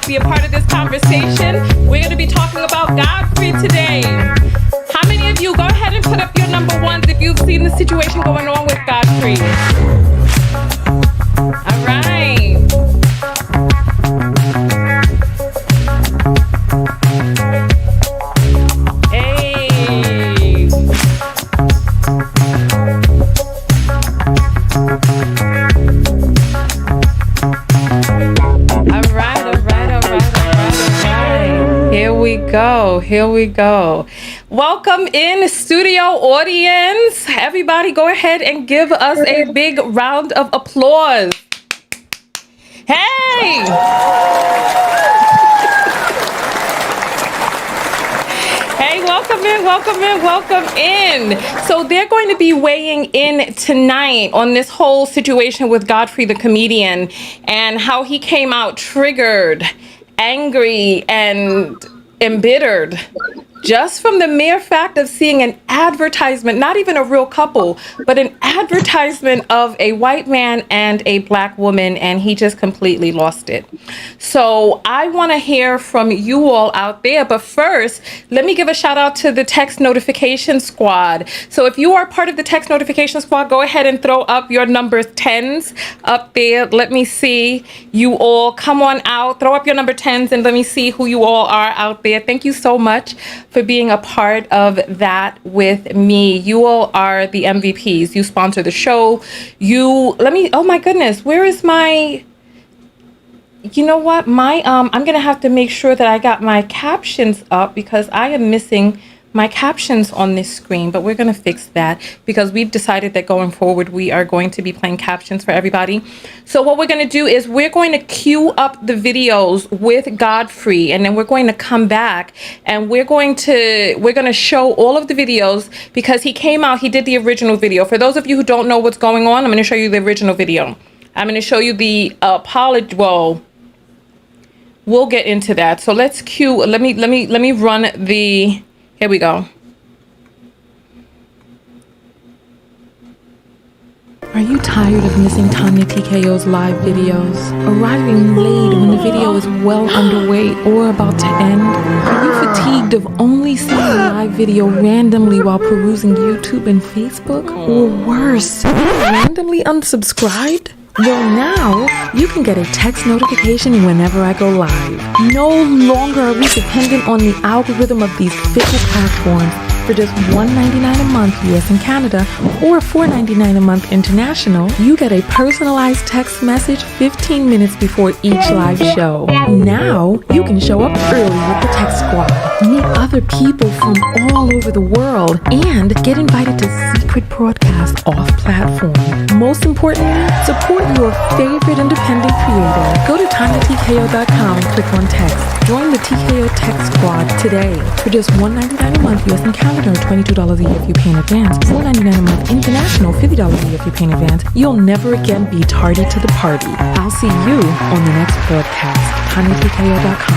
Be a part of this conversation. We're going to be talking about Godfrey today. How many of you, go ahead and put up your number ones if you've seen the situation going on with Godfrey? All right. Hey. Here we go. Welcome in, studio audience. Everybody go ahead and give us a big round of applause. Hey! Hey, welcome in. So they're going to be weighing in tonight on this whole situation with Godfrey the comedian and how he came out triggered, angry, and embittered just from the mere fact of seeing an advertisement, not even a real couple, but an advertisement of a white man and a black woman, and he just completely lost it. So I want to hear from you all out there, but first, let me give a shout out to the text notification squad. So if you are part of the text notification squad, go ahead and throw up your number 10s up there. Let me see you all. Come on out, throw up your number 10s, and let me see who you all are out there. Thank you so much for being a part of that with me. You all are the MVPs. You sponsor the show. Oh my goodness, where is my, you know what? I'm going to have to make sure that I got my captions up because I am missing my captions on this screen, but we're going to fix that because we've decided that going forward, we are going to be playing captions for everybody. So what we're going to do is we're going to queue up the videos with Godfrey, and then we're going to come back and we're going to show all of the videos because he came out, he did the original video. For those of you who don't know what's going on, I'm going to show you the original video. I'm going to show you the apology. Well, we'll get into that. So let's cue, let me run the, here we go. Are you tired of missing Tanya TKO's live videos? Arriving late when the video is well underway or about to end? Are you fatigued of only seeing a live video randomly while perusing YouTube and Facebook? Or worse, randomly unsubscribed? Well, now you can get a text notification whenever I go live. No longer are we dependent on the algorithm of these fickle platforms. For just $1.99 a month US and Canada or $4.99 a month international, you get a personalized text message 15 minutes before each live show. Now you can show up early with the Text Squad, meet other people from all over the world, and get invited to secret broadcasts off platform. Most importantly, support your favorite independent creator. Go to TanyaTKO.com and click on text. Join the TKO Text Squad today for just $1.99 a month US and Canada, or $22 a year if you pay in advance, $4.99 a month international, $50 a year if you pay in advance. You'll never again be tardy to the party. I'll see you on the next broadcast. TanyaTKO.com/.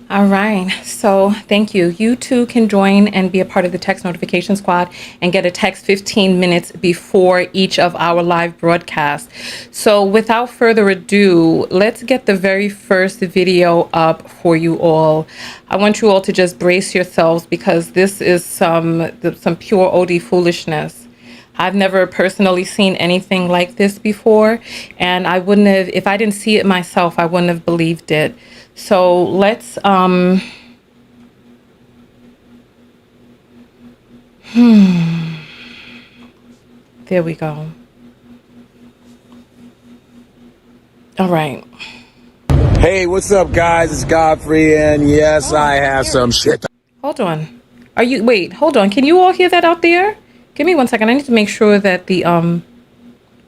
All right, so thank you. You too can join and be a part of the text notification squad and get a text 15 minutes before each of our live broadcasts. So without further ado, let's get the very first video up for you all. I want you all to just brace yourselves because this is some pure OD foolishness. I've never personally seen anything like this before, and I wouldn't have, if I didn't see it myself, I wouldn't have believed it. So let's there we go. All right. Hey, what's up, guys? It's Godfrey, and yes, I have some shit. Hold on. Wait, hold on. Can you all hear that out there? Give me 1 second. I need to make sure that the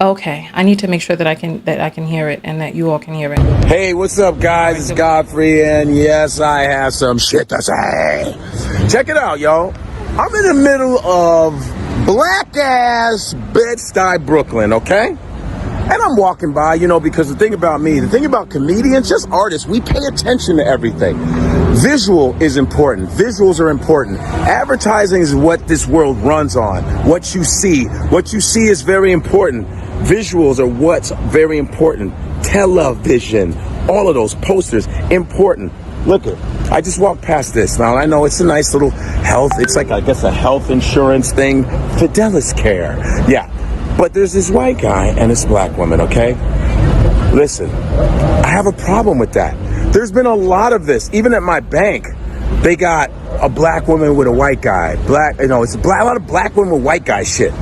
okay. I need to make sure that I can hear it and that you all can hear it. Hey, what's up, guys? It's Godfrey, and yes, I have some shit to say. Check it out, yo. I'm in the middle of black-ass Bed-Stuy, Brooklyn, okay? And I'm walking by, you know, because the thing about me, the thing about comedians, just artists, we pay attention to everything. Visual is important. Visuals are important. Advertising is what this world runs on. What you see is very important. Visuals are what's very important. Television, all of those posters, important. Look it. I just walked past this. Now I know it's a nice little health. It's like, I guess, a health insurance thing. Fidelis Care. Yeah. But there's this white guy and this black woman, okay? Listen, I have a problem with that. There's been a lot of this. Even at my bank, they got a black woman with a white guy. It's a lot of black women with white guy shit.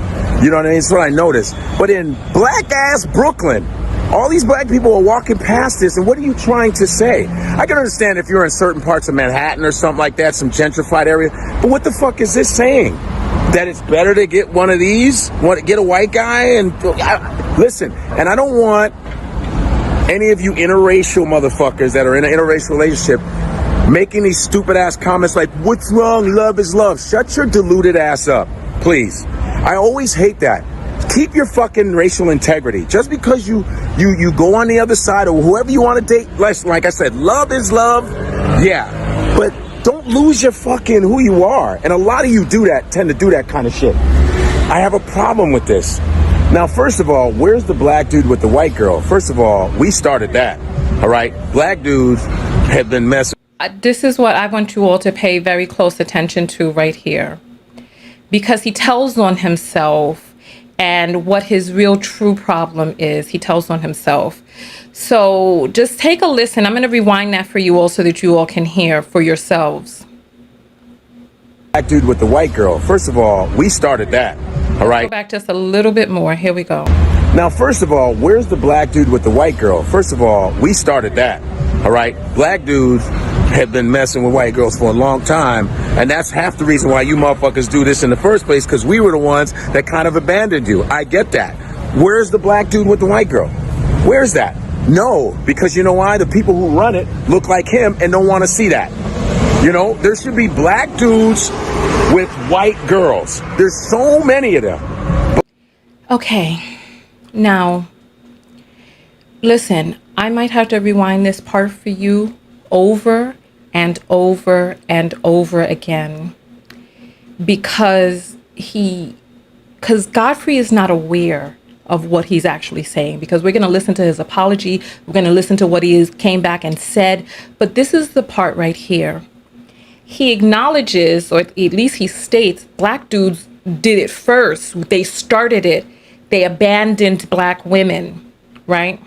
You know what I mean? That's what I noticed. But in black-ass Brooklyn, all these black people are walking past this, and what are you trying to say? I can understand if you're in certain parts of Manhattan or something like that, some gentrified area, but what the fuck is this saying? That it's better to get one of these, get a white guy, and listen, and I don't want any of you interracial motherfuckers that are in an interracial relationship making these stupid ass comments like, what's wrong, love is love. Shut your deluded ass up, please. I always hate that. Keep your fucking racial integrity. Just because you go on the other side or whoever you want to date, like I said, love is love, yeah, but don't lose your fucking who you are. And a lot of you tend to do that kind of shit. I have a problem with this. Now, first of all, where's the black dude with the white girl? First of all, we started that, all right? Black dudes have been messing. This is what I want you all to pay very close attention to right here. Because he tells on himself, and what his real true problem is, he tells on himself. So just take a listen. I'm going to rewind that for you all so that you all can hear for yourselves. Black dude with the white girl. First of all, we started that. All right. Go back just a little bit more. Here we go. Now, first of all, where's the black dude with the white girl? First of all, we started that. All right. Black dudes have been messing with white girls for a long time. And that's half the reason why you motherfuckers do this in the first place, because we were the ones that kind of abandoned you. I get that. Where's the black dude with the white girl? Where's that? No, because you know why? The people who run it look like him and don't want to see that. You know, there should be black dudes with white girls. There's so many of them. Okay. Now, listen, I might have to rewind this part for you over and over and over again because Godfrey is not aware of what he's actually saying, because we're going to listen to his apology. We're going to listen to what came back and said. But this is the part right here. He acknowledges, or at least he states, black dudes did it first. They started it. They abandoned black women, right?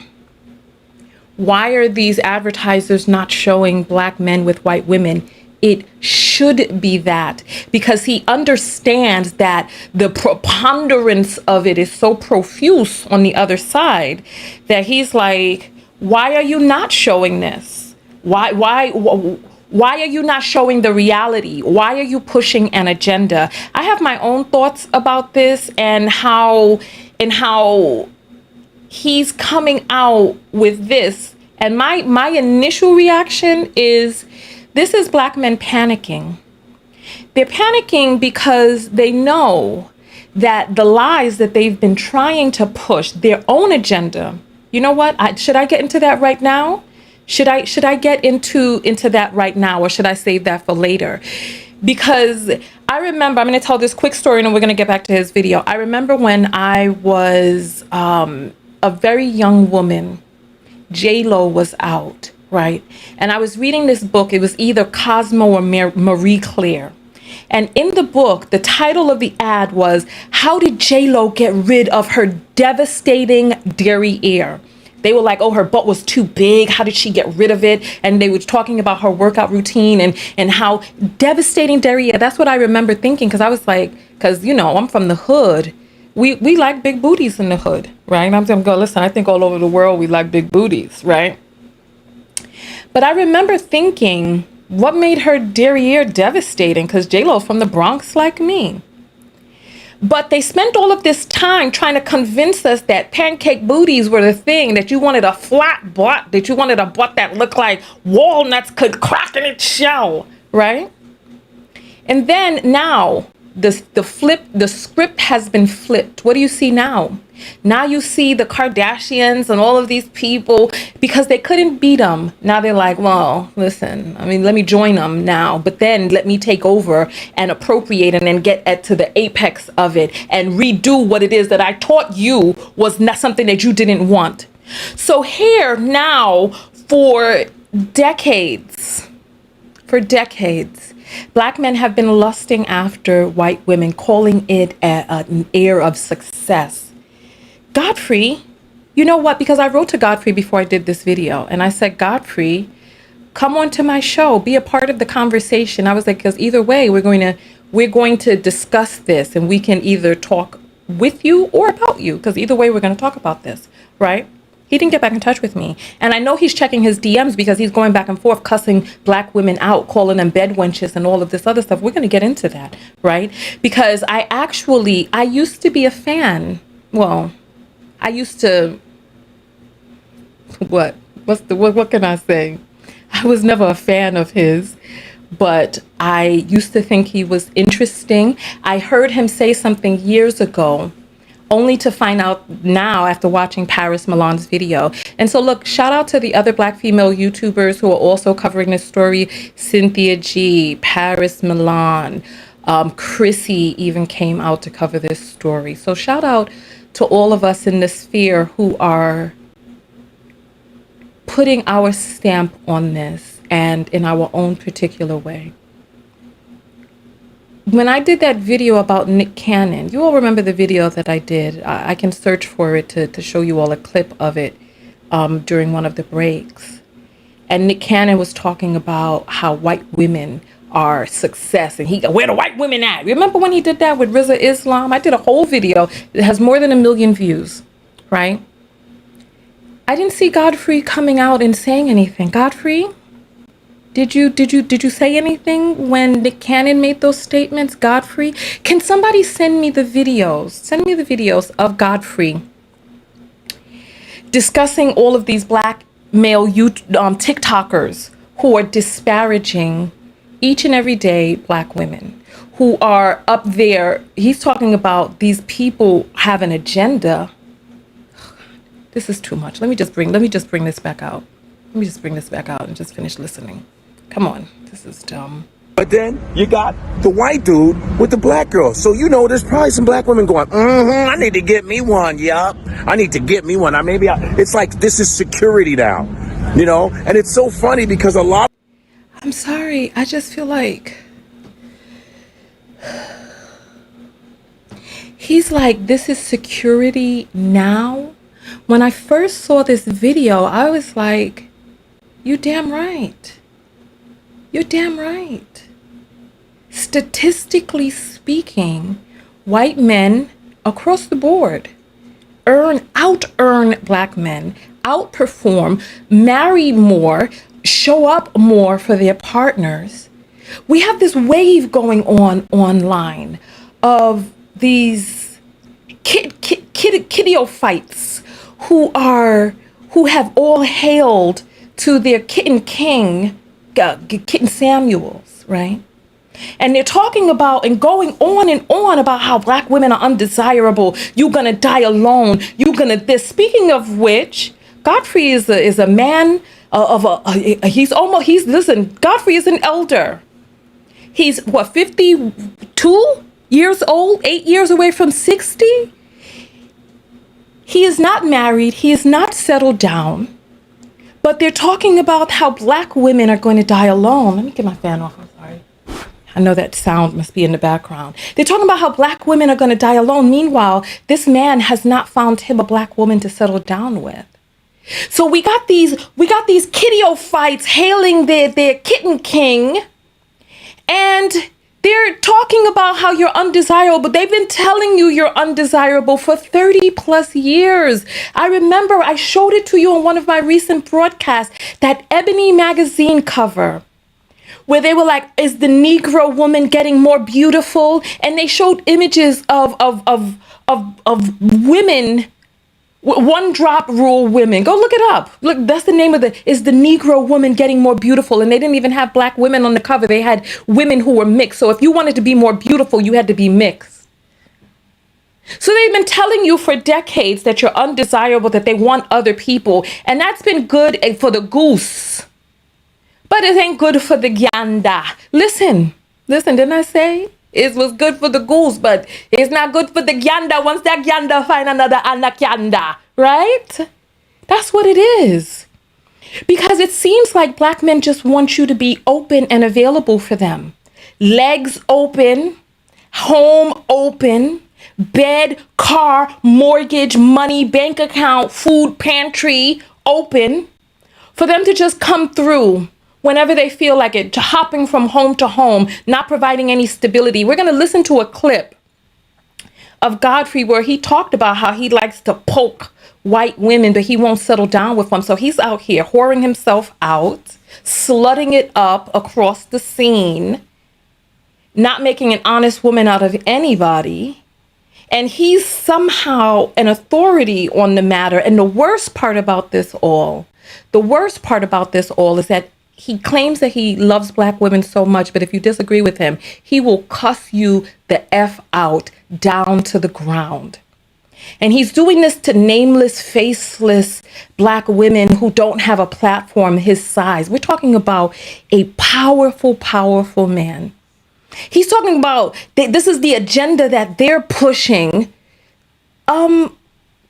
Why are these advertisers not showing black men with white women? It should be that, because he understands that the preponderance of it is so profuse on the other side that he's like, why are you not showing this? Why are you not showing the reality? Why are you pushing an agenda? I have my own thoughts about this and how he's coming out with this. And my initial reaction is, this is black men panicking. They're panicking because they know that the lies that they've been trying to push, their own agenda. You know what? Should I get into that right now? Should I get into that right now, or should I save that for later? Because I remember, I'm going to tell this quick story and then we're going to get back to his video. I remember when I was a very young woman, J-Lo was out, right? And I was reading this book. It was either Cosmo or Marie Claire. And in the book, the title of the ad was, "How did J-Lo get rid of her devastating derriere?" They were like, oh, her butt was too big. How did she get rid of it? And they were talking about her workout routine and how devastating derriere. That's what I remember thinking, because I was like, because, you know, I'm from the hood. We like big booties in the hood, right? I'm going to go, listen, I think all over the world we like big booties, right? But I remember thinking, what made her derriere devastating? Because J-Lo's from the Bronx like me. But they spent all of this time trying to convince us that pancake booties were the thing, that you wanted a flat butt, that you wanted a butt that looked like walnuts could crack in its shell, right? And then now the script has been flipped. What do you see now? Now you see the Kardashians and all of these people, because they couldn't beat them. Now they're like, well, listen, I mean, let me join them now, but then let me take over and appropriate and then get to the apex of it and redo what it is that I taught you was not something that you didn't want. So here now, for decades, Black men have been lusting after white women, calling it an air of success. Godfrey, you know what? Because I wrote to Godfrey before I did this video, and I said, Godfrey, come on to my show, be a part of the conversation. I was like, because either way, we're going to discuss this, and we can either talk with you or about you, because either way, we're going to talk about this, right? He didn't get back in touch with me. And I know he's checking his DMs because he's going back and forth cussing Black women out, calling them bed wenches and all of this other stuff. We're going to get into that, right? Because I used to be a fan. Well, I used to, what can I say? I was never a fan of his, but I used to think he was interesting. I heard him say something years ago, only to find out now after watching Paris Milan's video. And so look, shout out to the other Black female YouTubers who are also covering this story. Cynthia G, Paris Milan, Chrissy even came out to cover this story. So shout out to all of us in the sphere who are putting our stamp on this and in our own particular way. When I did that video about Nick Cannon, you all remember the video that I did. I can search for it to show you all a clip of it during one of the breaks. And Nick Cannon was talking about how white women are success, and where the white women at? Remember when he did that with Rizza Islam? I did a whole video that has more than 1 million views, right? I didn't see Godfrey coming out and saying anything. Godfrey, did you say anything when Nick Cannon made those statements? Godfrey, can somebody send me the videos? Send me the videos of Godfrey discussing all of these Black male TikTokers who are disparaging each and every day Black women, who are up there. He's talking about these people have an agenda. This is too much. Let me just bring this back out. Let me just bring this back out and just finish listening. Come on, this is dumb. But then you got the white dude with the Black girl. So, you know, there's probably some Black women going, I need to get me one. Yup. I need to get me one. It's like, this is security now, you know? And it's so funny because a lot. I'm sorry. I just feel like he's like, this is security now. When I first saw this video, I was like, you're damn right. You're damn right. Statistically speaking, white men across the board out-earn Black men, outperform, marry more, show up more for their partners. We have this wave going on online of these kiddio fights who have all hailed to their kitten king, Kitten Samuels, right? And they're talking about and going on and on about how Black women are undesirable. You're gonna die alone. You're gonna this. Speaking of which, Godfrey is a man listen, Godfrey is an elder. He's 52 years old, 8 years away from 60. He is not married. He is not settled down. But they're talking about how Black women are going to die alone. Let me get my fan off. I'm sorry. I know that sound must be in the background. They're talking about how black women are going to die alone. Meanwhile, this man has not found him a black woman to settle down with. So we got these kitty-o-fights hailing their kitten king, and they're talking about how you're undesirable, but they've been telling you you're undesirable for 30 plus years. I remember I showed it to you on one of my recent broadcasts, that Ebony magazine cover, where they were like, is the Negro woman getting more beautiful? And they showed images of women, one drop rule women. Go look it up. Look, that's the name of is the Negro woman getting more beautiful? And they didn't even have black women on the cover. They had women who were mixed. So if you wanted to be more beautiful, you had to be mixed. So they've been telling you for decades that you're undesirable, that they want other people. And that's been good for the goose, but it ain't good for the gyanda. Listen, didn't I say? It was good for the goose, but it's not good for the gyanda once that gyanda find another anakyanda, right? That's what it is. Because it seems like black men just want you to be open and available for them. Legs open, home open, bed, car, mortgage, money, bank account, food pantry open, for them to just come through whenever they feel like it, hopping from home to home, not providing any stability. We're going to listen to a clip of Godfrey where he talked about how he likes to poke white women, but he won't settle down with them. So he's out here whoring himself out, slutting it up across the scene, not making an honest woman out of anybody. And he's somehow an authority on the matter. And the worst part about this all is that he claims that he loves black women so much, but if you disagree with him, he will cuss you the F out down to the ground. And he's doing this to nameless, faceless black women who don't have a platform his size. We're talking about a powerful, powerful man. He's talking about, this is the agenda that they're pushing.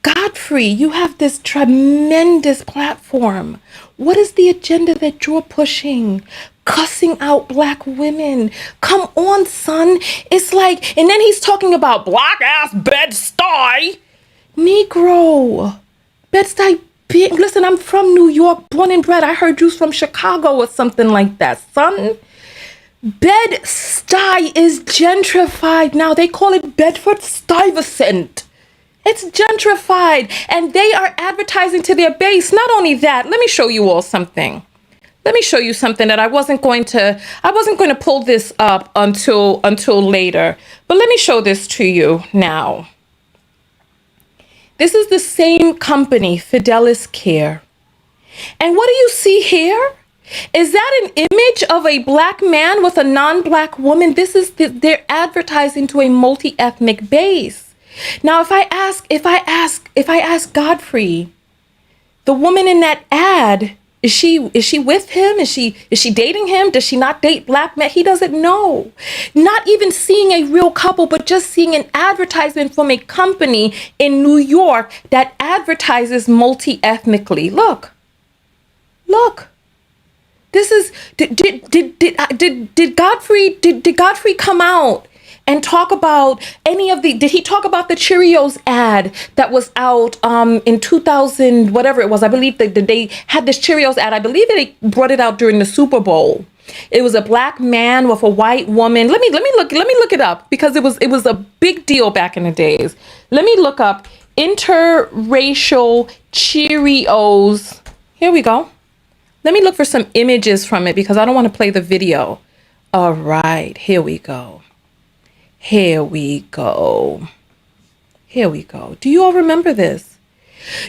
Godfrey, you have this tremendous platform. What is the agenda that you're pushing? Cussing out black women. Come on, son. It's like, and then he's talking about black ass Bed-Stuy. Negro. Bed-Stuy. Listen, I'm from New York, born and bred. I heard you's from Chicago or something like that, son. Bed-Stuy is gentrified now. They call it Bedford-Stuyvesant. It's gentrified, and they are advertising to their base. Not only that, let me show you all something. Let me show you something that I wasn't going to pull this up until later, but let me show this to you now. This is the same company, Fidelis Care. And what do you see here? Is that an image of a black man with a non-black woman? They're advertising to a multi-ethnic base. Now, if I ask Godfrey, the woman in that ad, is she with him? Is she dating him? Does she not date black men? He doesn't know. Not even seeing a real couple, but just seeing an advertisement from a company in New York that advertises multi-ethnically. Look. This is did Godfrey come out and talk about did he talk about the Cheerios ad that was out in 2000, whatever it was? I believe that they had this Cheerios ad. I believe they brought it out during the Super Bowl. It was a black man with a white woman. Let me look it up, because it was a big deal back in the days. Let me look up interracial Cheerios. Here we go. Let me look for some images from it, because I don't want to play the video. All right, here we go. Do you all remember this?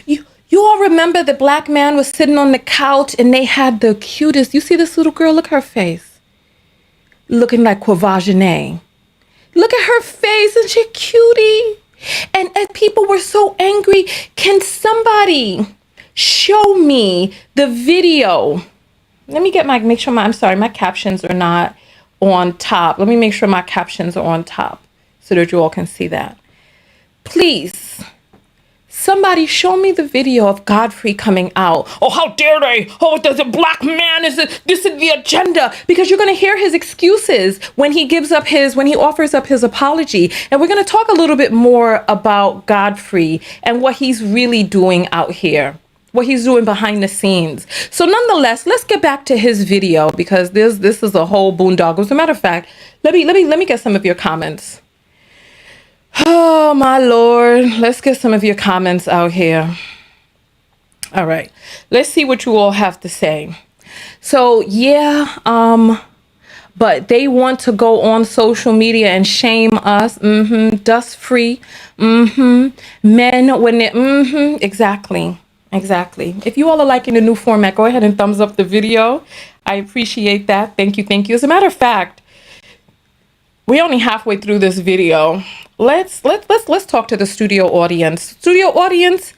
You all remember the black man was sitting on the couch and they had the cutest, you see this little girl, look at her face. Looking like Quavagene. Look at her face, and she cutie. And people were so angry. Can somebody show me the video? Let me make sure my captions are not on top. Let me make sure my captions are on top so that you all can see that. Please, Somebody show me the video of Godfrey coming out. Oh, how dare they? Oh, there's a black man. This is the agenda. Because you're going to hear his excuses when he offers up his apology. And we're going to talk a little bit more about Godfrey and what he's really doing out here, what he's doing behind the scenes. So nonetheless, let's get back to his video, because this is a whole boondoggle. As a matter of fact, let me get some of your comments. Oh my Lord, let's get some of your comments out here. All right, let's see what you all have to say. So yeah, but they want to go on social media and shame us. Dust free. Men when they exactly. If you all are liking the new format, go ahead and thumbs up the video. I appreciate that. Thank you. As a matter of fact, we're only halfway through this video. Let's talk to the studio audience. Studio audience,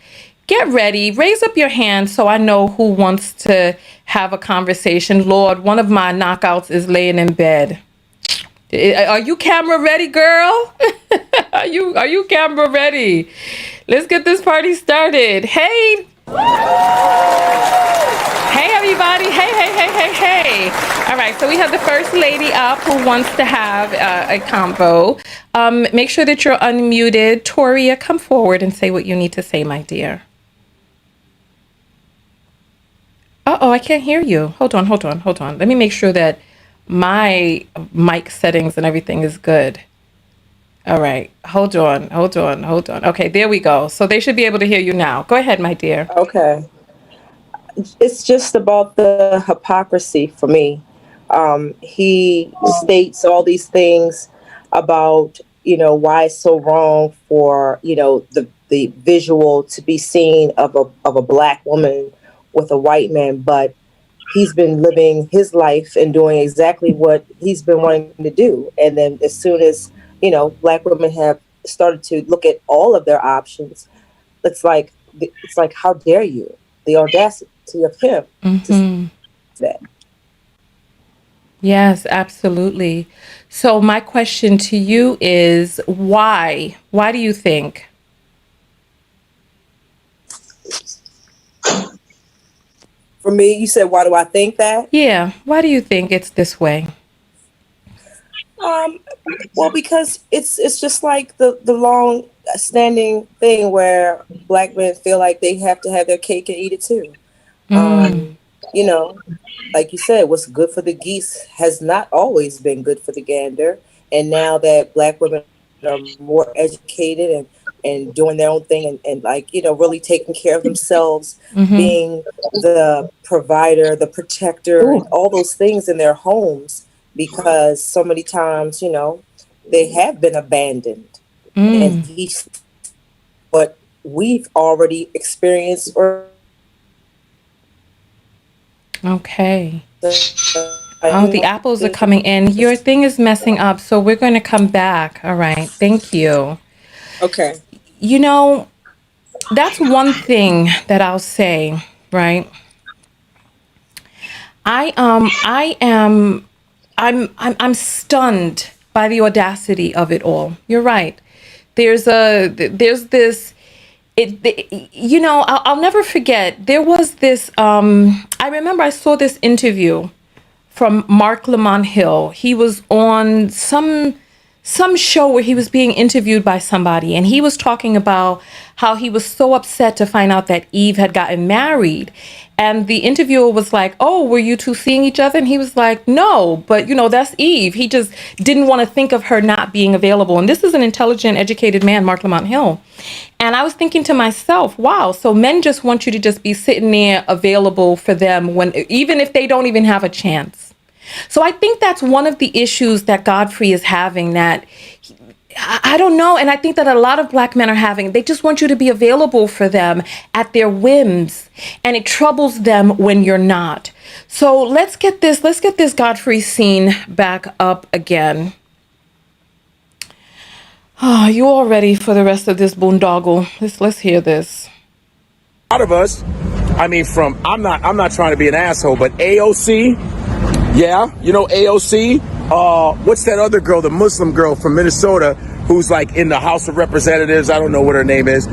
get ready. Raise up your hand so I know who wants to have a conversation. Lord, one of my knockouts is laying in bed. Are you camera ready, girl? Are you camera ready? Let's get this party started. Hey. Hey everybody. Hey. All right, so we have the first lady up who wants to have a convo. Make sure that you're unmuted. Toria, come forward and say what you need to say, my dear. Uh-oh, I can't hear you. Hold on. Let me make sure that my mic settings and everything is good. All right, hold on. Okay, there we go. So they should be able to hear you now. Go ahead, my dear. Okay. It's just about the hypocrisy for me. He states all these things about, why it's so wrong for, the visual to be seen of a black woman with a white man, but he's been living his life and doing exactly what he's been wanting to do. And then as soon as, black women have started to look at all of their options, it's like, how dare you? The audacity of him to say that. Yes, absolutely. So my question to you is why? Why do you think? For me, you said, why do I think that? Yeah. Why do you think it's this way? Well, because it's just like the long standing thing where black men feel like they have to have their cake and eat it too. Like you said, what's good for the geese has not always been good for the gander. And now that black women are more educated and doing their own thing and really taking care of themselves, being the provider, the protector, and all those things in their homes, because so many times, they have been abandoned. And he's what we've already experienced or okay. Oh, the apples are coming in. Your thing is messing up, so we're going to come back. All right. Thank you. Okay. That's one thing that I'll say, right? I'm stunned by the audacity of it all. You're right. There's this. I'll never forget. There was this. I remember I saw this interview from Mark Lamont Hill. He was on some show where he was being interviewed by somebody, and he was talking about how he was so upset to find out that Eve had gotten married. And the interviewer was like, "Oh, were you two seeing each other?" And he was like, "No, but that's Eve." He just didn't want to think of her not being available. And this is an intelligent, educated man, Mark Lamont Hill. And I was thinking to myself, wow, so men just want you to just be sitting there available for them even if they don't even have a chance. So I think that's one of the issues that Godfrey is having, that I don't know. And I think that a lot of black men are having. They just want you to be available for them at their whims. And it troubles them when you're not. So let's get this Godfrey scene back up again. Oh, you all ready for the rest of this boondoggle? Let's hear this. A lot of us, I'm not trying to be an asshole, but AOC, yeah, AOC, what's that other girl, the Muslim girl from Minnesota, who's like in the House of Representatives? I don't know what her name is.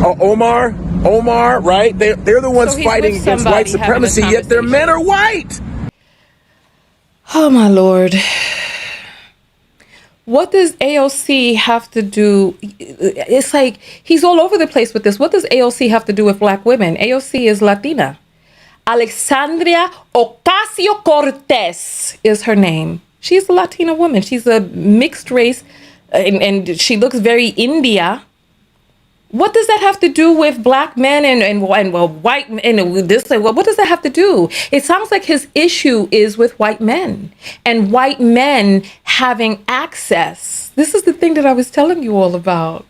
Omar, right? They're the ones So he's fighting with against white somebody having a supremacy, yet their men conversation. are white. Oh my Lord. What does AOC have to do? It's like he's all over the place with this. What does AOC have to do with black women? AOC is Latina. Alexandria Ocasio-Cortez is her name. She's a Latina woman. She's a mixed race, and she looks very India. What does that have to do with black men and well, white men and this? Well, what does that have to do? It sounds like his issue is with white men and white men having access. This is the thing that I was telling you all about.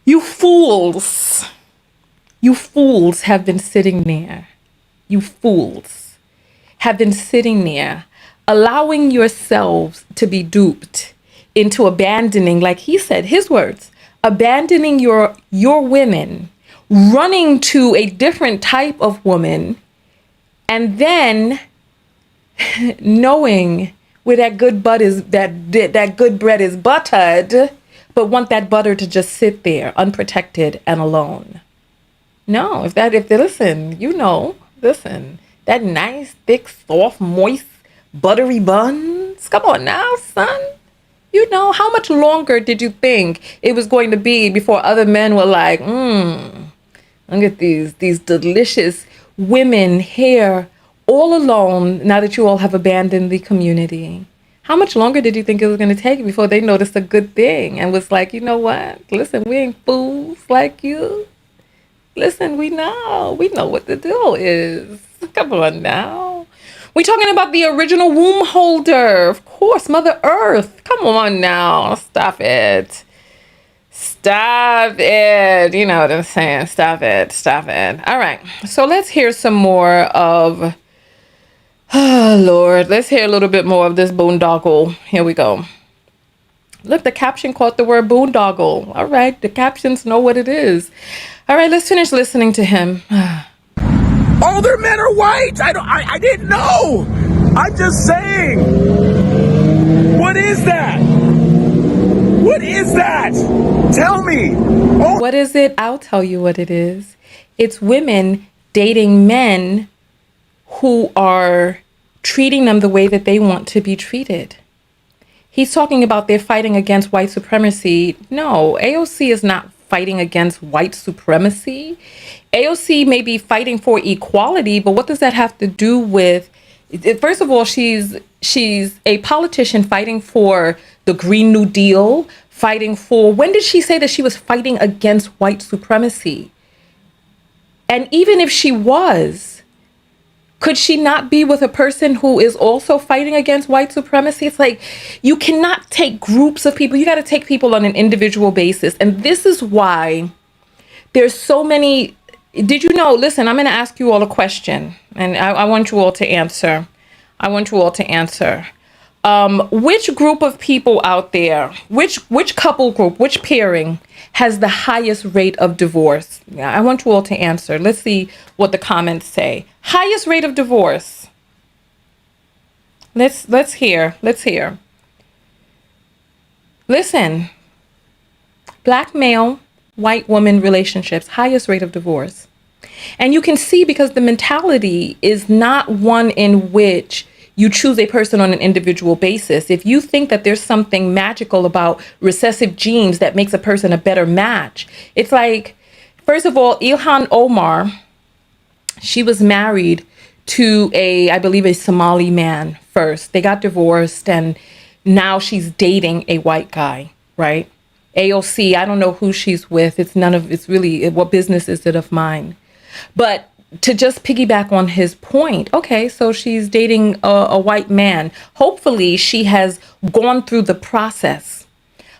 You fools have been sitting there. You fools have been sitting there, allowing yourselves to be duped into abandoning, like he said, his words, abandoning your women, running to a different type of woman, and then knowing where that good butt is, that good bread is buttered, but want that butter to just sit there unprotected and alone. No, if listen, listen, that nice, thick, soft, moist, buttery buns. Come on now, son. You know, how much longer did you think it was going to be before other men were like, look at these delicious women here all alone now that you all have abandoned the community? How much longer did you think it was going to take before they noticed a good thing and was like, you know what? Listen, we ain't fools like you. Listen, we know what the deal is. Come on now. We're talking about the original womb holder. Of course, Mother Earth. Come on now. Stop it. Stop it. You know what I'm saying. Stop it. Stop it. All right. So let's hear some more of, oh, Lord. Let's hear a little bit more of this boondoggle. Here we go. Look, the caption caught the word boondoggle. All right. The captions know what it is. All right. Let's finish listening to him. All their men are white. I didn't know. I'm just saying. What is that? What is that? Tell me. Oh. What is it? I'll tell you what it is. It's women dating men who are treating them the way that they want to be treated. He's talking about they're fighting against white supremacy. No, AOC is not fighting against white supremacy. AOC may be fighting for equality, but what does that have to do with, first of all, she's a politician fighting for the Green New Deal, fighting for, when did she say that she was fighting against white supremacy? And even if she was, could she not be with a person who is also fighting against white supremacy? It's like, you cannot take groups of people. You got to take people on an individual basis. And this is why there's so many. Did you know? Listen, I'm going to ask you all a question, and I want you all to answer. I want you all to answer. Which group of people out there, which couple group, which pairing has the highest rate of divorce? Yeah, I want you all to answer. Let's see what the comments say. Highest rate of divorce. Let's hear. Listen. Black male, white woman relationships, highest rate of divorce. And you can see, because the mentality is not one in which you choose a person on an individual basis. If you think that there's something magical about recessive genes that makes a person a better match, it's like, first of all, Ilhan Omar, she was married to I believe a Somali man first. They got divorced, and now she's dating a white guy, right? AOC, I don't know who she's with. It's really, what business is it of mine? But to just piggyback on his point, okay, so she's dating a white man. Hopefully she has gone through the process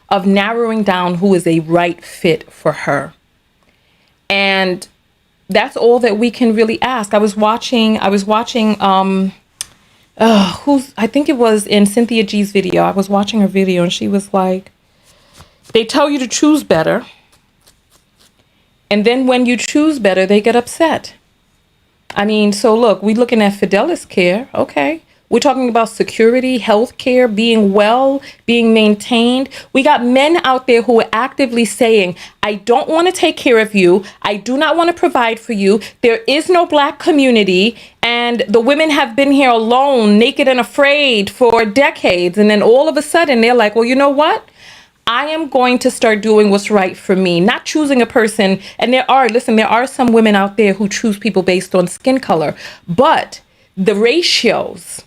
of narrowing down who is a right fit for her. And that's all that we can really ask. I was watching I think it was in Cynthia G's video. I was watching her video, and she was like, they tell you to choose better, and then when you choose better, they get upset. I mean, so look, we're looking at Fidelis Care. Okay. We're talking about security, healthcare, being well, being maintained. We got men out there who are actively saying, I don't want to take care of you. I do not want to provide for you. There is no black community. And the women have been here alone, naked and afraid for decades. And then all of a sudden they're like, well, you know what? I am going to start doing what's right for me, not choosing a person. And there are some women out there who choose people based on skin color, but the ratios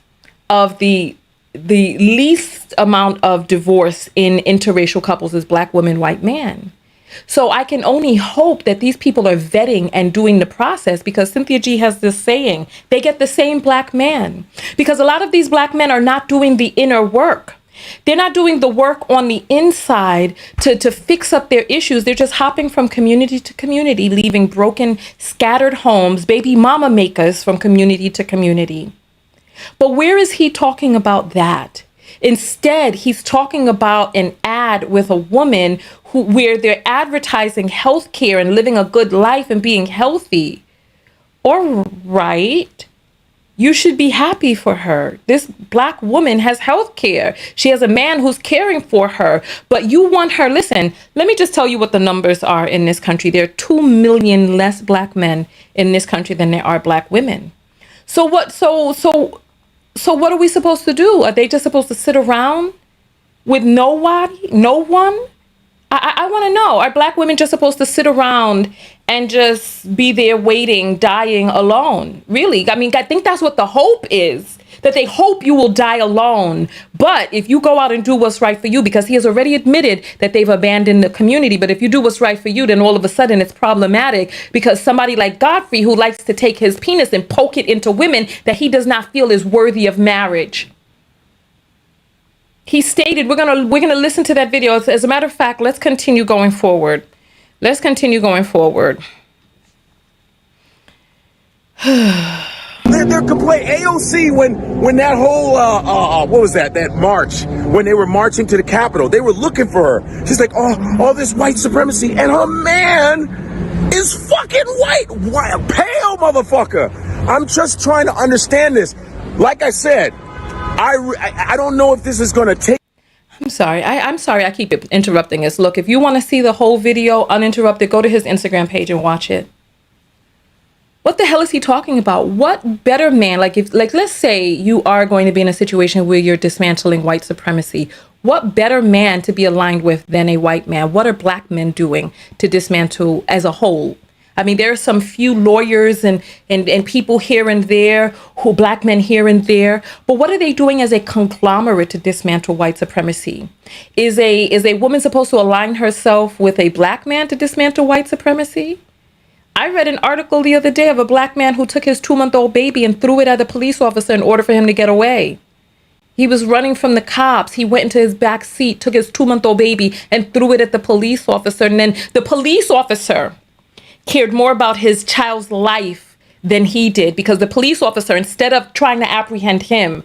of the least amount of divorce in interracial couples is black woman, white man. So I can only hope that these people are vetting and doing the process, because Cynthia G has this saying, they get the same black man, because a lot of these black men are not doing the inner work. They're not doing the work on the inside to fix up their issues. They're just hopping from community to community, leaving broken, scattered homes, baby mama makers from community to community. But where is he talking about that? Instead, he's talking about an ad with a woman where they're advertising healthcare and living a good life and being healthy. All right. You should be happy for her. This black woman has health care. She has a man who's caring for her, but you want her. Listen, let me just tell you what the numbers are in this country. There are 2 million less black men in this country than there are black women. So what are we supposed to do? Are they just supposed to sit around with no one? I want to know, are black women just supposed to sit around and just be there waiting, dying alone? Really? I mean, I think that's what the hope is, that they hope you will die alone. But if you go out and do what's right for you, because he has already admitted that they've abandoned the community, but if you do what's right for you, then all of a sudden it's problematic, because somebody like Godfrey, who likes to take his penis and poke it into women that he does not feel is worthy of marriage. He stated, we're gonna listen to that video. As a matter of fact, let's continue going forward. They're complaining. AOC, when that whole what was that march, when they were marching to the Capitol, they were looking for her. She's like, oh, all this white supremacy, and her man is fucking white, pale motherfucker. I'm just trying to understand this. Like I said, I don't know if this is going to take. I'm sorry I keep interrupting us. Look, if you want to see the whole video uninterrupted, go to his Instagram page and watch it. What the hell is he talking about? What better man, let's say you are going to be in a situation where you're dismantling white supremacy. What better man to be aligned with than a white man? What are black men doing to dismantle as a whole? I mean, there are some few lawyers and people here and there, black men here and there, but what are they doing as a conglomerate to dismantle white supremacy? Is a woman supposed to align herself with a black man to dismantle white supremacy? I read an article the other day of a black man who took his 2-month-old baby and threw it at a police officer in order for him to get away. He was running from the cops. He went into his back seat, took his 2-month-old baby and threw it at the police officer. And then the police officer cared more about his child's life than he did, because the police officer, instead of trying to apprehend him,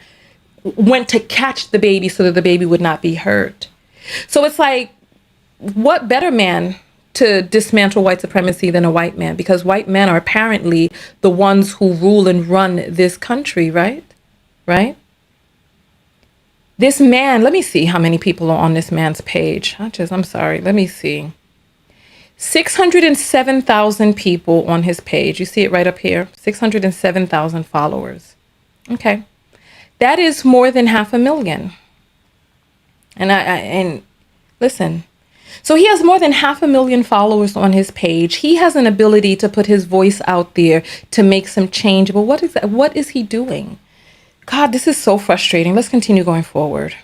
went to catch the baby so that the baby would not be hurt. So it's like, what better man to dismantle white supremacy than a white man? Because white men are apparently the ones who rule and run this country, right? Right? This man, let me see how many people are on this man's page. I'm sorry, let me see. 607,000 people on his page. You see it right up here. 607,000 followers. Okay. That is more than 500,000. And listen. So he has more than 500,000 followers on his page. He has an ability to put his voice out there to make some change. But what is he doing? God, this is so frustrating. Let's continue going forward.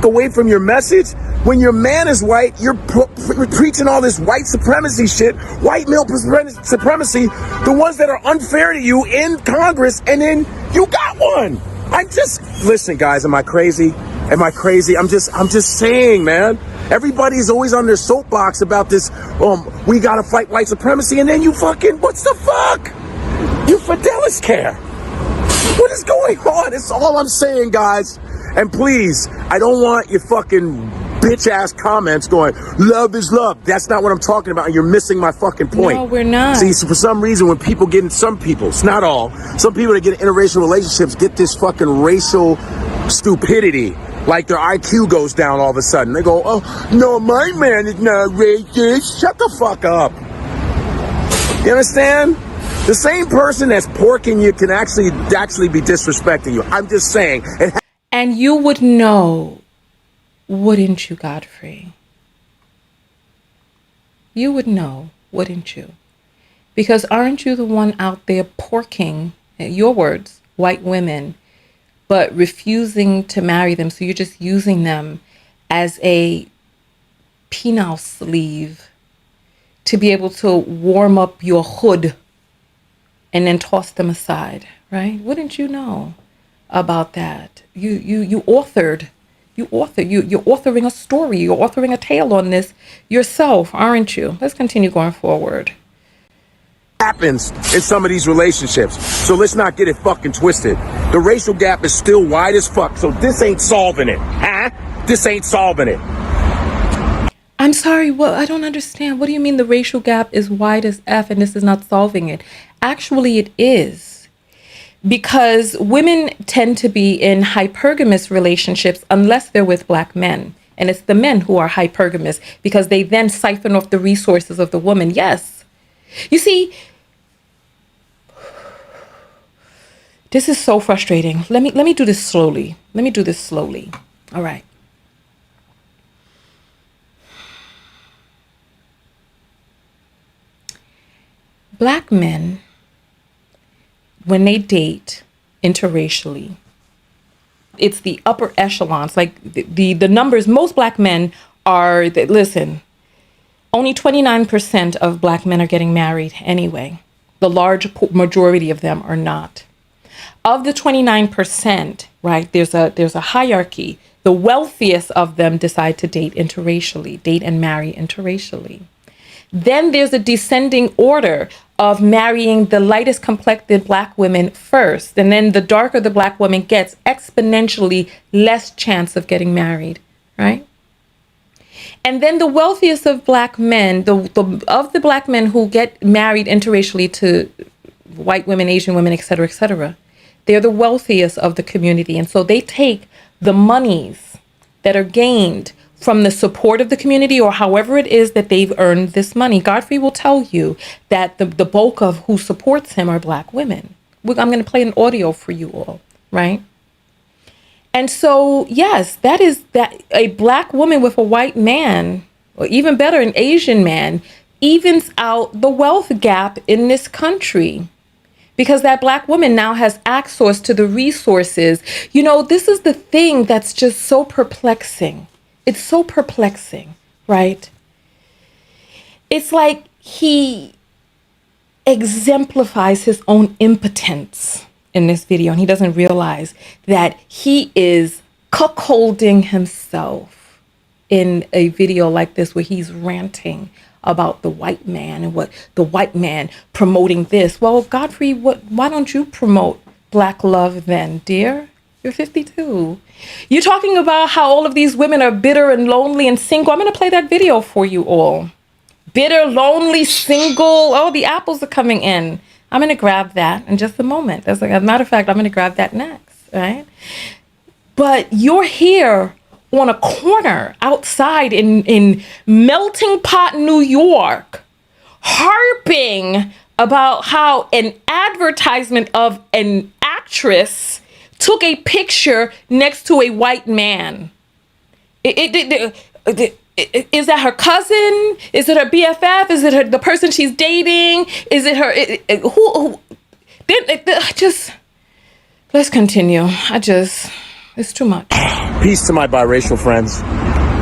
Away from your message. When your man is white, you're preaching all this white supremacy shit, white male supremacy, the ones that are unfair to you in Congress, and then you got one. Listen, guys, am I crazy? I'm just saying, man. Everybody's always on their soapbox about this, we gotta fight white supremacy, and then you fucking, what's the fuck? You Fidelis care. What is going on? It's all I'm saying, guys. And please, I don't want your fucking bitch ass comments going, love is love. That's not what I'm talking about, and you're missing my fucking point. No, we're not. See, so for some reason, when people get in, some people, it's not all, some people that get in interracial relationships get this fucking racial stupidity. Like their IQ goes down all of a sudden. They go, oh, no, my man is not racist. Shut the fuck up. You understand? The same person that's porking you can actually be disrespecting you. I'm just saying. And you would know, wouldn't you, Godfrey? You would know, wouldn't you? Because aren't you the one out there porking, your words, white women, but refusing to marry them? So you're just using them as a penile sleeve to be able to warm up your hood and then toss them aside, right? Wouldn't you know about that? You're authoring a story, you're authoring a tale on this yourself, aren't you? Let's continue going forward. Happens in some of these relationships. So let's not get it fucking twisted. The racial gap is still wide as fuck. So this ain't solving it, huh? This ain't solving it. I'm sorry, what? I don't understand. What do you mean the racial gap is wide as F and this is not solving it? Actually, it is. Because women tend to be in hypergamous relationships unless they're with black men. And it's the men who are hypergamous because they then siphon off the resources of the woman. Yes. You see, this is so frustrating. Let me do this slowly. All right. Black men, when they date interracially, it's the upper echelons, like the numbers. Most black men are, listen, only 29% of black men are getting married anyway. The large majority of them are not. Of the 29%, right, there's a hierarchy. The wealthiest of them decide to date interracially, date and marry interracially. Then there's a descending order of marrying the lightest complected black women first. And then the darker the black woman gets, exponentially less chance of getting married, right? And then the wealthiest of black men, of the black men who get married interracially to white women, Asian women, et cetera, they're the wealthiest of the community. And so they take the monies that are gained from the support of the community or however it is that they've earned this money. Godfrey will tell you that the bulk of who supports him are black women. I'm going to play an audio for you all, right? And so, yes, that a black woman with a white man, or even better, an Asian man, evens out the wealth gap in this country. Because that black woman now has access to the resources. You know, this is the thing that's just so perplexing. It's so perplexing, right? It's like he exemplifies his own impotence in this video, and he doesn't realize that he is cuckolding himself in a video like this where he's ranting about the white man and what the white man promoting this. Well, Godfrey, why don't you promote black love then, dear? You're 52. You're talking about how all of these women are bitter and lonely and single. I'm going to play that video for you all. Bitter, lonely, single. Oh, the apples are coming in. I'm going to grab that in just a moment. As a matter of fact, I'm going to grab that next, right? But you're here on a corner outside in Melting Pot, New York, harping about how an advertisement of an actress took a picture next to a white man. Is that her cousin? Is it her BFF? Is it the person she's dating? Is it her? Let's continue. It's too much. Peace to my biracial friends.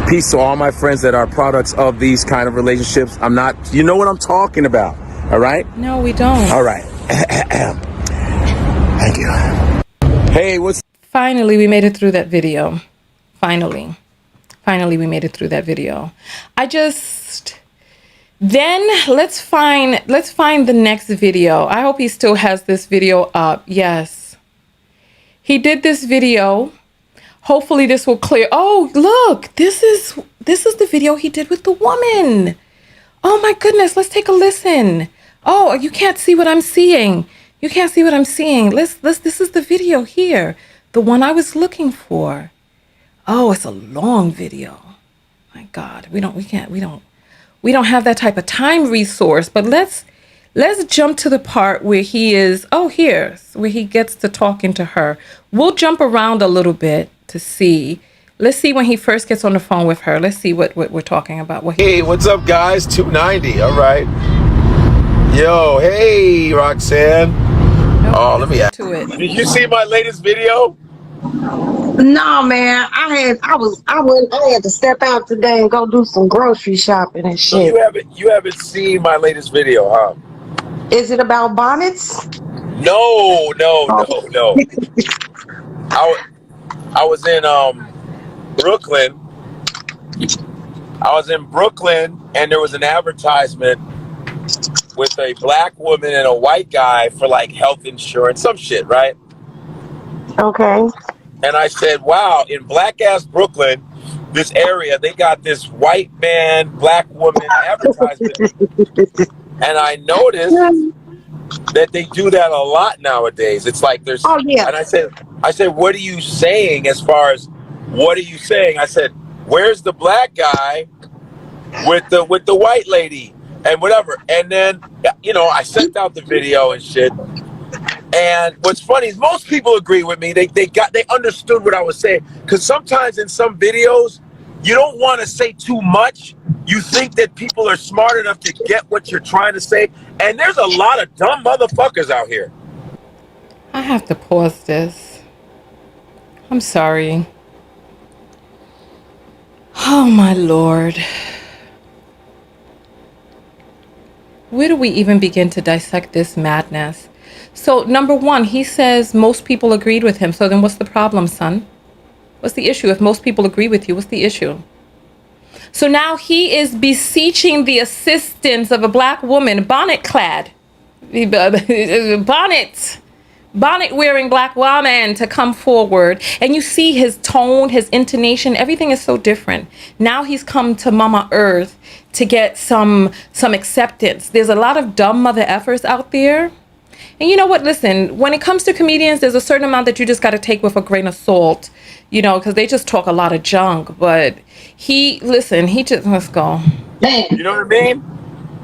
Peace to all my friends that are products of these kind of relationships. You know what I'm talking about, all right? No, we don't. All right. Thank you. Hey, Finally, we made it through that video. Finally, we made it through that video. Then let's find the next video. I hope he still has this video up. Yes. He did this video Hopefully this will clear. Oh, look, this is the video he did with the woman. Oh my goodness, let's take a listen. Oh, you can't see what I'm seeing. You can't see what I'm seeing. This is the video here. The one I was looking for. Oh, it's a long video. My God, we don't have that type of time resource, but let's jump to the part where he is, where he gets to talking to her. We'll jump around a little bit to see. Let's see when he first gets on the phone with her. Let's see what we're talking about. Hey, what's up, guys? 290. All right. Yo, hey, Roxanne. Oh, let me ask. Did you see my latest video? No, man. I had to step out today and go do some grocery shopping and So shit. you haven't seen my latest video, huh? Is it about bonnets? No. I was in Brooklyn. I was in Brooklyn, and there was an advertisement with a black woman and a white guy for like health insurance, some shit, right? Okay. And I said, wow, in black ass Brooklyn, this area, they got this white man, black woman advertisement. And I noticed that they do that a lot nowadays. It's like there's, Oh yeah. and I said, what are you saying as far as, what are you saying? I said, where's the black guy with the white lady and whatever? And then, I sent out the video and shit. And what's funny is most people agree with me. They understood what I was saying. Because sometimes in some videos, you don't want to say too much. You think that people are smart enough to get what you're trying to say. And there's a lot of dumb motherfuckers out here. I have to pause this. I'm sorry. Oh my Lord. Where do we even begin to dissect this madness? So number one, he says most people agreed with him. So then what's the problem, son? What's the issue? If most people agree with you, what's the issue? So now he is beseeching the assistance of a black woman, bonnet clad, bonnet wearing black woman to come forward. And you see his tone, his intonation, everything is so different. Now he's come to Mama Earth to get some acceptance. There's a lot of dumb mother effers out there. And you know what? Listen, when it comes to comedians, there's a certain amount that you just got to take with a grain of salt, because they just talk a lot of junk. But let's go. You know what I mean?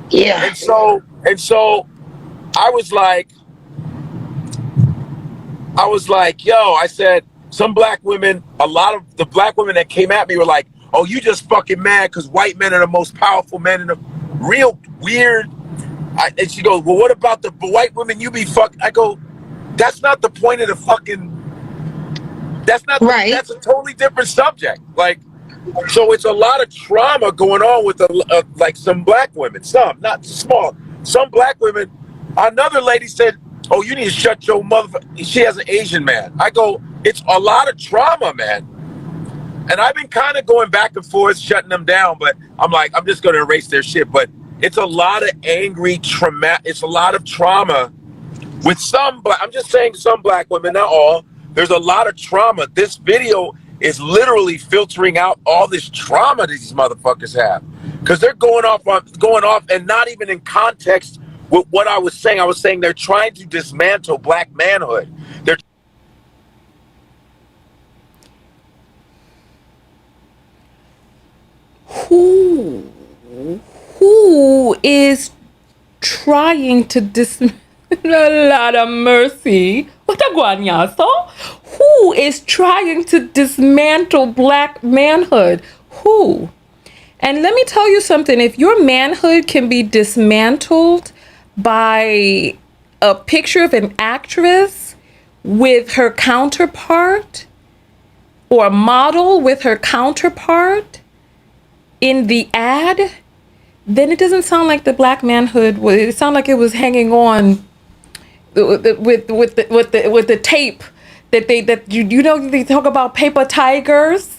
Yeah. And so I was like, yo, I said, some black women, a lot of the black women that came at me were like, oh, you just fucking mad because white men are the most powerful men in the real weird. And she goes, well, what about the white women you be fucking? I go, that's not the point of the fucking, that's not, right. That's a totally different subject. Like, so it's a lot of trauma going on with like some black women, some, not small, some black women. Another lady said, oh, you need to shut your motherfucker. She has an Asian man. I go, it's a lot of trauma, man. And I've been kind of going back and forth, shutting them down, but I'm like, I'm just going to erase their shit. But it's a lot of angry trauma. It's a lot of trauma with some black. I'm just saying some black women, not all. There's a lot of trauma. This video is literally filtering out all this trauma that these motherfuckers have, because they're going off and not even in context with what I was saying. I was saying they're trying to dismantle black manhood. They're who is trying to dismantle? A lot of mercy. Who is trying to dismantle black manhood? Who? And let me tell you something. If your manhood can be dismantled by a picture of an actress with her counterpart, or a model with her counterpart in the ad, then it doesn't sound like the black manhood. It sounded like it was hanging on with the tape that they talk about paper tigers.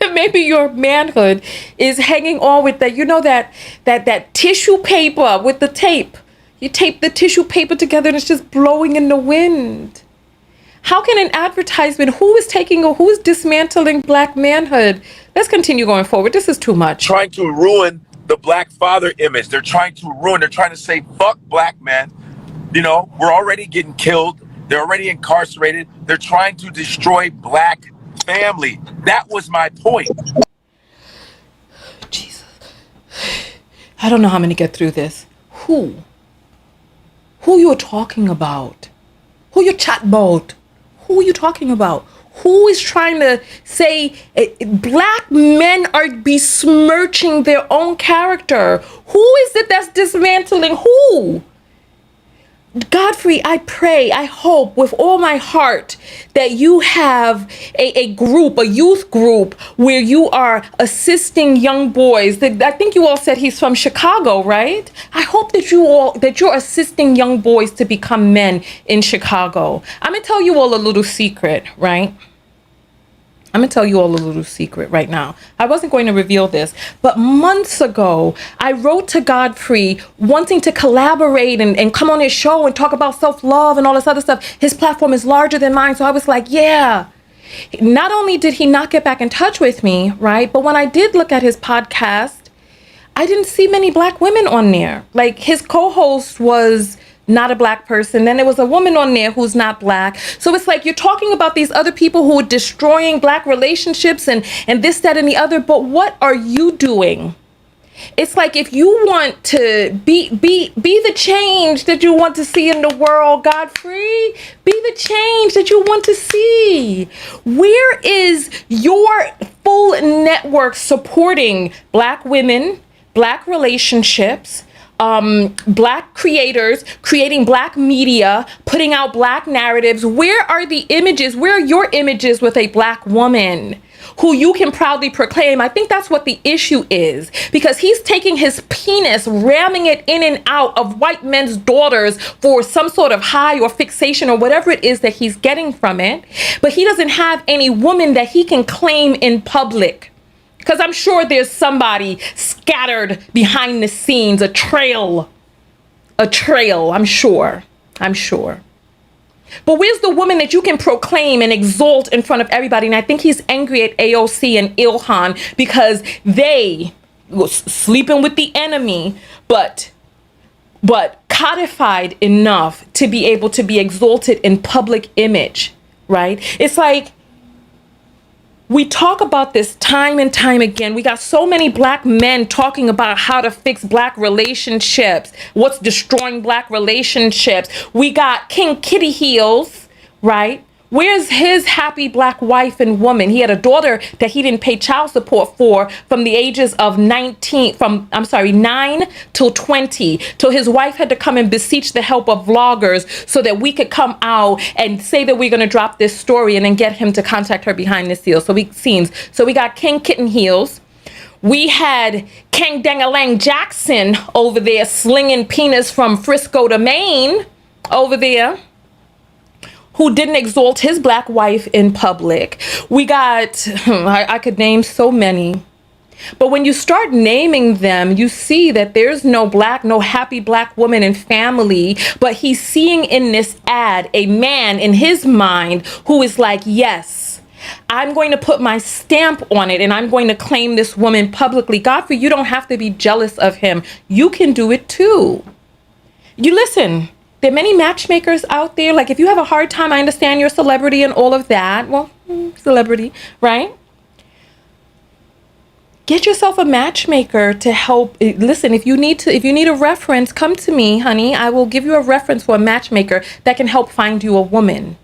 Maybe your manhood is hanging on with that tissue paper with the tape. You tape the tissue paper together and it's just blowing in the wind. How can an advertisement, who is dismantling black manhood? Let's continue going forward. This is too much. Trying to ruin the black father image. They're trying to say, fuck black men. You know, we're already getting killed. They're already incarcerated. They're trying to destroy black family. That was my point. Jesus. I don't know how I'm going to get through this. Who you're talking about? Who you chat about? Who are you talking about? Who is trying to say black men are besmirching their own character? Who is it that's dismantling who? Godfrey, I pray, I hope with all my heart that you have a youth group where you are assisting young boys. I think you all said he's from Chicago, right? I hope that you're assisting young boys to become men in Chicago. I'm gonna tell you all a little secret, right? I'm going to tell you all a little secret right now. I wasn't going to reveal this, but months ago, I wrote to Godfrey wanting to collaborate and come on his show and talk about self-love and all this other stuff. His platform is larger than mine. So I was like, yeah. Not only did he not get back in touch with me, right? But when I did look at his podcast, I didn't see many black women on there. Like his co-host was not a black person. Then there was a woman on there who's not black. So it's like you're talking about these other people who are destroying black relationships and this, that, and the other. But what are you doing? It's like if you want to be the change that you want to see in the world, Godfrey, be the change that you want to see. Where is your full network supporting black women, black relationships, black creators, creating black media, putting out black narratives? Where are the images? Where are your images with a black woman who you can proudly proclaim? I think that's what the issue is, because he's taking his penis, ramming it in and out of white men's daughters for some sort of high or fixation or whatever it is that he's getting from it. But he doesn't have any woman that he can claim in public. Because I'm sure there's somebody scattered behind the scenes, a trail, I'm sure. But where's the woman that you can proclaim and exalt in front of everybody? And I think he's angry at AOC and Ilhan because they were sleeping with the enemy, but codified enough to be able to be exalted in public image, right? It's like, we talk about this time and time again. We got so many black men talking about how to fix black relationships, what's destroying black relationships. We got King Kitty Heels, right? Where's his happy black wife and woman? He had a daughter that he didn't pay child support for from the ages of 9 till 20. So his wife had to come and beseech the help of vloggers so that we could come out and say that we're going to drop this story and then get him to contact her behind the scenes. So we got King Kitten Heels. We had King Dangalang Jackson over there slinging penis from Frisco to Maine over there, who didn't exalt his black wife in public. We got, I could name so many. But when you start naming them, you see that there's no happy black woman and family. But he's seeing in this ad a man in his mind who is like, yes, I'm going to put my stamp on it and I'm going to claim this woman publicly. Godfrey, you don't have to be jealous of him. You can do it too. You listen. There are many matchmakers out there. Like if you have a hard time, I understand you're a celebrity and all of that. Well, celebrity, right? Get yourself a matchmaker to help. Listen, if you need a reference, come to me, honey. I will give you a reference for a matchmaker that can help find you a woman.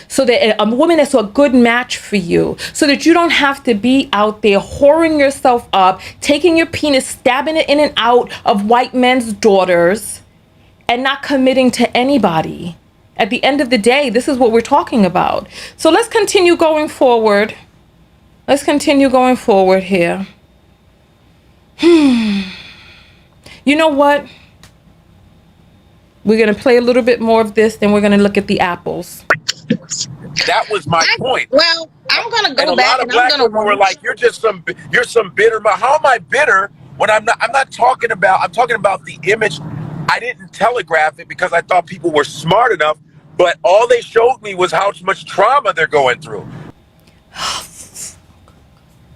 So that a woman that's a good match for you, so that you don't have to be out there whoring yourself up, taking your penis, stabbing it in and out of white men's daughters, and not committing to anybody. At the end of the day, this is what we're talking about. So let's continue going forward. Let's continue going forward here. You know what? We're going to play a little bit more of this, then we're going to look at the apples. That was my point. Well, I'm going to go back and I'm going to were like, you're some bitter. How am I bitter when I'm talking about the image. I didn't telegraph it because I thought people were smart enough But all they showed me was how much trauma they're going through.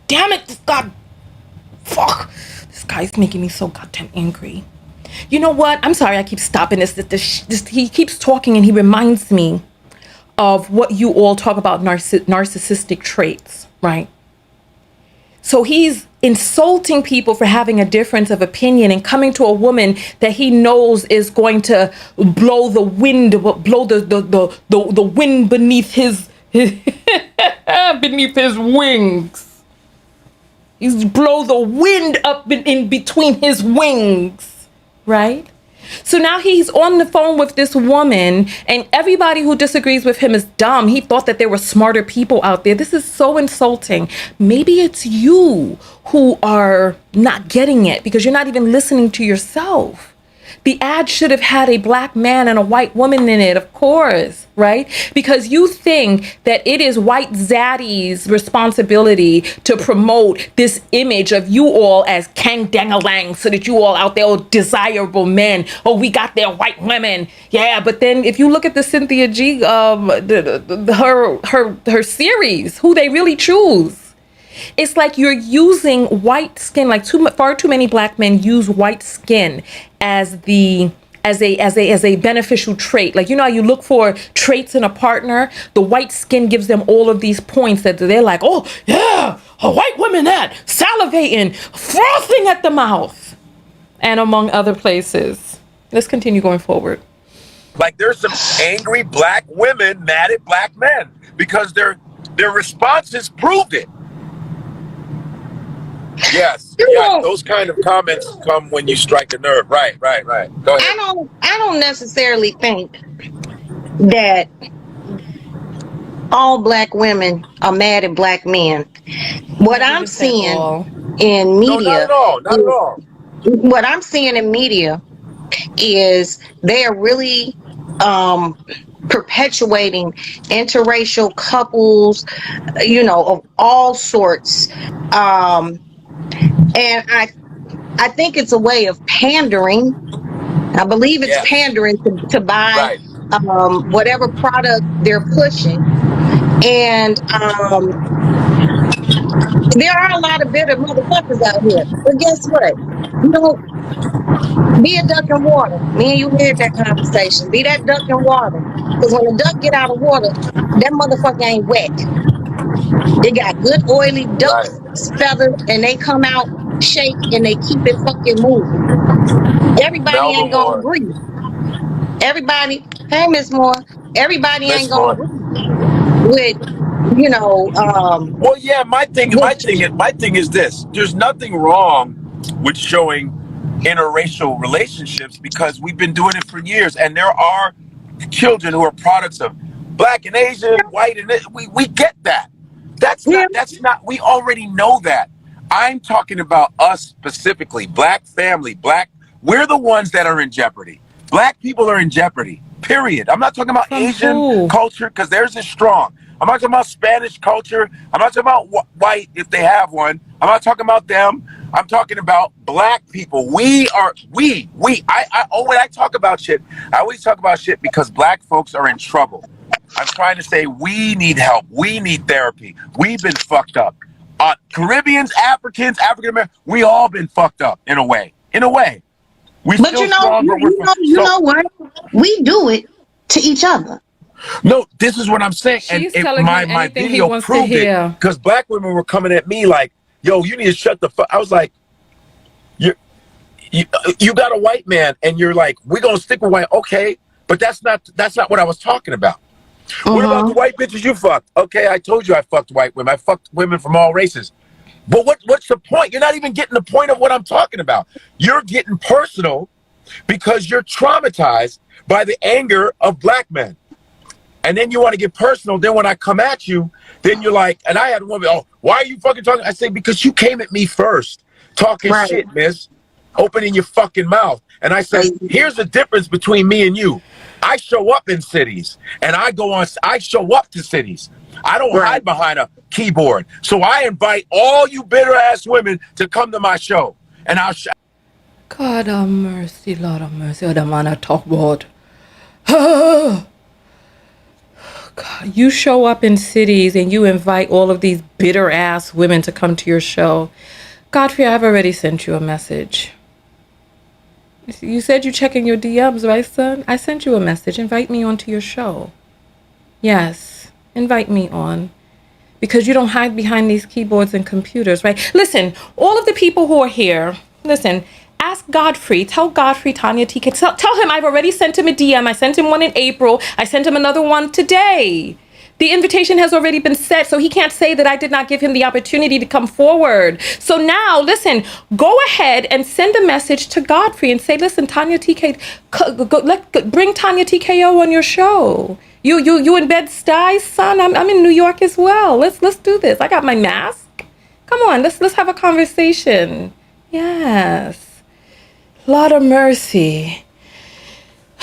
Damn it, God. Fuck. This guy's making me so goddamn angry. You know what? I'm sorry I keep stopping this. He keeps talking and he reminds me of what you all talk about, narcissistic traits, right? So he's insulting people for having a difference of opinion and coming to a woman that he knows is going to blow the wind beneath his beneath his wings. He's blow the wind up in between his wings, right? So now he's on the phone with this woman, and everybody who disagrees with him is dumb. He thought that there were smarter people out there. This is so insulting. Maybe it's you who are not getting it because you're not even listening to yourself. The ad should have had a black man and a white woman in it, of course, right? Because you think that it is white zaddy's responsibility to promote this image of you all as kang dangalang so that you all out there are desirable men. Oh, we got their white women. Yeah, but then if you look at the Cynthia G, her series, who they really choose. It's like you're using white skin, like far too many black men use white skin as a beneficial trait. Like, you know how you look for traits in a partner? The white skin gives them all of these points that they're like, oh yeah, a white woman that, salivating, frothing at the mouth, and among other places. Let's continue going forward. Like there's some angry black women mad at black men because their responses proved it. Yes, yeah, those kind of comments come when you strike a nerve. Right. Go ahead. I don't necessarily think that all black women are mad at black men. What I'm seeing in media, not at all. What I'm seeing in media is they are really perpetuating interracial couples, you know, of all sorts. And I think it's a way of pandering. I believe it's pandering to buy whatever product they're pushing. And there are a lot of bitter motherfuckers out here. But guess what? You know, be a duck in water. Me and you had that conversation. Be that duck in water. Because when the duck get out of water, that motherfucker ain't wet. They got good oily duck feathers and they come out shake and they keep it fucking moving. Everybody ain't gonna agree. Everybody, hey Miss Moore, everybody ain't gonna agree with, you know, well, yeah, my thing is this. There's nothing wrong with showing interracial relationships because we've been doing it for years, and there are children who are products of black and Asian, white, and we get that. That's not, we already know that. I'm talking about us specifically, black family, we're the ones that are in jeopardy. Black people are in jeopardy, period. I'm not talking about Asian culture because theirs is strong. I'm not talking about Spanish culture. I'm not talking about white if they have one. I'm not talking about them. I'm talking about black people. When I talk about shit, I always talk about shit because black folks are in trouble. I'm trying to say we need help. We need therapy. We've been fucked up. Caribbeans, Africans, African Americans, we all been fucked up in a way. We but you know what? We do it to each other. No, this is what I'm saying. She's and telling my video proved it because black women were coming at me like, yo, you need to shut the fuck. I was like, you got a white man and you're like, we're going to stick with white. Okay, but that's not what I was talking about. What about the white bitches you fucked? Okay, I told you I fucked white women. I fucked women from all races. But what's the point? You're not even getting the point of what I'm talking about. You're getting personal because you're traumatized by the anger of black men. And then you want to get personal. Then when I come at you, then you're like, and I had a woman, oh, why are you fucking talking? I say, because you came at me first, talking shit, miss, opening your fucking mouth. And I say, here's the difference between me and you. I show up in cities and I show up to cities. I don't hide behind a keyboard. So I invite all you bitter ass women to come to my show. And I'll God have mercy, Lord have mercy. Oh, the man I talk about. you show up in cities and you invite all of these bitter ass women to come to your show. Godfrey, I've already sent you a message. You said you're checking your DMs, right, son? I sent you a message. Invite me onto your show. Yes, invite me on. Because you don't hide behind these keyboards and computers, right? Listen, all of the people who are here, listen, ask Godfrey, tell Godfrey, Tanya, TK, tell him I've already sent him a DM. I sent him one in April. I sent him another one today. The invitation has already been set, so he can't say that I did not give him the opportunity to come forward. So now, listen, go ahead and send a message to Godfrey and say, listen, Tanya TK, bring Tanya TKO on your show. You in Bed-Stuy, son? I'm in New York as well. Let's do this. I got my mask. Come on, let's have a conversation. Yes. Lord of mercy.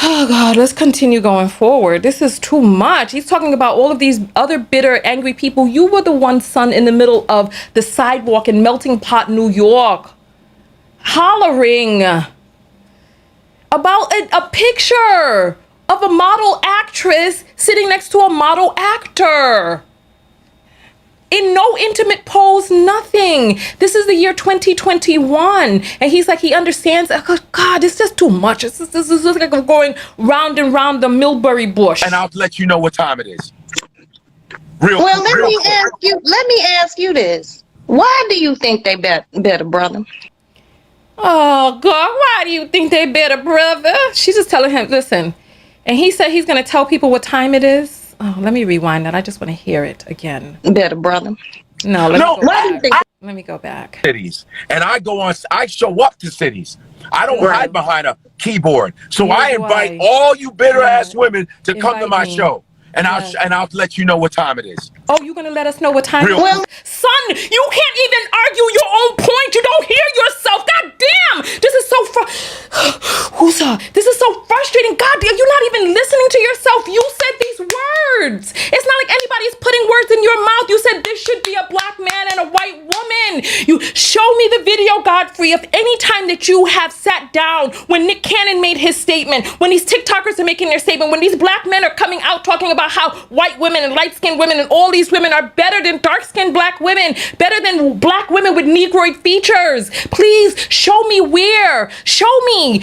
Oh God, let's continue going forward. This is too much. He's talking about all of these other bitter, angry people. You were the one, son, in the middle of the sidewalk in Melting Pot, New York, hollering about a picture of a model actress sitting next to a model actor. In no intimate pose, nothing. This is the year 2021. And he's like, he understands. Oh, God, it's just too much. This is like I'm going round and round the Millbury bush. And I'll let you know what time it is. Well, let me ask you this. Why do you think they better, brother? Oh, God, why do you think they better, brother? She's just telling him, listen. And he said he's going to tell people what time it is. Oh, let me rewind that. I just want to hear it again. Better, brother. No, let me go back. Cities. And I show up to cities. I don't hide behind a keyboard. So I invite all you bitter ass women to come to my show. And I'll let you know what time it is. Oh, you're gonna let us know what time it is? Well, son, you can't even argue your own point. You don't hear yourself. God damn! This is so this is so frustrating. God damn, you're not even listening to yourself. You said these words. It's not like anybody's putting words in your mouth. You said this should be a black man and a white woman. You show me the video, Godfrey, of any time that you have sat down when Nick Cannon made his statement, when these TikTokers are making their statement, when these black men are coming out talking about how white women and light-skinned women and all these women are better than dark-skinned black women, better than black women with negroid features. Please show me where. Show me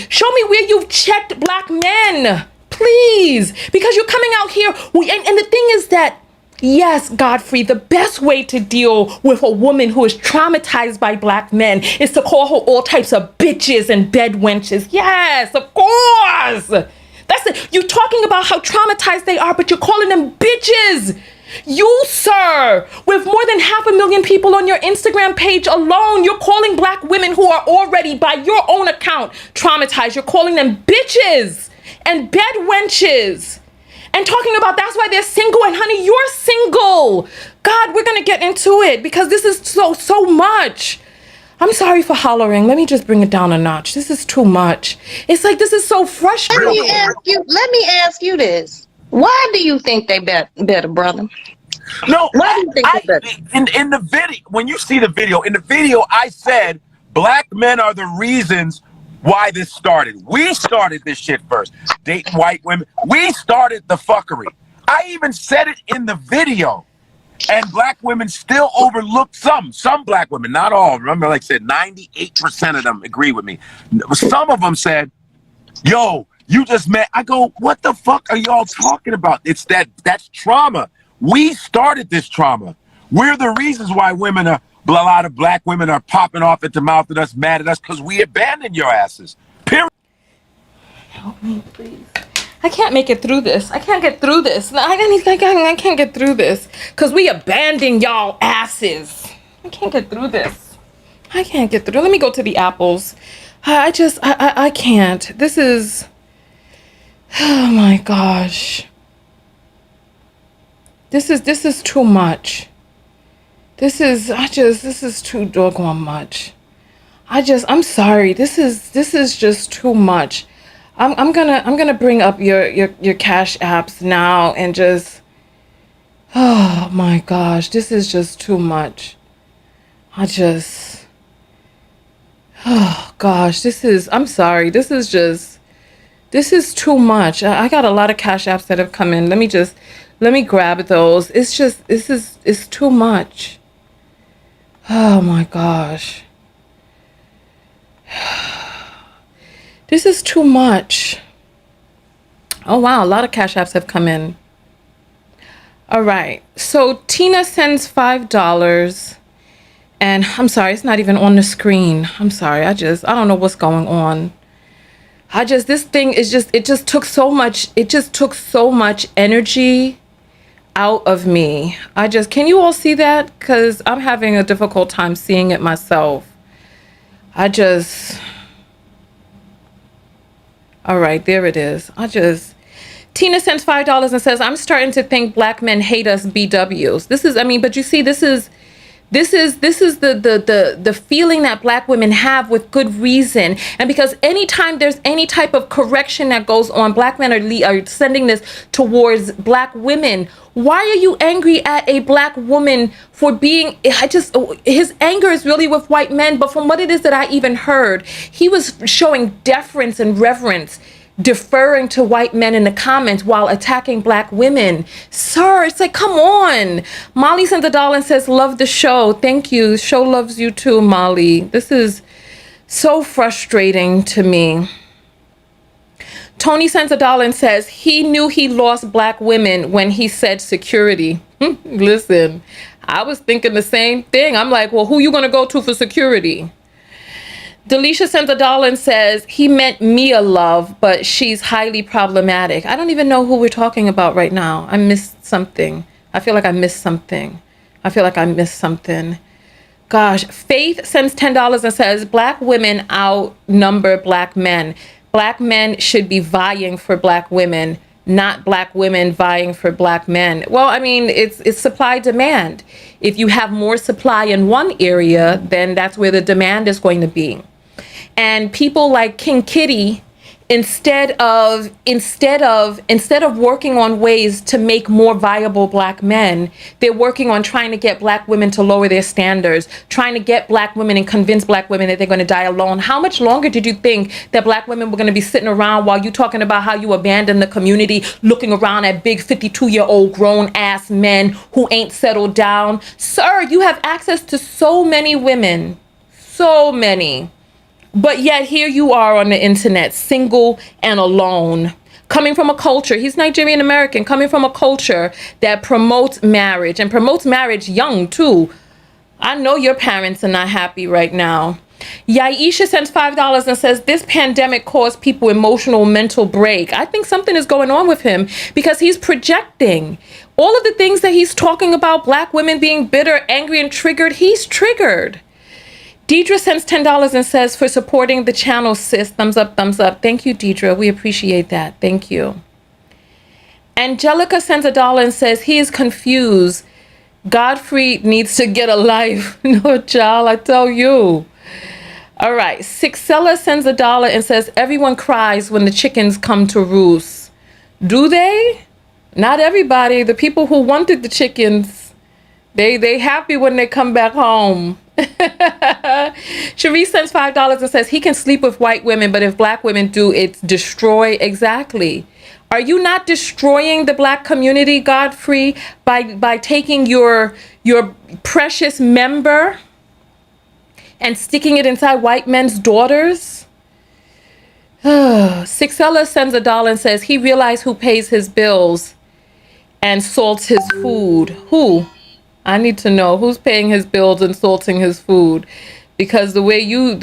where you've checked black men. Please, because you're coming out here. And the thing is that, yes, Godfrey, the best way to deal with a woman who is traumatized by black men is to call her all types of bitches and bed wenches. Yes, of course. That's it. You're talking about how traumatized they are, but you're calling them bitches. You, sir, with more than 500,000 people on your Instagram page alone, you're calling black women who are already, by your own account, traumatized. You're calling them bitches and bed wenches. And talking about that's why they're single. And honey, you're single. God, we're going to get into it because this is so much. I'm sorry for hollering. Let me just bring it down a notch. This is too much. It's like, this is so frustrating. Let me ask you this. Why do you think they better, brother? No, why do you think they better? In the video, when you see the video, I said black men are the reasons why this started. We started this shit first. Dating white women. We started the fuckery. I even said it in the video. And black women still overlook some black women, not all. Remember, like I said, 98% of them agree with me. Some of them said, yo, you just met. I go, what the fuck are y'all talking about? That's trauma. We started this trauma. We're the reasons why a lot of black women are popping off at the mouth at us, mad at us, because we abandoned your asses. Period. Help me, please. I can't make it through this. I can't get through this. I can't get through this because we abandoned y'all asses. I can't get through this. I can't get through. Let me go to the apples. I can't. This is, oh my gosh. This is too much. This is too doggone much. I'm sorry. This is just too much. I'm gonna bring up your cash apps now and just, oh my gosh, this is just too much. Oh gosh, I'm sorry, this is too much. I got a lot of cash apps that have come in. Let me just Let me grab those. It's just, it's too much. Oh my gosh. This is too much. Oh wow, a lot of cash apps have come in. All right, so Tina sends $5. And I'm sorry, it's not even on the screen. I'm sorry, I don't know what's going on. This thing is just, it just took so much energy out of me. Can you all see that? Because I'm having a difficult time seeing it myself. All right, there it is. Tina sends $5 and says, I'm starting to think black men hate us BWs. But you see, this is the feeling that black women have with good reason. And because anytime there's any type of correction that goes on, black men are sending this towards black women. Why are you angry at a black woman for being, his anger is really with white men, but from what it is that I even heard, he was showing deference and reverence, deferring to white men in the comments while attacking black women. Sir, it's like, come on. Molly sends $1 and says, love the show. Thank you. Show loves you too, Molly. This is so frustrating to me. Tony sends $1 and says, he knew he lost black women when he said security. Listen, I was thinking the same thing. I'm like, well, who you gonna go to for security? Delisha sends $1 and says, he meant Mia love, but she's highly problematic. I don't even know who we're talking about right now. I missed something. I feel like I missed something. Gosh, Faith sends $10 and says, black women outnumber black men. Black men should be vying for black women, not black women vying for black men. Well, I mean, it's supply demand. If you have more supply in one area, then that's where the demand is going to be. And people like King Kitty, instead of working on ways to make more viable black men, they're working on trying to get black women to lower their standards, trying to get black women and convince black women that they're going to die alone. How much longer did you think that black women were going to be sitting around while you talking about how you abandon the community, looking around at big 52-year-old grown ass men who ain't settled down? Sir, you have access to so many women, so many. But yet here you are on the internet, single and alone, coming from a culture, he's Nigerian American, coming from a culture that promotes marriage and promotes marriage young too. I know your parents are not happy right now. Yaisha sends $5 and says, this pandemic caused people emotional mental break. I think something is going on with him because he's projecting all of the things that he's talking about, black women being bitter, angry, and triggered. He's triggered. Deidre sends $10 and says, for supporting the channel, sis. Thumbs up, thumbs up. Thank you, Deidre. We appreciate that. Thank you. Angelica sends $1 and says, he is confused. Godfrey needs to get a life. No, child, I tell you. All right. Sixella sends $1 and says, everyone cries when the chickens come to roost. Do they? Not everybody. The people who wanted the chickens, they happy when they come back home. Cherie sends $5 and says he can sleep with white women, but if black women do, it's destroy. Exactly. Are you not destroying the black community, Godfrey, by taking your precious member and sticking it inside white men's daughters? Sixella sends $1 and says he realized who pays his bills and salts his food. Who? I need to know who's paying his bills and salting his food, because the way you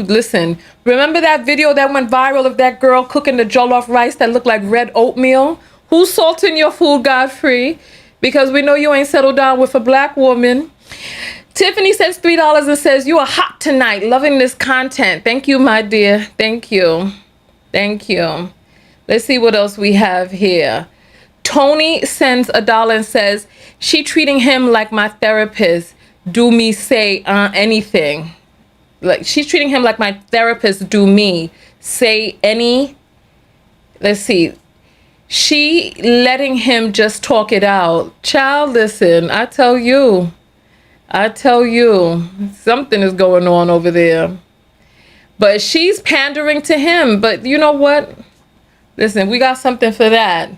listen. Remember that video that went viral of that girl cooking the jollof rice that looked like red oatmeal? Who's salting your food, Godfrey? Because we know you ain't settled down with a black woman. Tiffany sends $3 and says, you are hot tonight, loving this content. Thank you, my dear. Thank you. Thank you. Let's see what else we have here. Tony sends $1 and says, she treating him like my therapist. Do me say anything. Like she's treating him like my therapist. Do me say any. Let's see. She letting him just talk it out. Child, listen, I tell you, something is going on over there. But she's pandering to him. But you know what? Listen, we got something for that.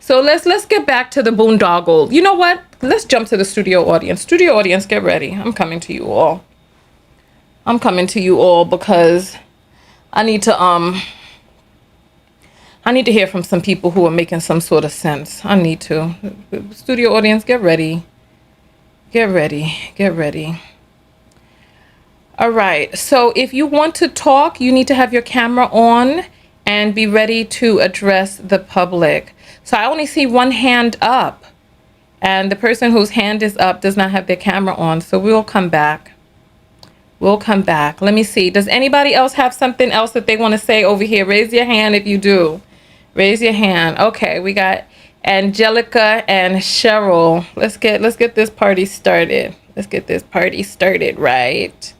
So let's get back to the boondoggle. You know what? Let's jump to the studio audience. Studio audience, get ready. I'm coming to you all. I'm coming to you all because I need to hear from some people who are making some sort of sense. I need to. Studio audience, get ready. Get ready. Get ready. All right. So if you want to talk, you need to have your camera on and be ready to address the public. So I only see one hand up, and the person whose hand is up does not have their camera on. So we'll come back. We'll come back. Let me see. Does anybody else have something else that they want to say over here? Raise your hand if you do. Raise your hand. Okay, we got Angelica and Cheryl. Let's get this party started. Let's get this party started, right?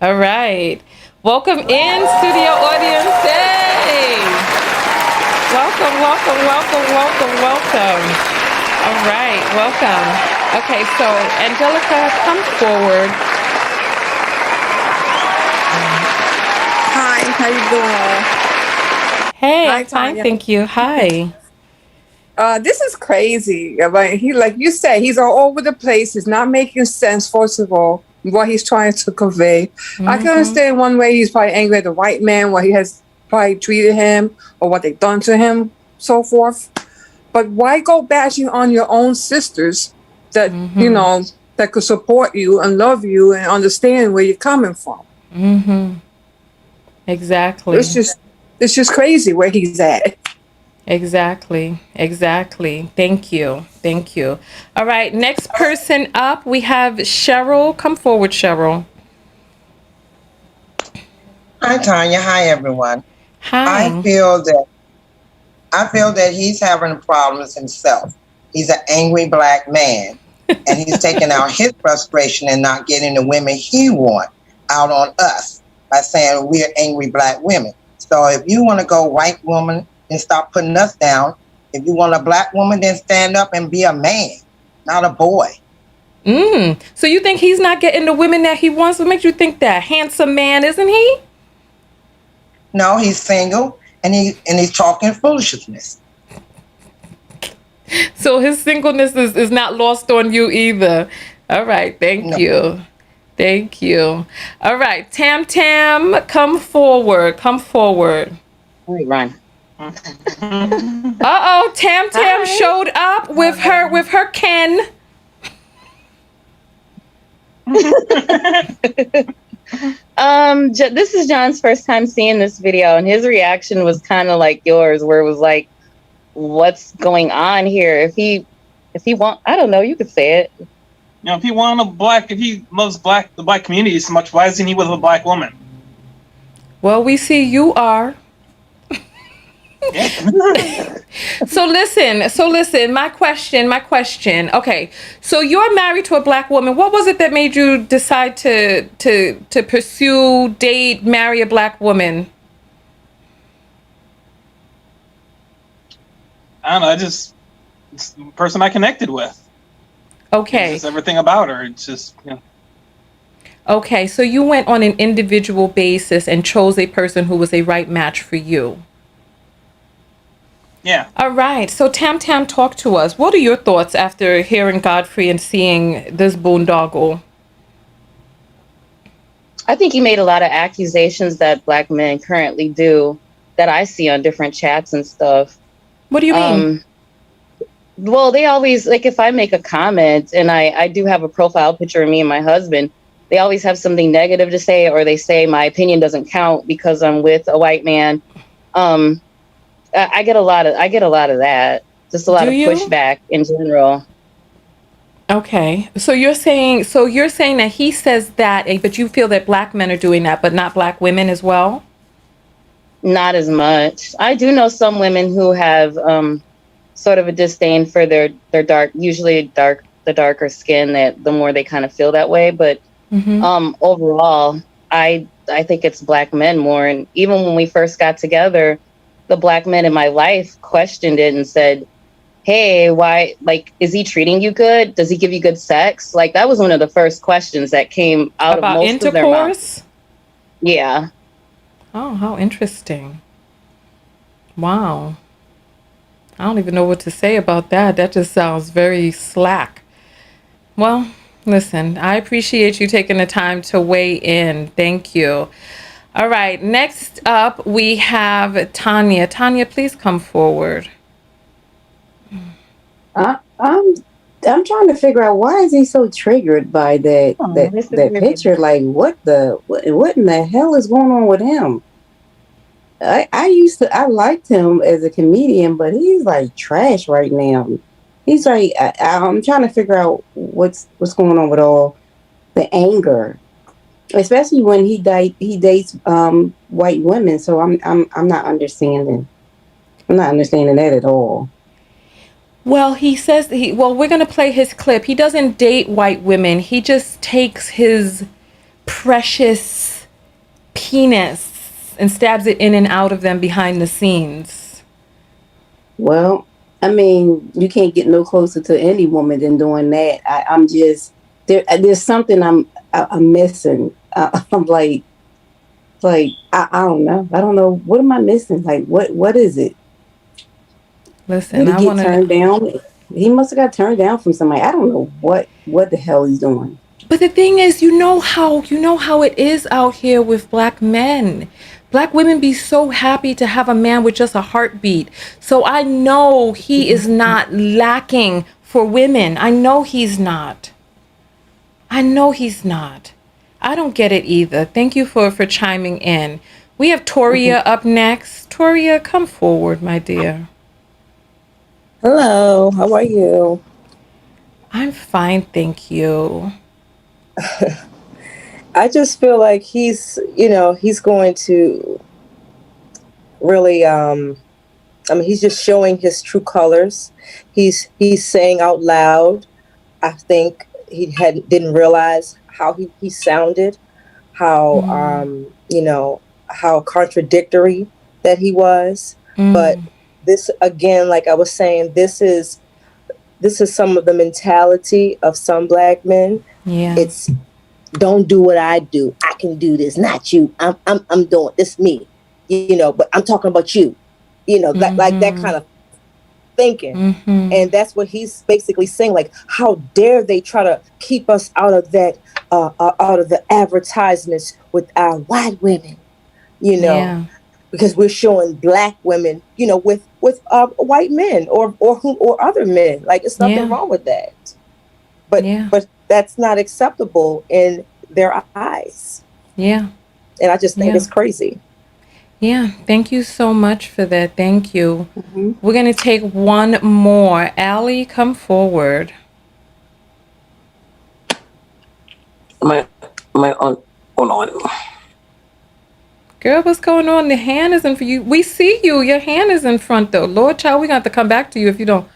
All right. Welcome in, studio audience. Hey! Welcome, welcome, welcome, welcome, welcome. All right, welcome. Okay, so Angelica, come forward. Hi, how you doing? Hey, Hi, I'm fine, Tanya. thank you. Hi. This is crazy. Like like you said, he's all over the place. He's not making sense. First of all, what he's trying to convey. I can understand one way he's probably angry at the white man, what he has probably treated him, or what they've done to him, so forth. But why go bashing on your own sisters that you know that could support you and love you and understand where you're coming from? Exactly. It's just crazy where he's at. Exactly. Exactly. Thank you. Thank you. All right. Next person up, we have Cheryl. Come forward, Cheryl. Hi, Tanya. Hi, everyone. Hi. I feel that he's having problems himself. He's an angry black man, and he's taking out his frustration and not getting the women he wants out on us by saying we're angry black women. So if you want to go white woman, then stop putting us down. If you want a black woman, then stand up and be a man, not a boy. So you think he's not getting the women that he wants? What makes you think that? Handsome man, isn't he? No, he's single, and he's talking foolishness. So his singleness is not lost on you either. All right. Thank you. Thank you. All right. Tam, come forward. Come forward. Wait, Ryan. Uh-oh. Tam showed up with her Ken. This is John's first time seeing this video, and his reaction was kind of like yours, where it was like, what's going on here? If he want, I don't know, you could say it. You know, if he loves the black community so much, why isn't he with a black woman? Well, we see you are. So listen, my question. Okay, so you're married to a black woman. What was it that made you decide to pursue, date, marry a black woman? I don't know. It's the person I connected with. Okay. It's just everything about her. It's just, you know. Okay, so you went on an individual basis and chose a person who was a right match for you. Yeah. All right. So Tam, talk to us. What are your thoughts after hearing Godfrey and seeing this boondoggle? I think he made a lot of accusations that black men currently do that I see on different chats and stuff. What do you mean? Well, they always, like, if I make a comment and I do have a profile picture of me and my husband, they always have something negative to say, or they say my opinion doesn't count because I'm with a white man. I get a lot of that. Just a lot of pushback in general. Okay. So you're saying that he says that, but you feel that black men are doing that, but not black women as well? Not as much. I do know some women who have sort of a disdain for their dark, usually the darker skin, that the more they kind of feel that way. But overall, I think it's black men more. And even when we first got together, the black men in my life questioned it and said, hey, why, like, is he treating you good? Does he give you good sex? Like, that was one of the first questions that came out about of most of their mouths. Yeah. Oh, how interesting. Wow. I don't even know what to say about that. That just sounds very slack. Well, listen, I appreciate you taking the time to weigh in. Thank you. All right, next up we have Tanya. Tanya, please come forward. I'm trying to figure out, why is he so triggered by that picture? Like, what in the hell is going on with him? I liked him as a comedian, but he's like trash right now. He's like, I'm trying to figure out what's going on with all the anger, especially when he dates white women. So I'm not understanding. I'm not understanding that at all. Well, he says we're going to play his clip. He doesn't date white women. He just takes his precious penis and stabs it in and out of them behind the scenes. Well, I mean, you can't get no closer to any woman than doing that. I'm just there's something I'm missing. I'm like I don't know. I don't know, what am I missing? Like, what is it? Listen, Did he get turned down? He must have got turned down from somebody. I don't know what the hell he's doing. But the thing is, you know how it is out here with black men. Black women be so happy to have a man with just a heartbeat. So I know he is not lacking for women. I know he's not. I don't get it either. Thank you for chiming in. We have Toria up next. Toria, come forward, my dear. Hello, how are you? I'm fine, thank you. I just feel like he's going to really, he's just showing his true colors. He's saying out loud, I think he didn't realize how he sounded, how, how contradictory that he was. But this, again, like I was saying, this is some of the mentality of some black men. Yeah. It's, don't do what I do. I can do this, not you. I'm doing this, me, but I'm talking about you, like that kind of thinking. And that's what he's basically saying. Like, how dare they try to keep us out of that, out of the advertisements with our white women, because we're showing black women, with white men or other men. Like, it's nothing wrong with that. But that's not acceptable in their eyes. Yeah. And I just think it's crazy. Yeah. Thank you so much for that. Thank you. We're going to take one more. Allie, come forward. Am I on? Hold on. Girl, what's going on? The hand is in for you. We see you. Your hand is in front, though. Lord, child, we're going to have to come back to you if you don't.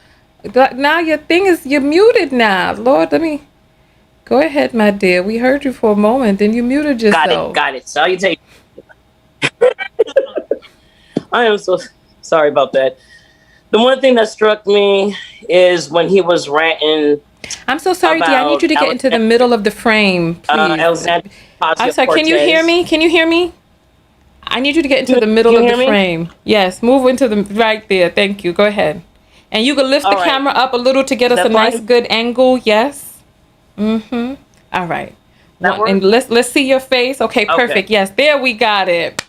Now your thing is, you're muted now. Lord, let me. Go ahead, my dear. We heard you for a moment, then you muted yourself. Got it. Salutation. I am so sorry about that. The one thing that struck me is when he was ranting. I'm so sorry, Dee. I need you to get into the middle of the frame, please. I'm sorry. Can you hear me? Can you hear me? I need you to get into the middle of the frame. Yes, move into the right there. Thank you. Go ahead. And you can lift the camera up a little to get us a nice, good angle. Yes. All right. And let's see your face. Okay, perfect. Okay. Yes, there we got it.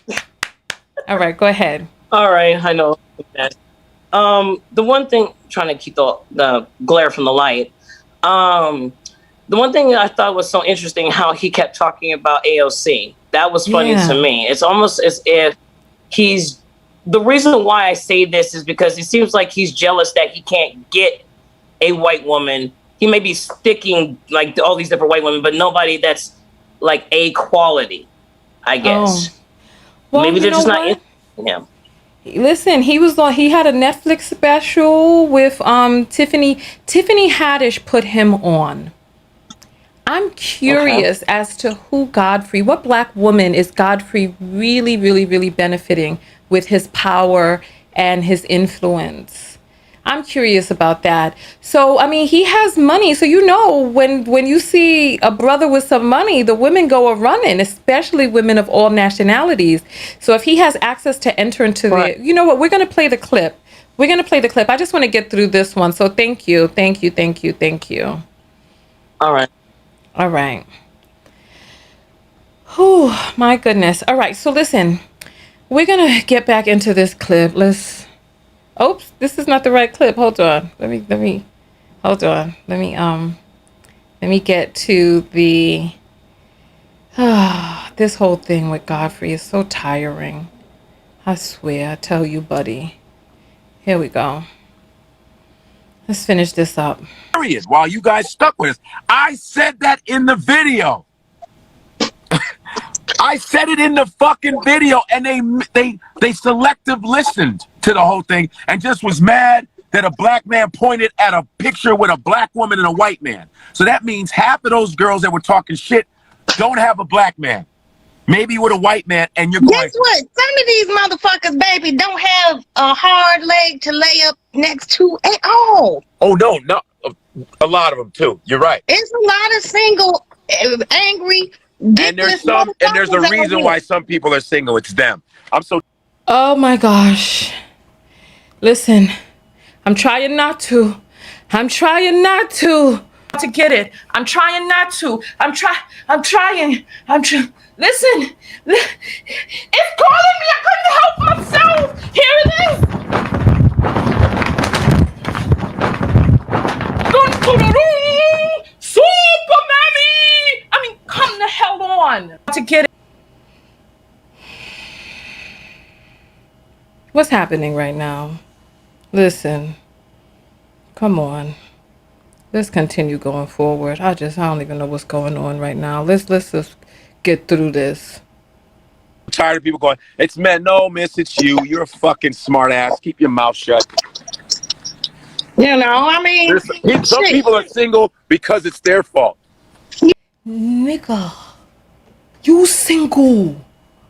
All right, go ahead. All right, I know. The one thing, trying to keep the glare from the light. The one thing that I thought was so interesting, how he kept talking about AOC. That was funny to me. It's almost as if the reason why I say this is because it seems like he's jealous that he can't get a white woman. He may be sticking like all these different white women, but nobody that's like a quality, I guess. Well, maybe they're just not interested in him. Listen, he had a Netflix special with Tiffany Haddish put him on. I'm curious as to what black woman is Godfrey really, really, really benefiting with his power and his influence. I'm curious about that. So, I mean, he has money. So, when you see a brother with some money, the women go a-running, especially women of all nationalities. So if he has access to enter into the, you know what, we're going to play the clip. We're going to play the clip. I just want to get through this one. So thank you. Thank you. Thank you. Thank you. All right. All right. Whew, my goodness. All right. So listen, we're going to get back into this clip. Let's, oops, this is not the right clip. Hold on. Let me, hold on. Let me get to the, this whole thing with Godfrey is so tiring. I swear, I tell you, buddy. Here we go. Let's finish this up. Period. While you guys stuck with us, I said that in the video. I said it in the fucking video, and they selective listened to the whole thing and just was mad that a black man pointed at a picture with a black woman and a white man. So that means half of those girls that were talking shit don't have a black man. Maybe with a white man, and you're going. Guess what? Some of these motherfuckers, baby, don't have a hard leg to lay up next to at all. Oh no, a lot of them too. You're right. It's a lot of single, angry. And there's a reason why some people are single. It's them. I'm so. Oh my gosh. Listen, I'm trying not to. I'm trying not to get it. I'm trying not to. I'm trying. Listen. It's calling me. I couldn't help myself. Here it is. Super Mammy. I mean, come the hell on. To get it. What's happening right now? Listen. Come on. Let's continue going forward. I don't even know what's going on right now. Let's just get through this. I'm tired of people going, it's men. No, miss, it's you. You're a fucking smart ass. Keep your mouth shut. You know, I mean, some people are single because it's their fault. Nigga, you single.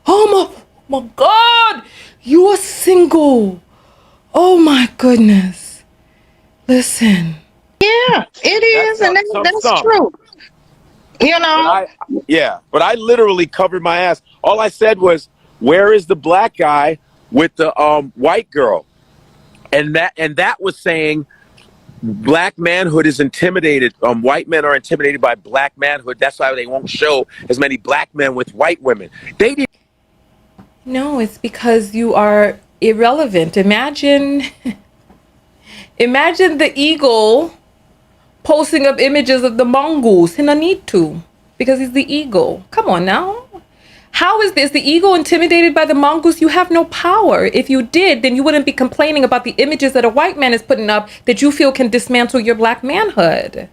Oh my God, you are single. Oh my goodness. Listen. Yeah, it is, and that's true. You know? But I literally covered my ass. All I said was, where is the black guy with the white girl? And that was saying black manhood is intimidated. White men are intimidated by black manhood. That's why they won't show as many black men with white women. They didn't. No, it's because you are irrelevant. Imagine the eagle posting up images of the mongoose. He don't need to, because he's the eagle. Come on now. How is this? The eagle intimidated by the mongoose? You have no power. If you did, then you wouldn't be complaining about the images that a white man is putting up that you feel can dismantle your black manhood.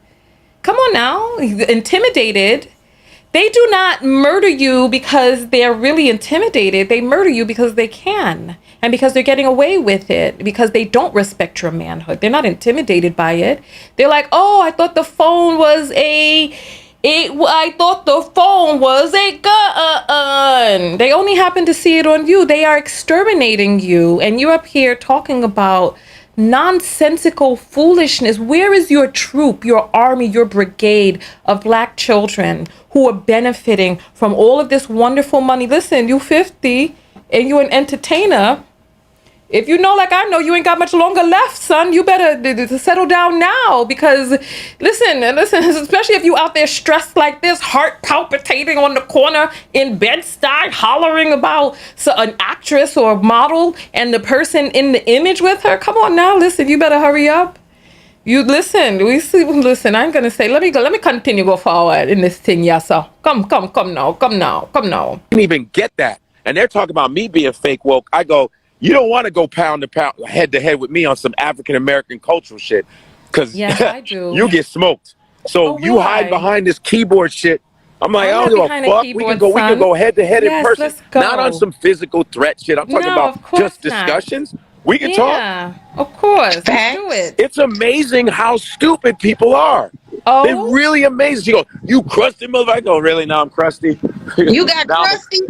Come on now. Intimidated. They do not murder you because they're really intimidated. They murder you because they can. And because they're getting away with it. Because they don't respect your manhood. They're not intimidated by it. They're like, oh, I thought the phone was a gun. They only happen to see it on you. They are exterminating you. And you're up here talking about nonsensical foolishness. Where is your troop, your army, your brigade of black children who are benefiting from all of this wonderful money? Listen, you 50 and you're an entertainer. If you know, like I know, you ain't got much longer left, son. You better settle down now, because listen, especially if you out there stressed like this, heart palpitating on the corner in Bed-Stuy, hollering about an actress or a model and the person in the image with her. Come on now, listen, you better hurry up. You listen, I'm gonna say, let me continue go forward in this thing, yeah, so come now. Didn't even get that. And they're talking about me being fake woke. I go, you don't want to go pound to pound, head to head with me on some African-American cultural shit. Because I do. You get smoked. So you hide behind this keyboard shit. I'm like, I don't give a fuck. We can go head to head in person. Not on some physical threat shit. I'm talking about just discussions. We can talk. Yeah, of course. Let's do it. It's amazing how stupid people are. Oh? They're really amazing. She goes, you crusty motherfucker. I go, really? Now I'm crusty. You got crusty?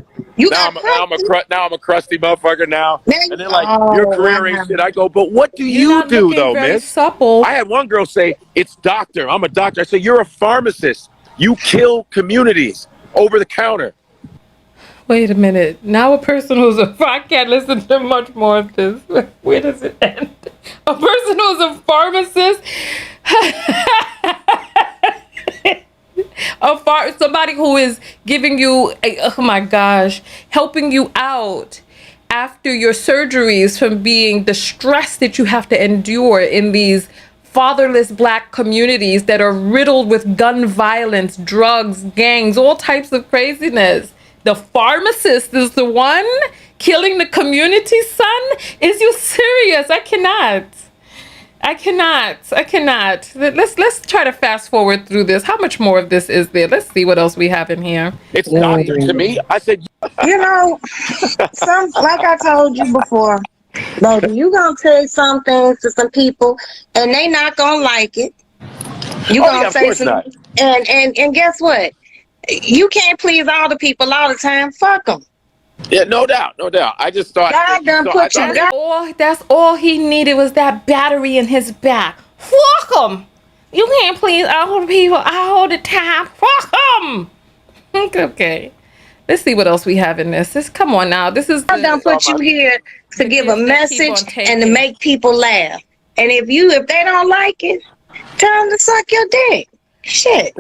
Now I'm a crusty motherfucker now. And they're like, your career ain't shit. I go, but what do you do though, miss? Supple. I had one girl say, it's doctor. I'm a doctor. I say, you're a pharmacist. You kill communities over the counter. Wait a minute. Now a person who's I can't listen to much more of this. Where does it end? A person who's a pharmacist. Somebody who is giving you, oh my gosh, helping you out after your surgeries from being the stress that you have to endure in these fatherless black communities that are riddled with gun violence, drugs, gangs, all types of craziness. The pharmacist is the one killing the community, son? Is you serious? I cannot. Let's try to fast forward through this. How much more of this is there? Let's see what else we have in here. It's not to me. I said, You know, like I told you before, baby, you gonna say some things to some people and they not gonna like it. You gonna say some, and guess what? You can't please all the people all the time. Fuck them. Yeah, no doubt. I just thought God done put you. That's all he needed was that battery in his back. Fuck him. You can't please all the people all the time. Fuck him. Okay. Let's see what else we have in this. Come on now. This is. God done put you here to give a message and to make people laugh. And if they don't like it, tell them to suck your dick. Shit.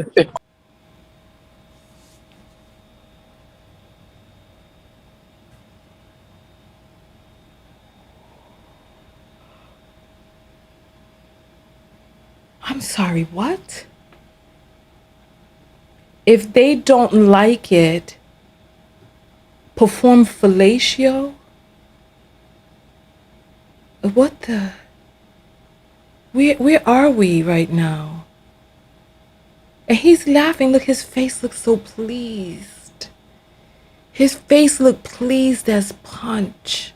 I'm sorry, what? If they don't like it, perform fellatio? What the? Where are we right now? And he's laughing. Look, his face looks so pleased. His face looked pleased as punch.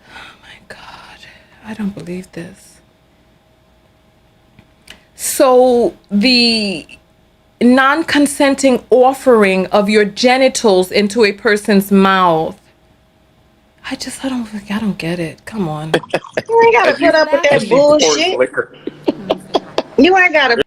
Oh my God. I don't believe this. So the non-consenting offering of your genitals into a person's mouth. I don't get it. Come on. You ain't gotta put up with that bullshit. You ain't gotta.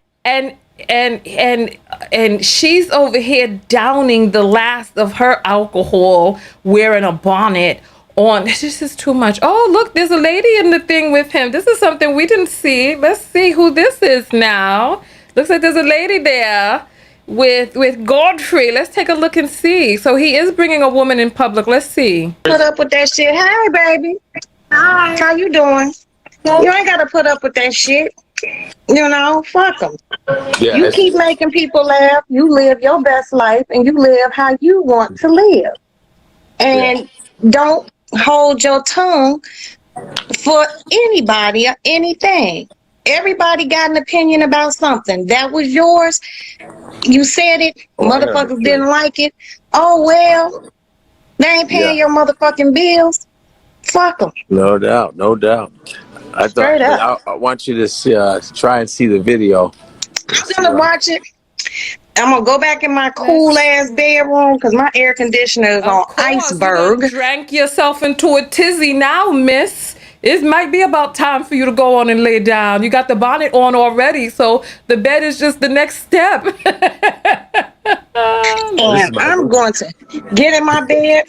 And she's over here downing the last of her alcohol, wearing a bonnet on. This is too much. Oh, look, there's a lady in the thing with him. This is something we didn't see. Let's see who this is now. Looks like there's a lady there with Godfrey. Let's take a look and see. So he is bringing a woman in public. Let's see. Put up with that shit. Hi, baby. Hi. How you doing? You ain't gotta put up with that shit. You know, fuck them. Yeah, you keep making people laugh. You live your best life, and you live how you want to live. And don't hold your tongue for anybody or anything. Everybody got an opinion about something. That was yours. You said it. Motherfuckers didn't like it. Oh, well, they ain't paying your motherfucking bills. Fuck them. No doubt. I want you to try and see the video. I'm gonna watch it. I'm gonna go back in my cool ass bedroom because my air conditioner is on iceberg. You drank yourself into a tizzy now, miss. It might be about time for you to go on and lay down. You got the bonnet on already, so the bed is just the next step. And I'm going to get in my bed.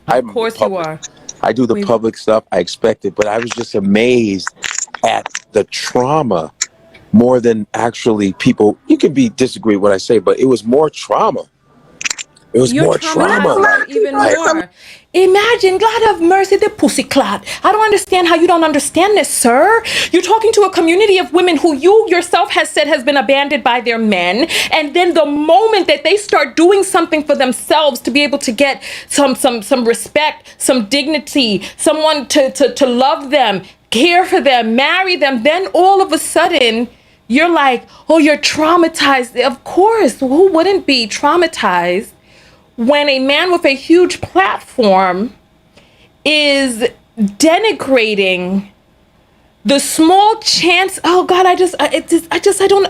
Of course you are. I do the public stuff. I expect it, but I was just amazed at the trauma more than actually people. You can disagree with what I say, but it was more trauma. It was more trauma. Even more. Imagine, God have mercy, the pussy clot. I don't understand how you don't understand this, sir. You're talking to a community of women who you yourself has said has been abandoned by their men. And then the moment that they start doing something for themselves to be able to get some respect, some dignity, someone to love them, care for them, marry them, then all of a sudden you're like, oh, you're traumatized. Of course, who wouldn't be traumatized when a man with a huge platform is denigrating the small chance? Oh God, I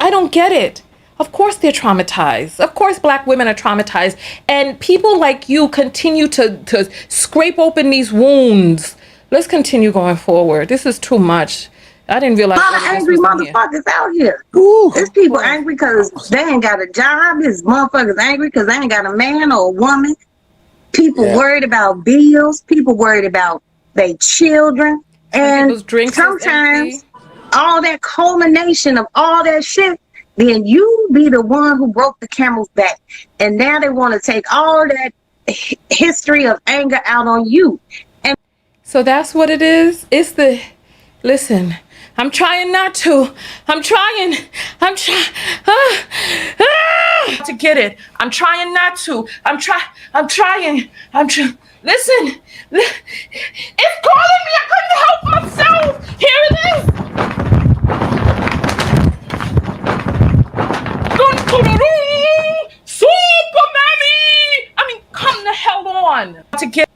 don't get it. Of course they're traumatized. Of course Black women are traumatized. And people like you continue to scrape open these wounds. Let's continue going forward. This is too much. I didn't realize A lot all of of this angry was in here. motherfuckers out here. There's people angry because they ain't got a job. There's motherfuckers angry because they ain't got a man or a woman. People worried about bills. People worried about their children. And sometimes all that culmination of all that shit, then you be the one who broke the camel's back. And now they want to take all that history of anger out on you. And so that's what it is. It's the, listen, I'm trying not to. I'm trying to get it. I'm trying not to. Listen, it's calling me. I couldn't help myself. Here it is. Super Mammy. I mean, come the hell on. To get.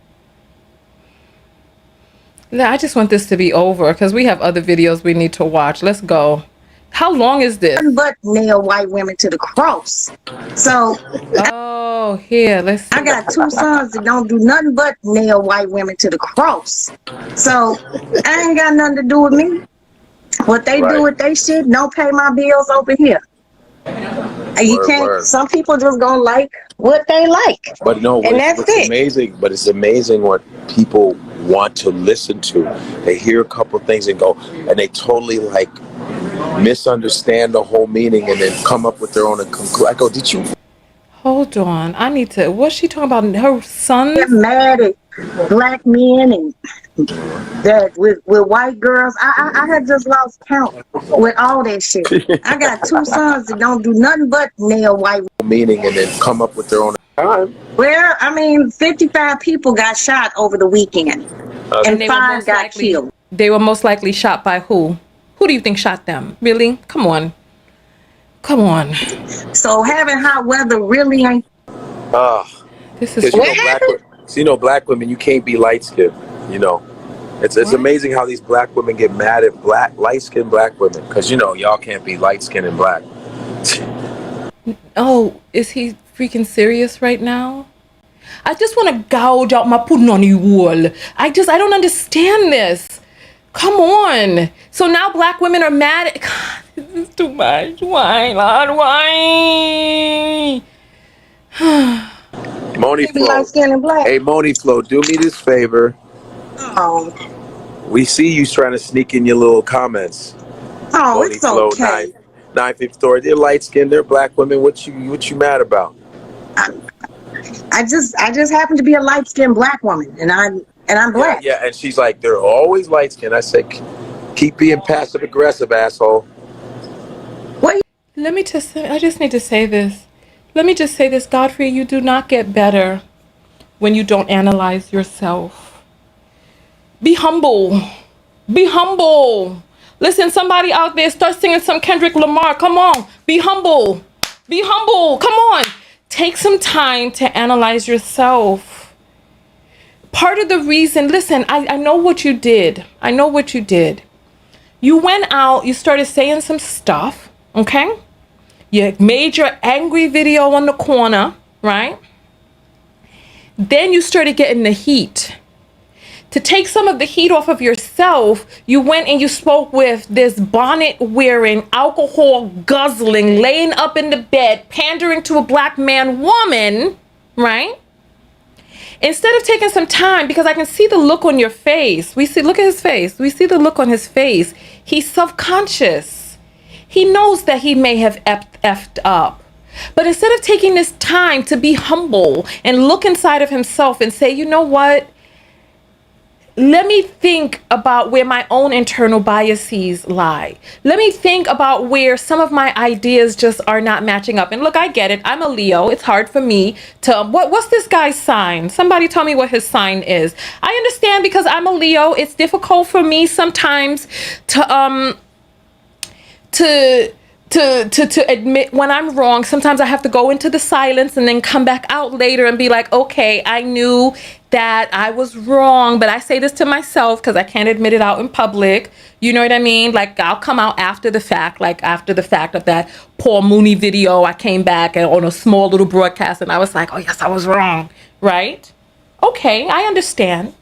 I just want this to be over because we have other videos we need to watch. Let's go. How long is this? But nail white women to the cross. So. Oh, here, let's see. I got 2 sons that don't do nothing but nail white women to the cross. So I ain't got nothing to do with me. What they do with they shit, don't pay my bills over here. You can't. Some people just gonna like what they like. But no, and that's it. Amazing. But it's amazing what people want to listen to. They hear a couple things and go, and they totally like misunderstand the whole meaning, and then come up with their own conclusion. I go, did you? Hold on, I need to. What's she talking about? Her sons? Get mad at black men and that with white girls. I had just lost count with all that shit. I got 2 sons that don't do nothing but nail white meaning, and then come up with their own time. Well, I mean, 55 people got shot over the weekend, and 5 got killed. They were most likely shot by who? Who do you think shot them? Really? Come on. Come on. So having hot weather really ain't. This is black women, you can't be light skinned. You know, it's amazing how these black women get mad at light skinned black women because y'all can't be light skinned and black. Oh, is he freaking serious right now? I just want to gouge out my pudding on you wall. I don't understand this. Come on. So now black women are mad at... God, this is too much. Why, Lord? Why? Moni Flo. Hey, Moni Flo, do me this favor. Oh. We see you trying to sneak in your little comments. Oh, Moni it's okay. 954. They're light skinned. They're black women. What you mad about? I just happen to be a light skinned black woman, and I'm black. Yeah, and she's like, they're always light skinned. I say, keep being passive aggressive, asshole. What? I just need to say this. Let me just say this, Godfrey, you do not get better when you don't analyze yourself. Be humble. Be humble. Listen, somebody out there, start singing some Kendrick Lamar. Come on. Be humble. Be humble. Come on. Take some time to analyze yourself. Part of the reason, listen, I know what you did. I know what you did. You went out, you started saying some stuff, okay? You made your angry video on the corner, right? Then you started getting the heat. To take some of the heat off of yourself, you went and you spoke with this bonnet wearing, alcohol guzzling, laying up in the bed, pandering to a black man woman, right? Instead of taking some time, because I can see the look on your face. Look at his face. We see the look on his face. He's self-conscious. He knows that he may have effed up. But instead of taking this time to be humble and look inside of himself and say, you know what? Let me think about where my own internal biases lie. Let me think about where some of my ideas just are not matching up. And look, I get it. I'm a Leo. It's hard for me to... What's this guy's sign? Somebody tell me what his sign is. I understand because I'm a Leo. It's difficult for me sometimes to admit when I'm wrong. Sometimes I have to go into the silence and then come back out later and be like, okay, I knew that I was wrong, but I say this to myself because I can't admit it out in public. You know what I mean? Like, I'll come out after the fact, like after the fact of that Paul Mooney video. I came back and on a small little broadcast and I was like, oh yes, I was wrong, right? Okay, I understand.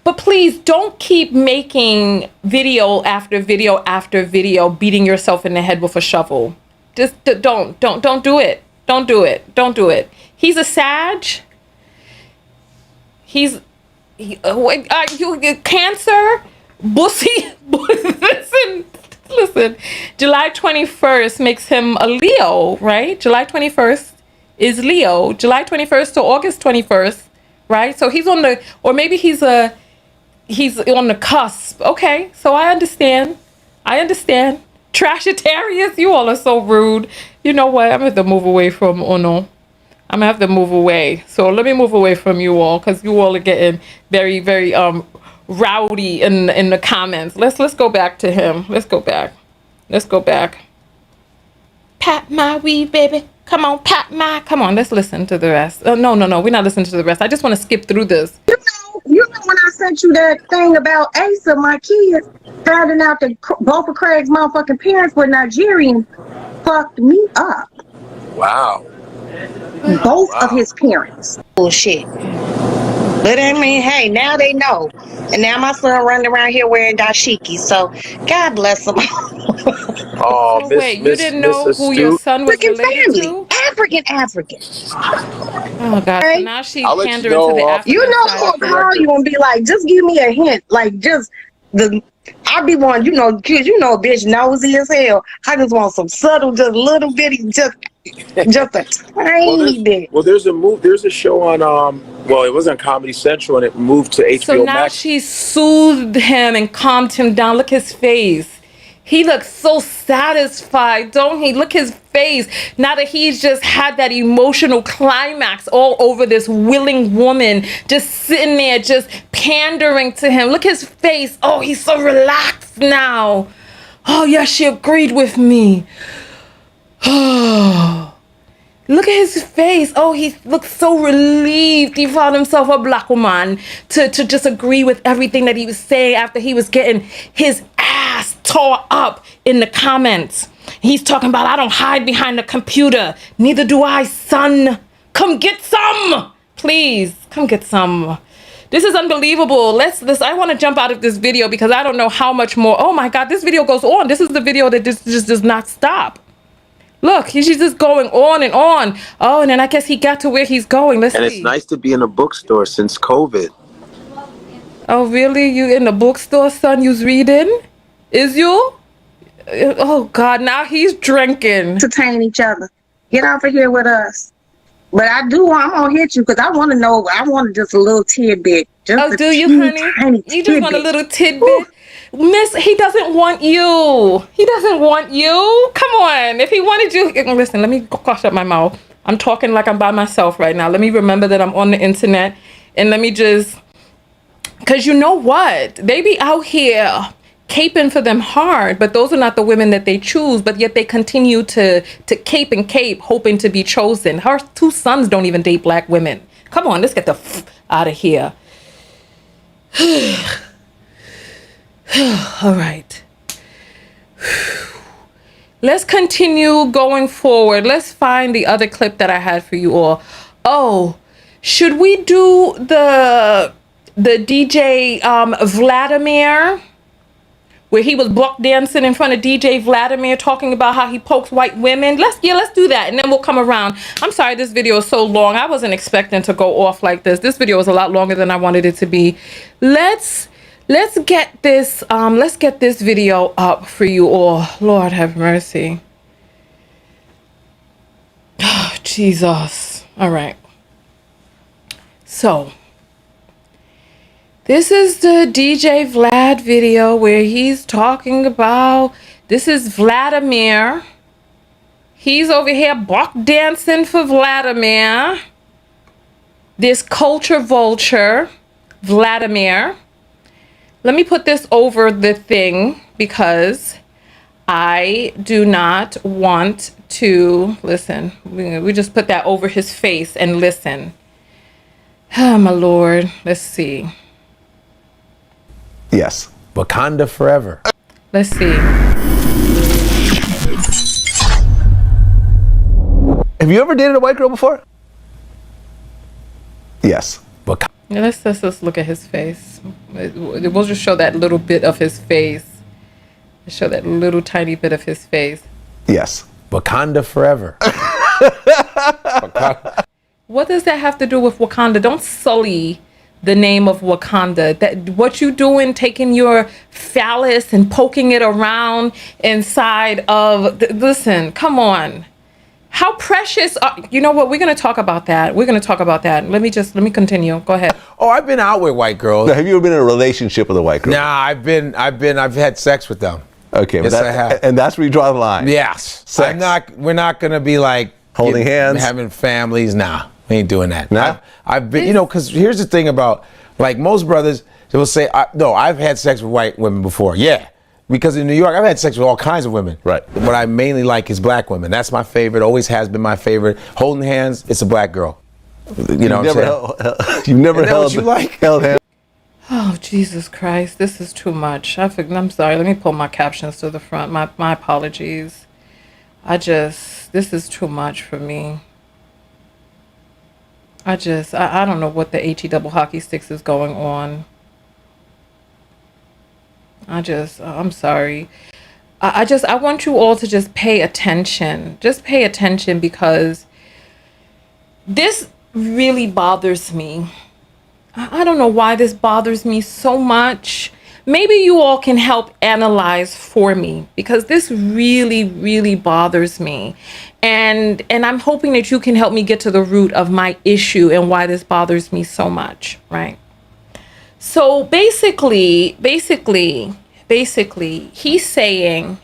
But please don't keep making video after video after video beating yourself in the head with a shovel. Just don't do it. Don't do it. Don't do it. He's a Sag. You Cancer, Bussy. Listen. July 21st makes him a Leo, right? July 21st is Leo. July 21st to August 21st, right? So he's on the, or maybe he's on the cusp. Okay, so I understand. Trashitarius, you all are so rude. You know what? I'm gonna have to move away from Ono. I'm gonna have to move away. So let me move away from you all, because you all are getting very, very rowdy in the comments. Let's go back to him. Let's go back. Pat my weed, baby. Come on, pat my. Come on, let's listen to the rest. No, we're not listening to the rest. I just want to skip through this. You know when I sent you that thing about Asa, my kids, finding out that both of Craig's motherfucking parents were Nigerian, fucked me up. Wow. Both of his parents. Bullshit. But I mean, hey, now they know. And now my son running around here wearing dashiki. So God bless him. Oh, So wait, you didn't know who your son was related to? African. Oh God! So now she's I'll let you pandering know to the off- African You know side. who'll call you and be like, just give me a hint. Like, just I'll be one, kids, a bitch nosy as hell. I just want some subtle, just little bitty, just a tiny bit. Well, there's a show on well, it was on Comedy Central and it moved to HBO So now Max. she soothed him and calmed him down. Look his face. He looks so satisfied, don't he? Look his face. Now that he's just had that emotional climax all over this willing woman, just sitting there, just pandering to him. Look his face. Oh, he's so relaxed now. Oh, yeah, she agreed with me. Oh. Look at his face. Oh, he looks so relieved. He found himself a black woman to just agree with everything that he was saying after he was getting his ass tore up in the comments. He's talking about, I don't hide behind the computer. Neither do I, son. Come get some. Please, come get some. This is unbelievable. I want to jump out of this video because I don't know how much more. Oh my God, this video goes on. This is the video that just does not stop. Look, he's just going on and on. Oh, and then I guess he got to where he's going. Let's see. And it's nice to be in a bookstore since COVID. Oh, really? You in the bookstore, son? You's reading? Is you? Oh, God, now he's drinking. Entertain each other. Get off of here with us. But I'm going to hit you because I want to know. I want just a little tidbit. Oh, do you, honey? You just want a little tidbit? Ooh. Miss, he doesn't want you. He doesn't want you. Come on. If he wanted you, listen, let me gosh up my mouth. I'm talking like I'm by myself right now. Let me remember that I'm on the internet and let me just, because you know what? They be out here caping for them hard, but those are not the women that they choose, but yet they continue to cape and cape, hoping to be chosen. Her 2 sons don't even date black women. Come on, let's get the out of here. All right. Let's continue going forward. Let's find the other clip that I had for you all. Oh, should we do the DJ Vladimir, where he was block dancing in front of DJ Vladimir talking about how he pokes white women? Let's do that, and then we'll come around. I'm sorry this video is so long. I wasn't expecting to go off like this. This video is a lot longer than I wanted it to be. Let's get this video up for you all. Lord have mercy. Oh, Jesus. All right. So this is the DJ Vlad video where he's talking about, this is Vladimir. He's over here buck dancing for Vladimir. This culture vulture, Vladimir. Let me put this over the thing because I do not want to listen. We just put that over his face and listen. Oh, my Lord. Let's see. Yes. Wakanda forever. Let's see. Have you ever dated a white girl before? Yes. Wakanda. Yeah, let's look at his face. We'll just show that little bit of his face. Show that little tiny bit of his face. Yes. Wakanda forever. What does that have to do with Wakanda? Don't sully the name of Wakanda. That what you doing, taking your phallus and poking it around inside of. Listen, come on. How precious are, you know what? We're gonna talk about that. Let me continue. Go ahead. Oh, I've been out with white girls. Now, have you ever been in a relationship with a white girl? Nah, I've had sex with them. Okay, yes, I have. And that's where you draw the line. Yes. Sex. We're not gonna be like holding hands, having families. Nah, we ain't doing that. Nah? I've been, because here's the thing about, like, most brothers, they will say, no, I've had sex with white women before. Yeah. Because in New York, I've had sex with all kinds of women. Right. What I mainly like is black women. That's my favorite. Always has been my favorite. Holding hands, it's a black girl. You know what I'm saying? You've never held hands. Oh, Jesus Christ. This is too much. I'm sorry. Let me pull my captions to the front. My apologies. This is too much for me. I don't know what the HE double hockey sticks is going on. I'm sorry. I want you all to just pay attention. Just pay attention, because this really bothers me. I don't know why this bothers me so much. Maybe you all can help analyze for me, because this really, really bothers me. And I'm hoping that you can help me get to the root of my issue and why this bothers me so much, right? So basically, he's saying,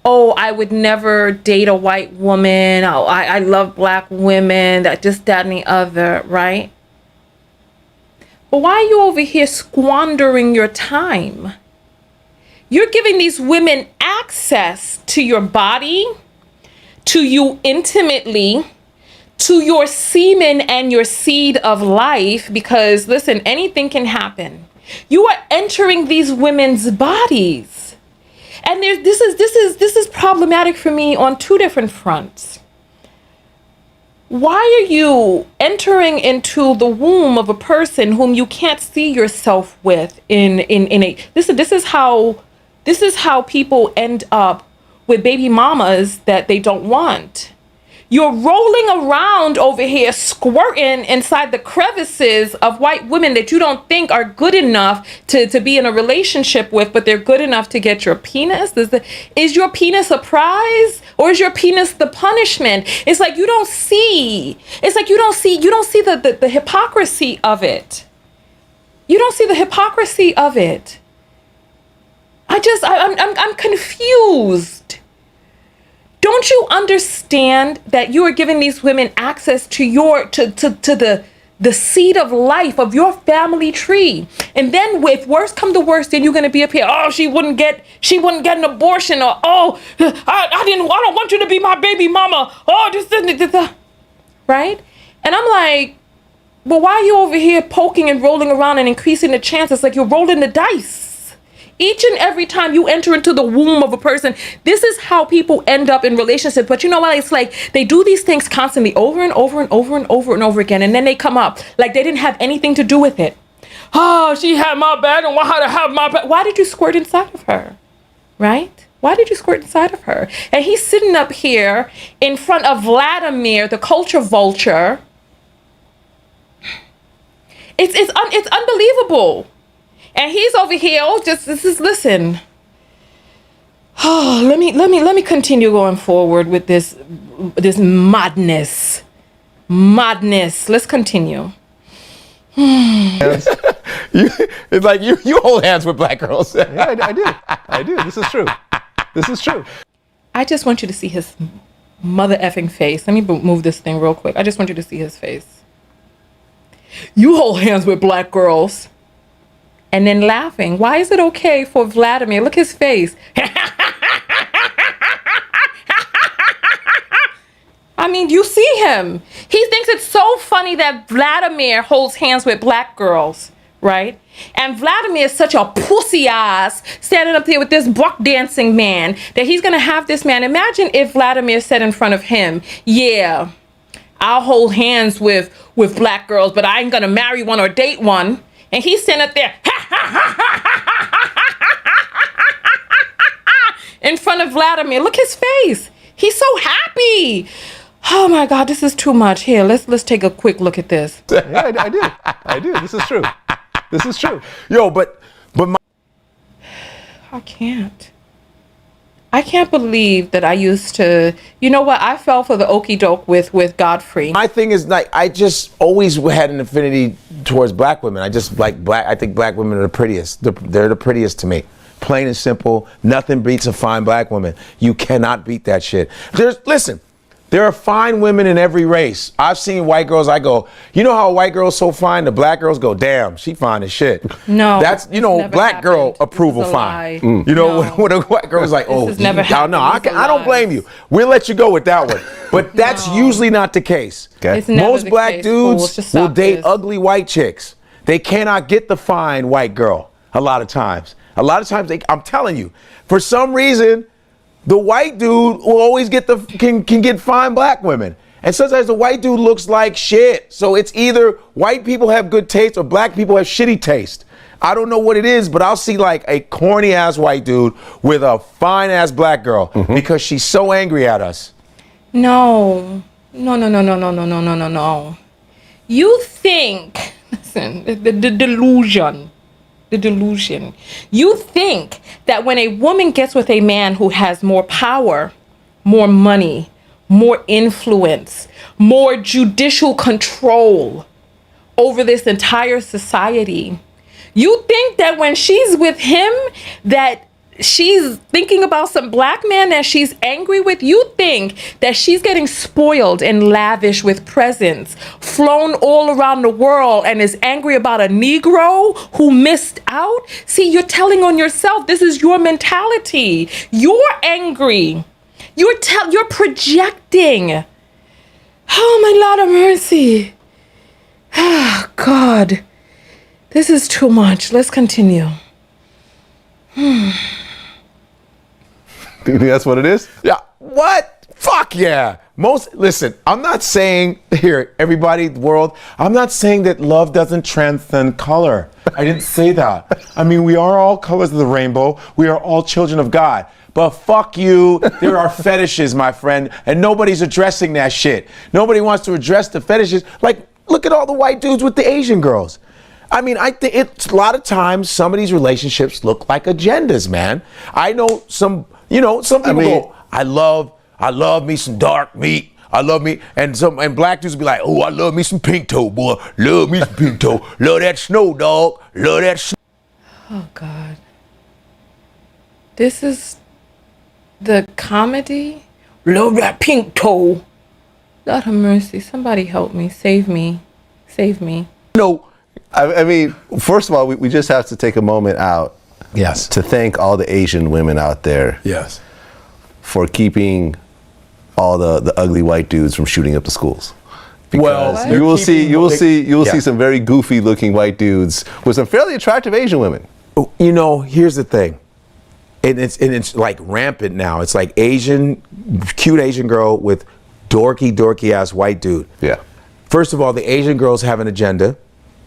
oh, I would never date a white woman. Oh, I love black women, that and the other, right? But why are you over here squandering your time? You're giving these women access to your body, to you intimately, to your semen and your seed of life, because listen, anything can happen. You are entering these women's bodies. And this is problematic for me on two different fronts. Why are you entering into the womb of a person whom you can't see yourself with this is how people end up with baby mamas that they don't want. You're rolling around over here squirting inside the crevices of white women that you don't think are good enough to be in a relationship with, but they're good enough to get your penis. Is your penis a prize, or is your penis the punishment? It's like you don't see the hypocrisy of it. You don't see the hypocrisy of it. I'm confused. Don't you understand that you are giving these women access to the seed of life of your family tree? And then if worst come to worst, then you're gonna be up here, oh, she wouldn't get an abortion, or oh, I don't want you to be my baby mama. Oh, this, right? And I'm like, but why are you over here poking and rolling around and increasing the chances? Like you're rolling the dice. Each and every time you enter into the womb of a person, this is how people end up in relationships. But you know what? It's like they do these things constantly over and over and over and over and over again. And then they come up like they didn't have anything to do with it. Oh, she had my bag and want her to have my bag. Why did you squirt inside of her? Right? Why did you squirt inside of her? And he's sitting up here in front of Vladimir, the culture vulture. It's unbelievable. And he's over here, listen. Oh, let me continue going forward with this madness. Let's continue. It's like you hold hands with black girls. Yeah, I do. This is true. I just want you to see his mother effing face. Let me move this thing real quick. I just want you to see his face. You hold hands with black girls. And then laughing. Why is it okay for Vladimir? Look his face. I mean, you see him. He thinks it's so funny that Vladimir holds hands with black girls, right? And Vladimir is such a pussy ass standing up there with this buck dancing man that he's going to have this man. Imagine if Vladimir said in front of him, yeah, I'll hold hands with black girls, but I ain't gonna marry one or date one. And he's sitting up there in front of Vladimir. Look his face. He's so happy. Oh my God, this is too much. Here, let's take a quick look at this. Yeah, I do. This is true. This is true. Yo, but my I can't believe that I used to, you know what? I fell for the okie doke with Godfrey. My thing is, like, I just always had an affinity towards black women. I just like black. I think black women are the prettiest. They're the prettiest to me. Plain and simple. Nothing beats a fine black woman. You cannot beat that shit. Listen. There are fine women in every race. I've seen white girls, I go, you know how a white girl's so fine? The black girls go, damn, she fine as shit. No. That's, black girl approval fine. You know, when a white girl's like, oh, no, I don't blame you. We'll let you go with that one. But that's usually not the case. Okay. Most black dudes will date ugly white chicks. They cannot get the fine white girl a lot of times. I'm telling you, for some reason, the white dude will always can get fine black women. And sometimes the white dude looks like shit. So it's either white people have good taste or black people have shitty taste. I don't know what it is, but I'll see like a corny ass white dude with a fine ass black girl because she's so angry at us. No. You think, listen, the delusion. The delusion. You think that when a woman gets with a man who has more power, more money, more influence, more judicial control over this entire society, you think that when she's with him, that she's thinking about some black man that she's angry with? You think that she's getting spoiled and lavish with presents, flown all around the world, and is angry about a Negro who missed out? See, you're telling on yourself. This is your mentality. You're angry. You're projecting. Oh, my Lord of mercy. Oh, God. This is too much. Let's continue. Do you think that's what it is? Yeah. What? Fuck yeah. Listen, I'm not saying, here, everybody, the world, I'm not saying that love doesn't transcend color. I didn't say that. I mean, we are all colors of the rainbow. We are all children of God. But fuck you, there are fetishes, my friend, and nobody's addressing that shit. Nobody wants to address the fetishes. Like, look at all the white dudes with the Asian girls. I mean, I think it's a lot of times some of these relationships look like agendas, man. I know some people go, I love me some dark meat. I love me, and black dudes will be like, oh, I love me some pink toe, boy. Love me some pink toe. Love that snow, dog. Love that snow. Oh, God. This is the comedy? Love that pink toe. God have mercy. Somebody help me. Save me. Save me. No. I mean, first of all, we just have to take a moment out. Yes. To thank all the Asian women out there. Yes. For keeping all the ugly white dudes from shooting up the schools. Because you will see some very goofy looking white dudes with some fairly attractive Asian women. You know, here's the thing. And it's like rampant now. It's like cute Asian girl with dorky ass white dude. Yeah. First of all, the Asian girls have an agenda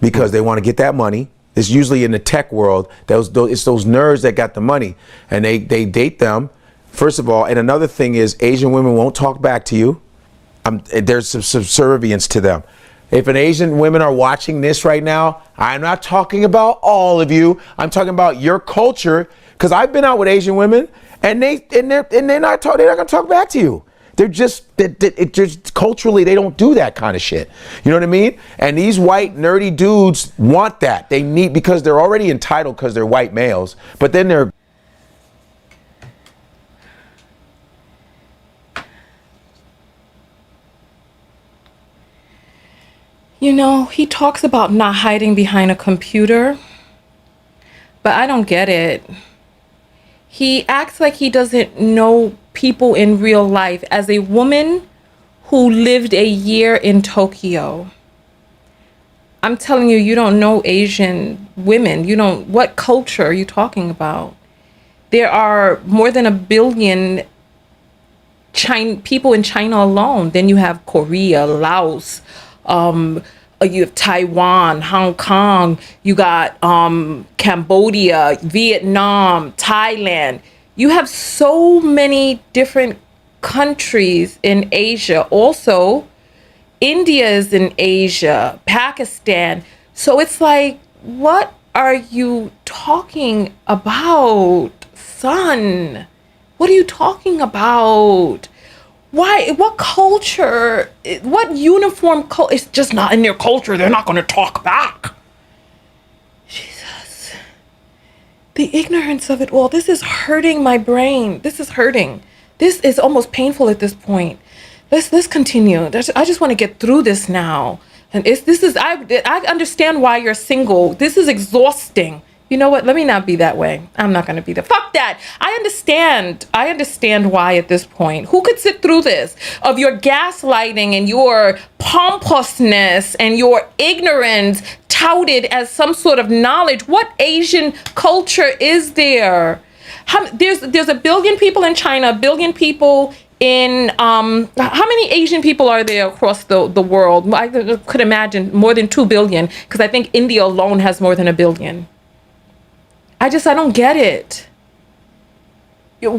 because they want to get that money. It's usually in the tech world. It's those nerds that got the money, and they date them. First of all, and another thing is Asian women won't talk back to you. There's some subservience to them. If an Asian women are watching this right now, I'm not talking about all of you. I'm talking about your culture, because I've been out with Asian women, and they're not gonna talk back to you. They're just culturally, they don't do that kind of shit. You know what I mean? And these white nerdy dudes want that. They need, because they're already entitled because they're white males, but then they're. You know, he talks about not hiding behind a computer, but I don't get it. He acts like he doesn't know people in real life. As a woman who lived a year in Tokyo, I'm telling you, you don't know Asian women. You don't, what culture are you talking about? There are more than 1 billion people in China alone. Then you have Korea, Laos, you have Taiwan, Hong Kong, you got Cambodia, Vietnam, Thailand. You have so many different countries in Asia. Also, India is in Asia, Pakistan. So it's like, what are you talking about, son? What are you talking about? Why? What culture? What uniform culture? It's just not in their culture. They're not going to talk back. Jesus. The ignorance of it all. This is hurting my brain. This is hurting. This is almost painful at this point. Let's continue. I just want to get through this now. And I understand why you're single. This is exhausting. You know what? Let me not be that way. I'm not going to be that. Fuck that. I understand why at this point. Who could sit through this? Of your gaslighting and your pompousness and your ignorance touted as some sort of knowledge. What Asian culture is there? There's 1 billion people in China, 1 billion people in how many Asian people are there across the world? I could imagine more than 2 billion, because I think India alone has more than 1 billion. I don't get it. The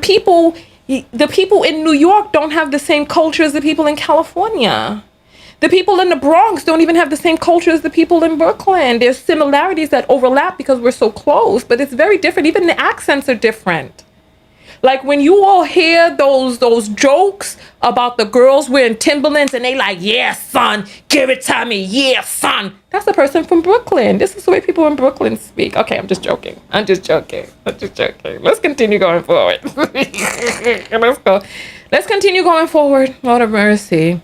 people in New York don't have the same culture as the people in California. The people in the Bronx don't even have the same culture as the people in Brooklyn. There's similarities that overlap because we're so close, but it's very different. Even the accents are different. Like when you all hear those jokes about the girls wearing Timberlands and they like, yeah, son, give it to me. Yeah, son. That's the person from Brooklyn. This is the way people in Brooklyn speak. Okay, I'm just joking. Let's continue going forward. Let's go. Let's continue going forward. Lord of mercy.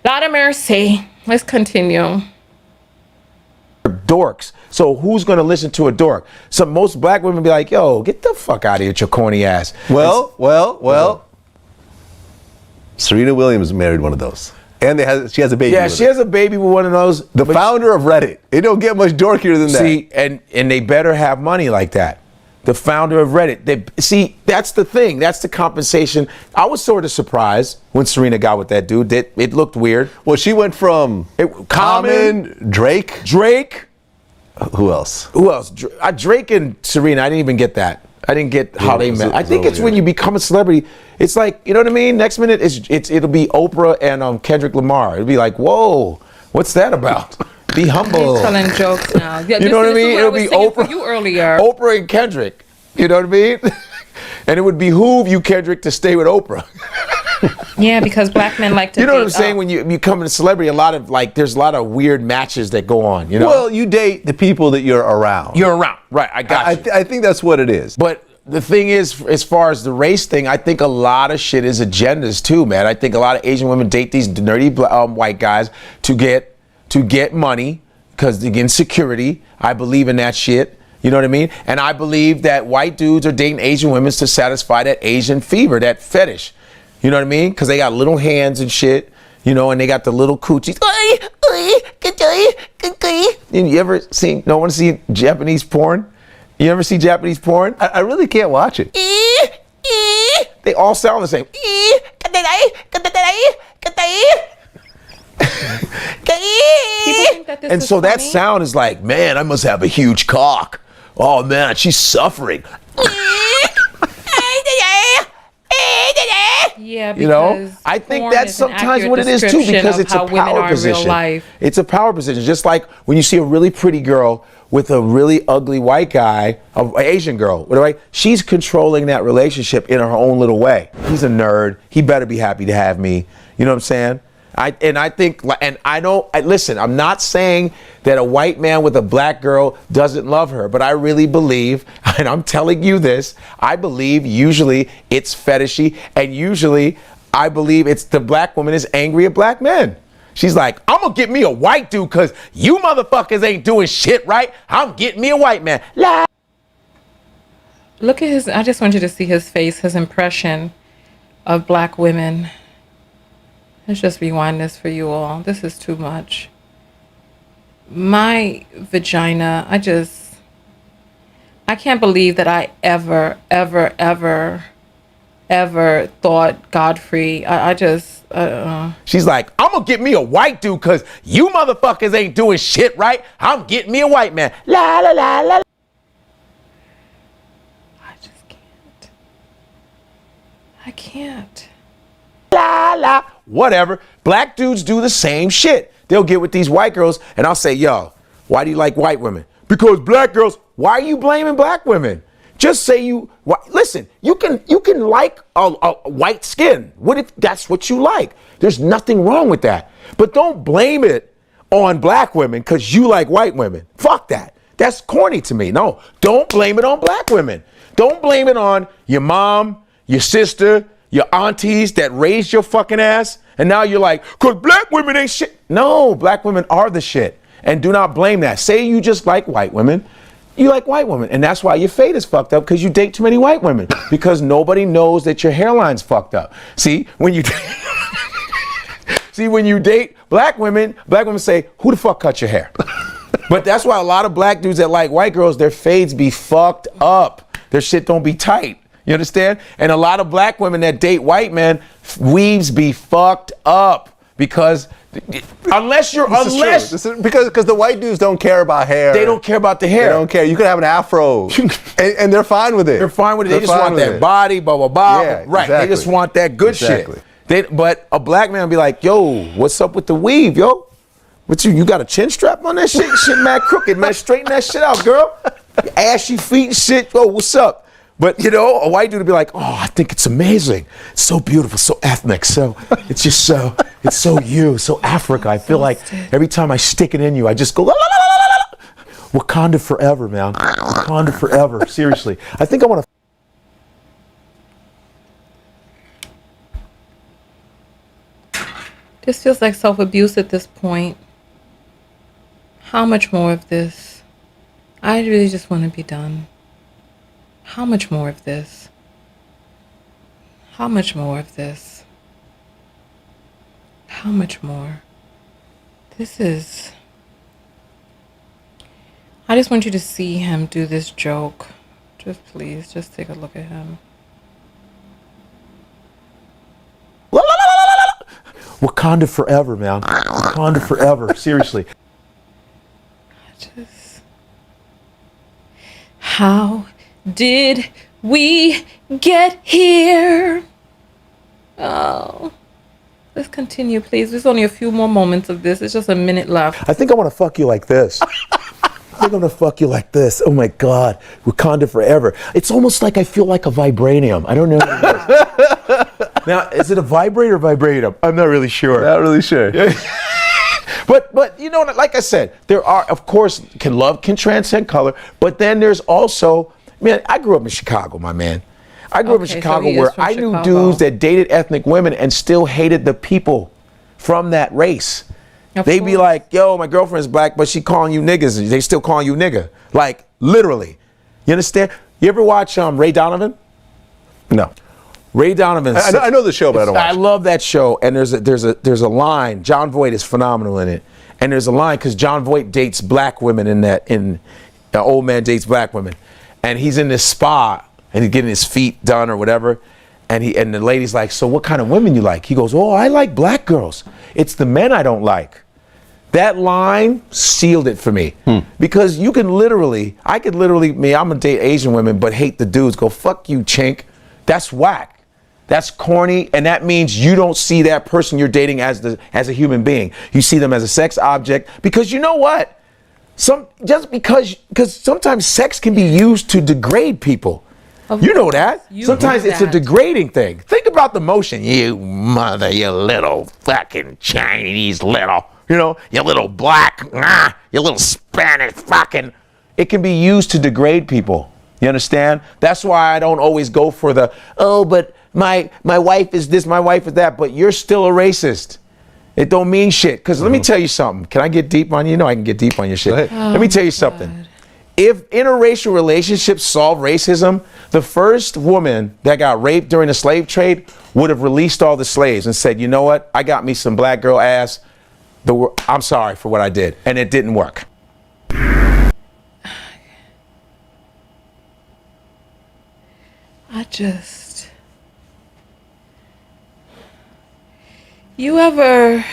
Lord of mercy. Let's continue. Dorks. So who's going to listen to a dork? So most black women be like, yo, get the fuck out of here with your corny ass. Well. Serena Williams married one of those. And she has a baby. Yeah, she has a baby with one of those. The founder of Reddit. It don't get much dorkier than that. See, and they better have money like that. The founder of Reddit. That's the thing. That's the compensation. I was sort of surprised when Serena got with that dude. It looked weird. Well, she went from Common, Drake. Who else? Drake and Serena. I didn't even get that. I didn't get how they met. I think it's when you become a celebrity. It's like, you know what I mean? Next minute, it'll be Oprah and Kendrick Lamar. It'll be like, whoa, what's that about? Be humble. He's telling jokes now. Yeah, you know what I mean? It'll be Oprah. You earlier. Oprah and Kendrick. You know what I mean? And it would behoove you, Kendrick, to stay with Oprah. Yeah, because black men like to. You know what I'm saying? When you become a celebrity, there's a lot of weird matches that go on. You know. Well, you date the people that you're around. Right? I got you. I think that's what it is. But the thing is, as far as the race thing, I think a lot of shit is agendas too, man. I think a lot of Asian women date these nerdy white guys to get money because the insecurity. I believe in that shit. You know what I mean? And I believe that white dudes are dating Asian women to satisfy that Asian fever, that fetish. You know what I mean? Because they got little hands and shit, you know, and they got the little coochies. And you ever want to see Japanese porn? You ever see Japanese porn? I really can't watch it. They all sound the same. And so that sound is like, man, I must have a huge cock. Oh man, she's suffering. Yeah, because you know, I think that's sometimes what it is too, because it's a power position. It's a power position. Just like when you see a really pretty girl with a really ugly white guy, an Asian girl, she's controlling that relationship in her own little way. He's a nerd. He better be happy to have me. You know what I'm saying? Listen, I'm not saying that a white man with a black girl doesn't love her, but I really believe, and I'm telling you this, I believe usually it's fetishy, and usually I believe it's the black woman is angry at black men. She's like, I'm gonna get me a white dude because you motherfuckers ain't doing shit right. I'm getting me a white man. Look at I just want you to see his face, his impression of black women. Let's just rewind this for you all. This is too much. My vagina, I can't believe that I ever ever thought Godfrey. I just. She's like, I'm gonna get me a white dude because you motherfuckers ain't doing shit right. I'm getting me a white man. La la la la. I can't. La la. Whatever. Black dudes do the same shit. They'll get with these white girls and I'll say, yo, why do you like white women? Because black girls. Why are you blaming black women? Just say you. Listen, you can like a white skin. What if that's what you like? There's nothing wrong with that. But don't blame it on black women because you like white women. Fuck that. That's corny to me. No, don't blame it on black women. Don't blame it on your mom, your sister, your aunties that raised your fucking ass. And now you're like, because black women ain't shit. No, black women are the shit. And do not blame that. Say you just like white women. You like white women, and that's why your fate is fucked up because you date too many white women because nobody knows that your hairline's fucked up. See, when you date black women say, who the fuck cut your hair? But that's why a lot of black dudes that like white girls, their fades be fucked up. Their shit don't be tight. You understand? And a lot of black women that date white men, weaves be fucked up because because the white dudes don't care about hair. They don't care about the hair. They don't care. You could have an afro, and they're fine with it. They're fine with it. They just want that body, blah blah blah. Yeah, right. Exactly. They just want that good shit. But a black man will be like, yo, what's up with the weave, yo? What you got a chin strap on that shit? Shit mad crooked, man. Straighten that shit out, girl. Ashy feet and shit. Yo, what's up? But you know, a white dude would be like, oh, I think it's amazing. It's so beautiful, so ethnic, so it's just so it's so you, so Africa. I feel like every time I stick it in you, I just go la, la, la, la, la, la. Wakanda forever, man. Wakanda forever. Seriously. I think I want to. This feels like self-abuse at this point. How much more of this? I really just want to be done. How much more of this? How much more of this? How much more? This is... I just want you to see him do this joke. Just please, just take a look at him. Wakanda forever, man. Wakanda forever. Seriously. How did we get here? Oh, let's continue, please. There's only a few more moments of this. It's just a minute left. I think I want to fuck you like this. I think I'm gonna fuck you like this. Oh my God, Wakanda forever. It's almost like I feel like a vibranium. I don't know what it is. Now, is it a vibrator or vibranium? I'm not really sure. Not really sure. But you know, like I said, there are, of course, love can transcend color, but then there's also, man, I grew up in Chicago, my man. I grew up in Chicago where I knew dudes that dated ethnic women and still hated the people from that race. They'd be like, yo, my girlfriend's black, but she calling you niggas. They still calling you nigga. Like, literally. You understand? You ever watch Ray Donovan? No. Ray Donovan. I know the show, but I don't watch. I love that show. And there's a line. Jon Voight is phenomenal in it. And there's a line because Jon Voight dates black women in the old man dates black women. And he's in this spa and he's getting his feet done or whatever. And the lady's like, so what kind of women you like? He goes, oh, I like black girls. It's the men I don't like. That line sealed it for me. Because I could literally, I'm gonna date Asian women, but hate the dudes. Go, fuck you, chink. That's whack. That's corny, and that means you don't see that person you're dating as a human being. You see them as a sex object, because you know what? Because sometimes sex can be used to degrade people. You know that. Sometimes it's a degrading thing. Think about the motion. You mother, you little fucking Chinese little. You know, you little black, you little Spanish fucking. It can be used to degrade people. You understand? That's why I don't always go for but my wife is this, my wife is that, but you're still a racist. It don't mean shit. Because let me tell you something. Can I get deep on you? You know I can get deep on your shit. Let me tell you something. If interracial relationships solve racism, the first woman that got raped during the slave trade would have released all the slaves and said, you know what? I got me some black girl ass. I'm sorry for what I did. And it didn't work. You ever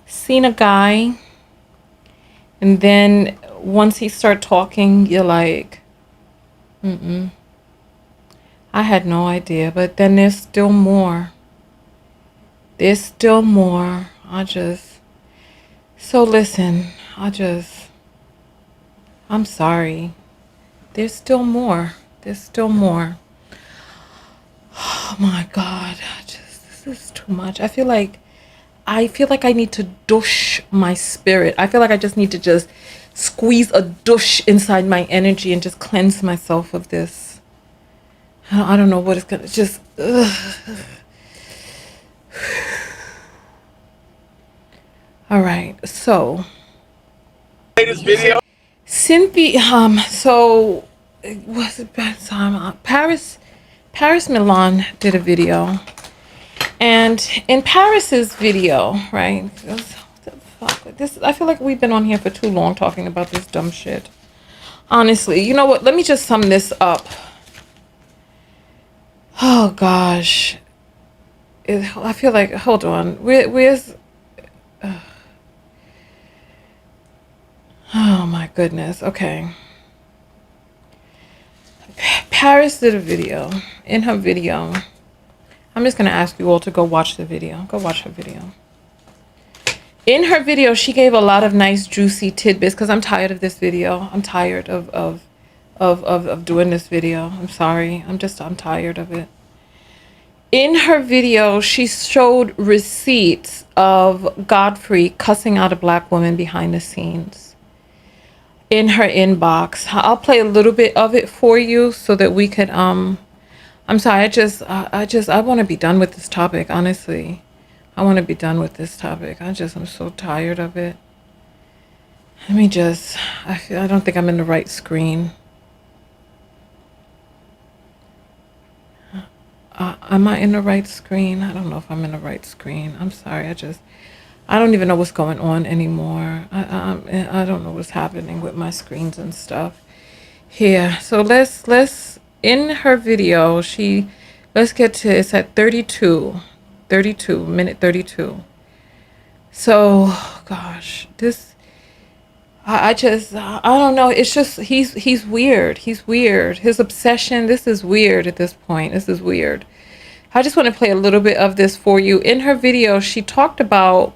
seen a guy and then once he start talking, you're like, I had no idea, but then there's still more. There's still more. So listen, I'm sorry. There's still more. There's still more. Oh my God. This is too much. I feel like I need to douche my spirit. I feel like I just need to just squeeze a douche inside my energy and just cleanse myself of this. I don't know what it's gonna just. All right, so Latest video. Cynthia, so was it bad time? Paris Milan did a video, and in Paris's video, right? I feel like we've been on here for too long talking about this dumb shit. Honestly, you know what? Let me just sum this up. Oh gosh, I feel like, hold on, where's? Oh my goodness. Okay. Paris did a video. In her video, I'm just gonna ask you all to go watch the video. Go watch her video. In her video, she gave a lot of nice juicy tidbits because I'm tired of this video. I'm tired of doing this video. I'm sorry. I'm tired of it. In her video, she showed receipts of Godfrey cussing out a black woman behind the scenes in her inbox. I'll play a little bit of it for you so that we could I'm sorry, I want to be done with this topic, honestly. I want to be done with this topic. I'm so tired of it. Let me just, I don't think I'm in the right screen. Am I in the right screen? I don't know if I'm in the right screen. I'm sorry. I don't even know what's going on anymore. I don't know what's happening with my screens and stuff here. So let's in her video, let's get to, it's at 32 minute 32. So gosh, I don't know. It's just, he's weird. He's weird. His obsession, this is weird at this point. This is weird. I just want to play a little bit of this for you. In her video, she talked about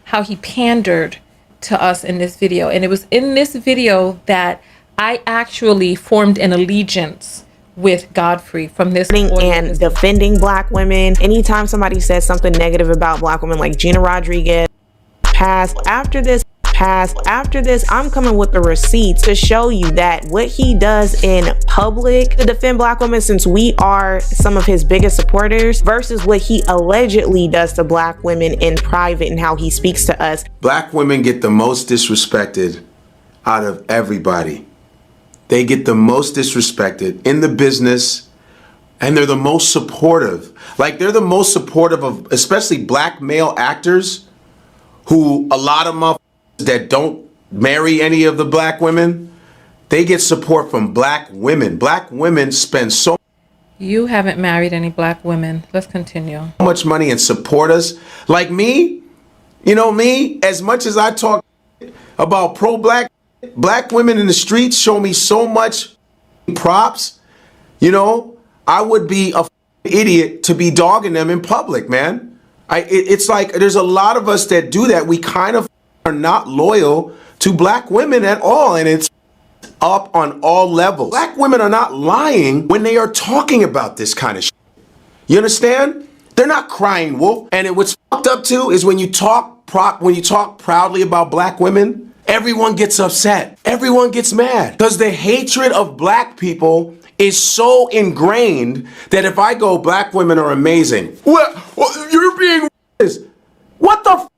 how he pandered to us in this video. And it was in this video that I actually formed an allegiance with Godfrey from this and defending black women. Anytime somebody says something negative about black women, like Gina Rodriguez, after this, I'm coming with the receipts to show you that what he does in public to defend black women, since we are some of his biggest supporters, versus what he allegedly does to black women in private and how he speaks to us. Black women get the most disrespected out of everybody. They get the most disrespected in the business, and they're the most supportive. Like, they're the most supportive of, especially black male actors, who a lot of motherfuckers that don't marry any of the black women, they get support from black women. Black women spend so You haven't married any black women. Let's continue. much money and support us. Like me, you know me, as much as I talk about pro-black, black women in the streets show me so much props. You know, I would be a idiot to be dogging them in public, man. It's like there's a lot of us that do that. We kind of are not loyal to black women at all, and it's up on all levels. Black women are not lying when they are talking about this kind of shit. You understand? They're not crying wolf. And what's fucked up too is when you talk proudly about black women, everyone gets upset. Everyone gets mad because the hatred of black people is so ingrained that if I go, black women are amazing. Well, you're being racist. What the f?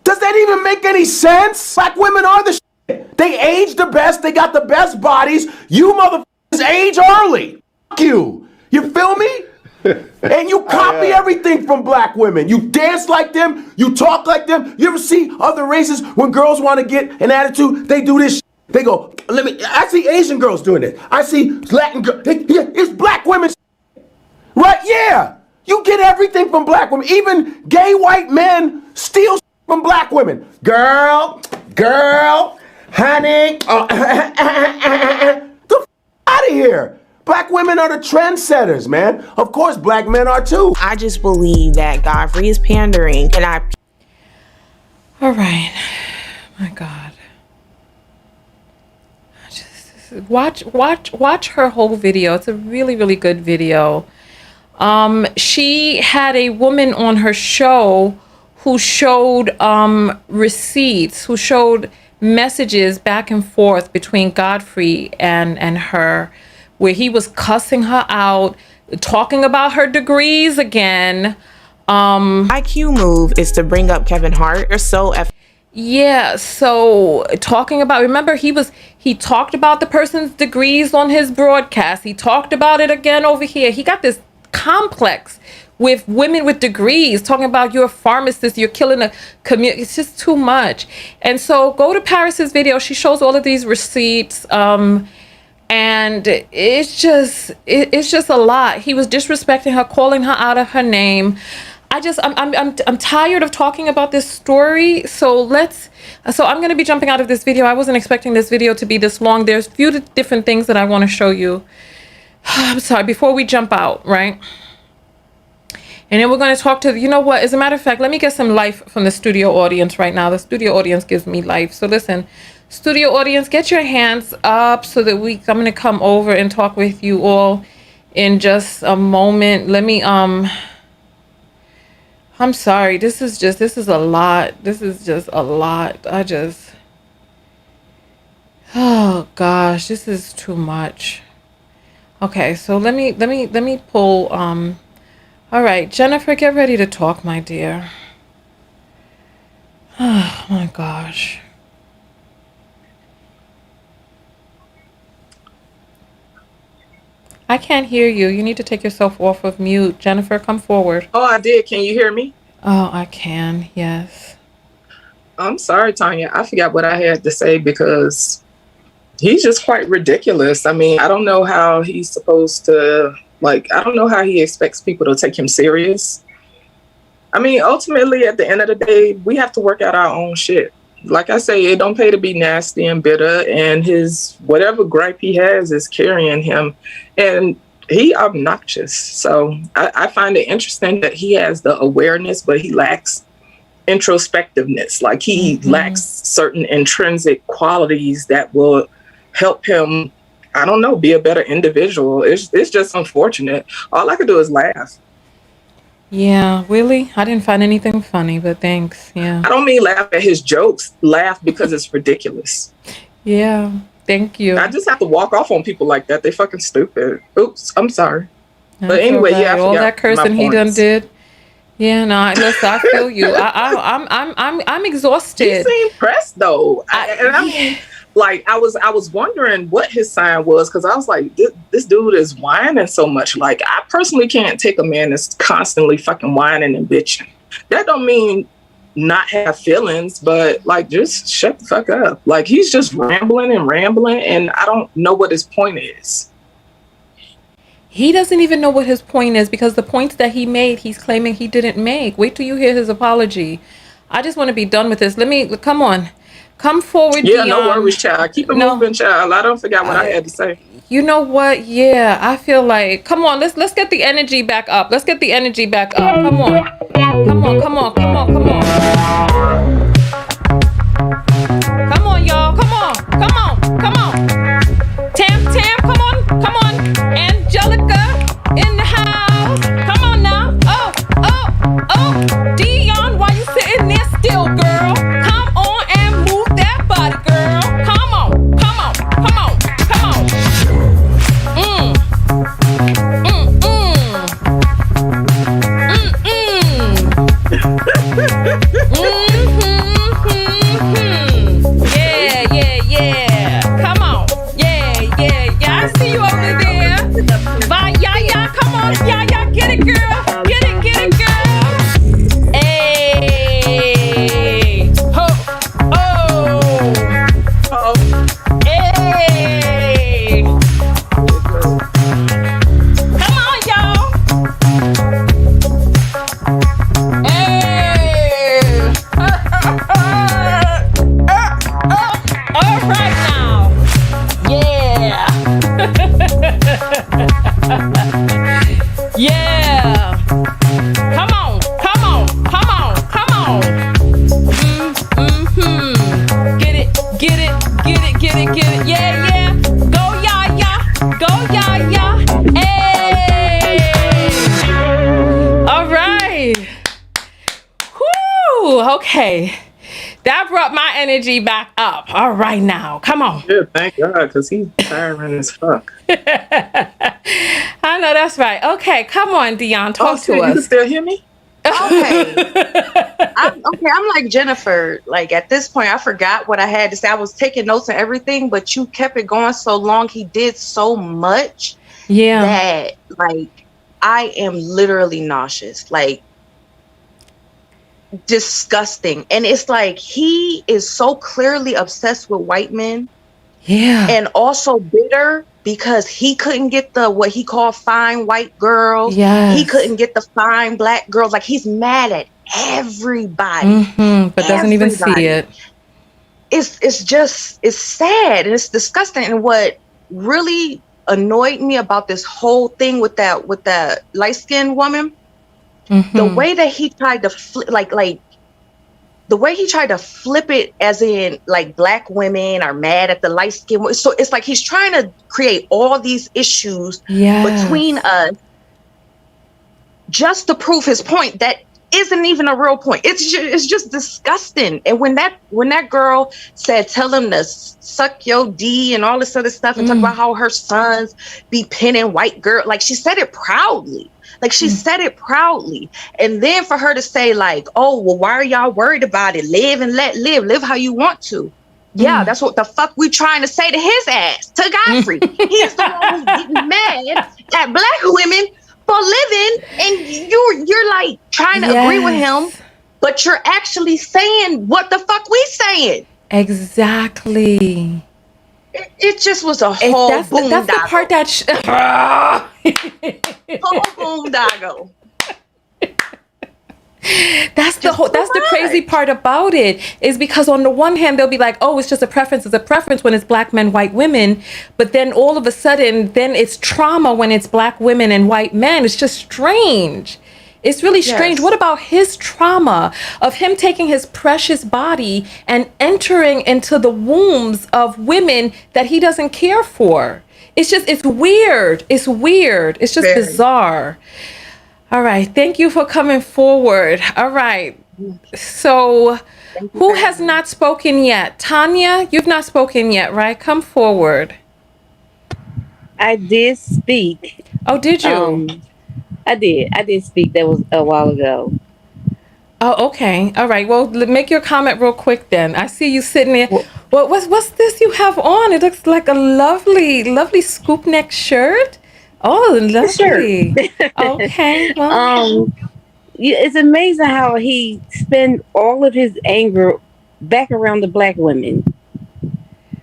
Does that even make any sense? Black women are the shit. They age the best. They got the best bodies. You motherfuckers age early. Fuck you. You feel me? And you copy everything from black women. You dance like them. You talk like them. You ever see other races when girls want to get an attitude? They do this shit. They go, I see Asian girls doing this. I see Latin girls. It's black women. Right? Yeah. You get everything from black women. Even gay white men steal from black women. Girl, honey, the out of here. Black women are the trendsetters, man. Of course, black men are too. I just believe that Godfrey is pandering, and All right. My God. Watch her whole video. It's a really, really good video. She had a woman on her show who showed receipts, who showed messages back and forth between Godfrey and her, where he was cussing her out, talking about her degrees again. IQ move is to bring up Kevin Hart. You're so yeah, so talking about, remember he talked about the person's degrees on his broadcast. He talked about it again over here. He got this complex with women with degrees, talking about you're a pharmacist, you're killing a community. It's just too much. And so go to Paris's video. She shows all of these receipts. And it's just a lot. He was disrespecting her, calling her out of her name. I'm tired of talking about this story. So I'm going to be jumping out of this video. I wasn't expecting this video to be this long. There's a few different things that I want to show you. I'm sorry, before we jump out, right? And then we're going to talk to, you know what, as a matter of fact, let me get some life from the studio audience right now. The studio audience gives me life. So listen, studio audience, get your hands up so that I'm going to come over and talk with you all in just a moment. Let me, I'm sorry. This is a lot. This is just a lot. Oh gosh, this is too much. Okay, so let me pull, all right, Jennifer, get ready to talk, my dear. Oh my gosh. I can't hear you. You need to take yourself off of mute. Jennifer, come forward. Oh, I did. Can you hear me? Oh, I can. Yes. I'm sorry, Tanya. I forgot what I had to say because he's just quite ridiculous. I mean, I don't know how he's supposed to, I don't know how he expects people to take him serious. I mean, ultimately, at the end of the day, we have to work out our own shit. Like I say, it don't pay to be nasty and bitter, and his whatever gripe he has is carrying him, and he obnoxious. So I find it interesting that he has the awareness, but he lacks introspectiveness. Like he lacks certain intrinsic qualities that will help him, I don't know, be a better individual. It's just unfortunate. All I could do is laugh. Yeah, really? I didn't find anything funny, but thanks. Yeah. I don't mean laugh at his jokes. Laugh because it's ridiculous. Yeah, thank you. I just have to walk off on people like that. They fucking stupid. Oops, I'm sorry. That's but anyway, all right. yeah, I all forgot that cursing my he done points. did. Yeah, no, listen, I feel you. I'm exhausted. He seemed pressed though, I mean, like I was wondering what his sign was, because I was like, this dude is whining so much. Like, I personally can't take a man that's constantly fucking whining and bitching. That don't mean not have feelings, but like, just shut the fuck up. Like, he's just rambling, and I don't know what his point is. He doesn't even know what his point is, because the points that he made, he's claiming he didn't make. Wait till you hear his apology. I just want to be done with this. Come on. Come forward, Yeah, Dion. no worries, child. Keep it moving, child. I don't forget what I had to say. You know what? Yeah, I feel like, come on, let's get the energy back up. Let's get the energy back up. Come on. Come on, come on, come on, come on. Come on, y'all. Come on. Come on. Come on. Tam, come on. Come on. Angelica in the house. Come on now. Oh. Dion, why you sitting there still, girl? Come on and move that body, girl. Come on. Come on. Come on. Come on. Yeah. Come on, come on, come on, come on. Get it, get it, get it, get it, get it. Yeah, yeah. Go, yeah, yeah. Go, yeah, yeah. Hey. All right. Whoo. Okay. That brought my energy back up. All right now. Come on. Yeah, thank God, because he's tiring as fuck. I know that's right. Okay, come on, Dion. Talk to us. You can still hear me? Okay. I'm like Jennifer. Like at this point, I forgot what I had to say. I was taking notes and everything, but you kept it going so long. He did so much. Yeah. That like I am literally nauseous. Like disgusting. And it's like he is so clearly obsessed with white men. Yeah. And also bitter because he couldn't get the what he called fine white girls. Yes. He couldn't get the fine black girls. Like he's mad at everybody. But doesn't even see it. It's sad and it's disgusting. And what really annoyed me about this whole thing with that light-skinned woman, the way that he tried to the way he tried to flip it as in like black women are mad at the light skin. So it's like he's trying to create all these issues between us just to prove his point that isn't even a real point. It's just disgusting. And when that girl said, tell him to suck your D and all this other stuff and talk about how her sons be pinning white girl, like she said it proudly. Like she said it proudly. And then for her to say like, oh, well, why are y'all worried about it? Live and let live. Live how you want to. Yeah, that's what the fuck we trying to say to his ass, to Godfrey. He's the one who's getting mad at black women for living. And you're like trying to agree with him, but you're actually saying what the fuck we saying. Exactly. It just was a whole that's the part that whole boondoggle. That's the crazy part about it, is because on the one hand they'll be like, oh, it's just a preference. It's a preference when it's black men, white women. But then all of a sudden, then it's trauma when it's black women and white men. It's just strange. It's really strange. What about his trauma of him taking his precious body and entering into the wombs of women that he doesn't care for? It's weird. It's weird. It's just bizarre. All right. Thank you for coming forward. All right. So who has not spoken yet? Tanya, you've not spoken yet, right? Come forward. I did speak. Oh, did you? I did speak. That was a while ago. Oh, okay. All right. Well, make your comment real quick then. I see you sitting there. What's this you have on? It looks like a lovely scoop neck shirt. Oh, lovely. Okay. Well. It's amazing how he spent all of his anger back around the black women.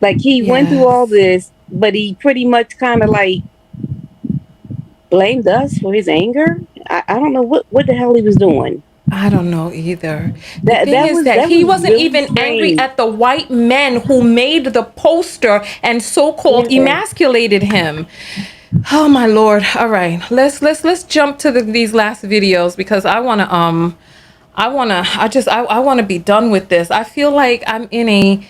Like he went through all this, but he pretty much kind of like blamed us for his anger. I don't know what the hell he was doing. I don't know either. The thing is that he wasn't really even angry at the white men who made the poster and so-called emasculated him. Oh my Lord. All right. Let's jump to these last videos because I want to be done with this. I feel like I'm in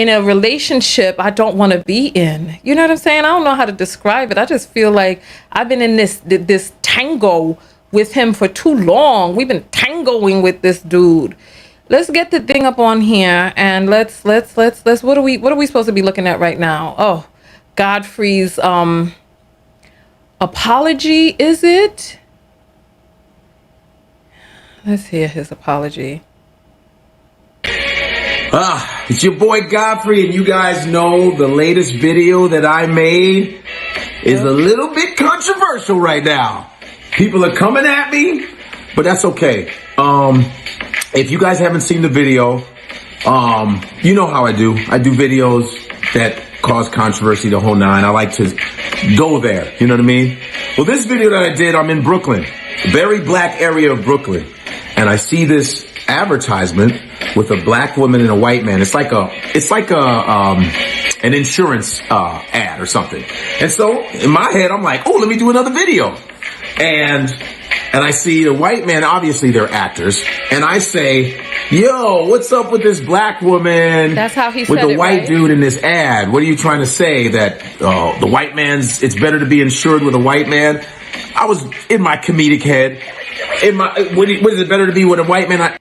a relationship I don't want to be in. You know what I'm saying? I don't know how to describe it. I just feel like I've been in this tango with him for too long. We've been tangoing with this dude. Let's get the thing up on here and let's what are we supposed to be looking at right now? Oh, Godfrey's apology, is it? Let's hear his apology. It's your boy Godfrey, and you guys know the latest video that I made is a little bit controversial right now. People are coming at me, but that's okay. If you guys haven't seen the video, you know how I do. I do videos that cause controversy, the whole nine. I like to go there, you know what I mean? Well, this video that I did, I'm in Brooklyn, a very black area of Brooklyn, and I see this advertisement with a black woman and a white man. It's like a an insurance ad or something. And so in my head, I'm like, oh, let me do another video. And I see the white man, obviously they're actors, and I say, yo, what's up with this black woman? That's how he with said the it, white right? dude in this ad? What are you trying to say? That the white man's, it's better to be insured with a white man? I was in my comedic head. What is it better to be with a white man?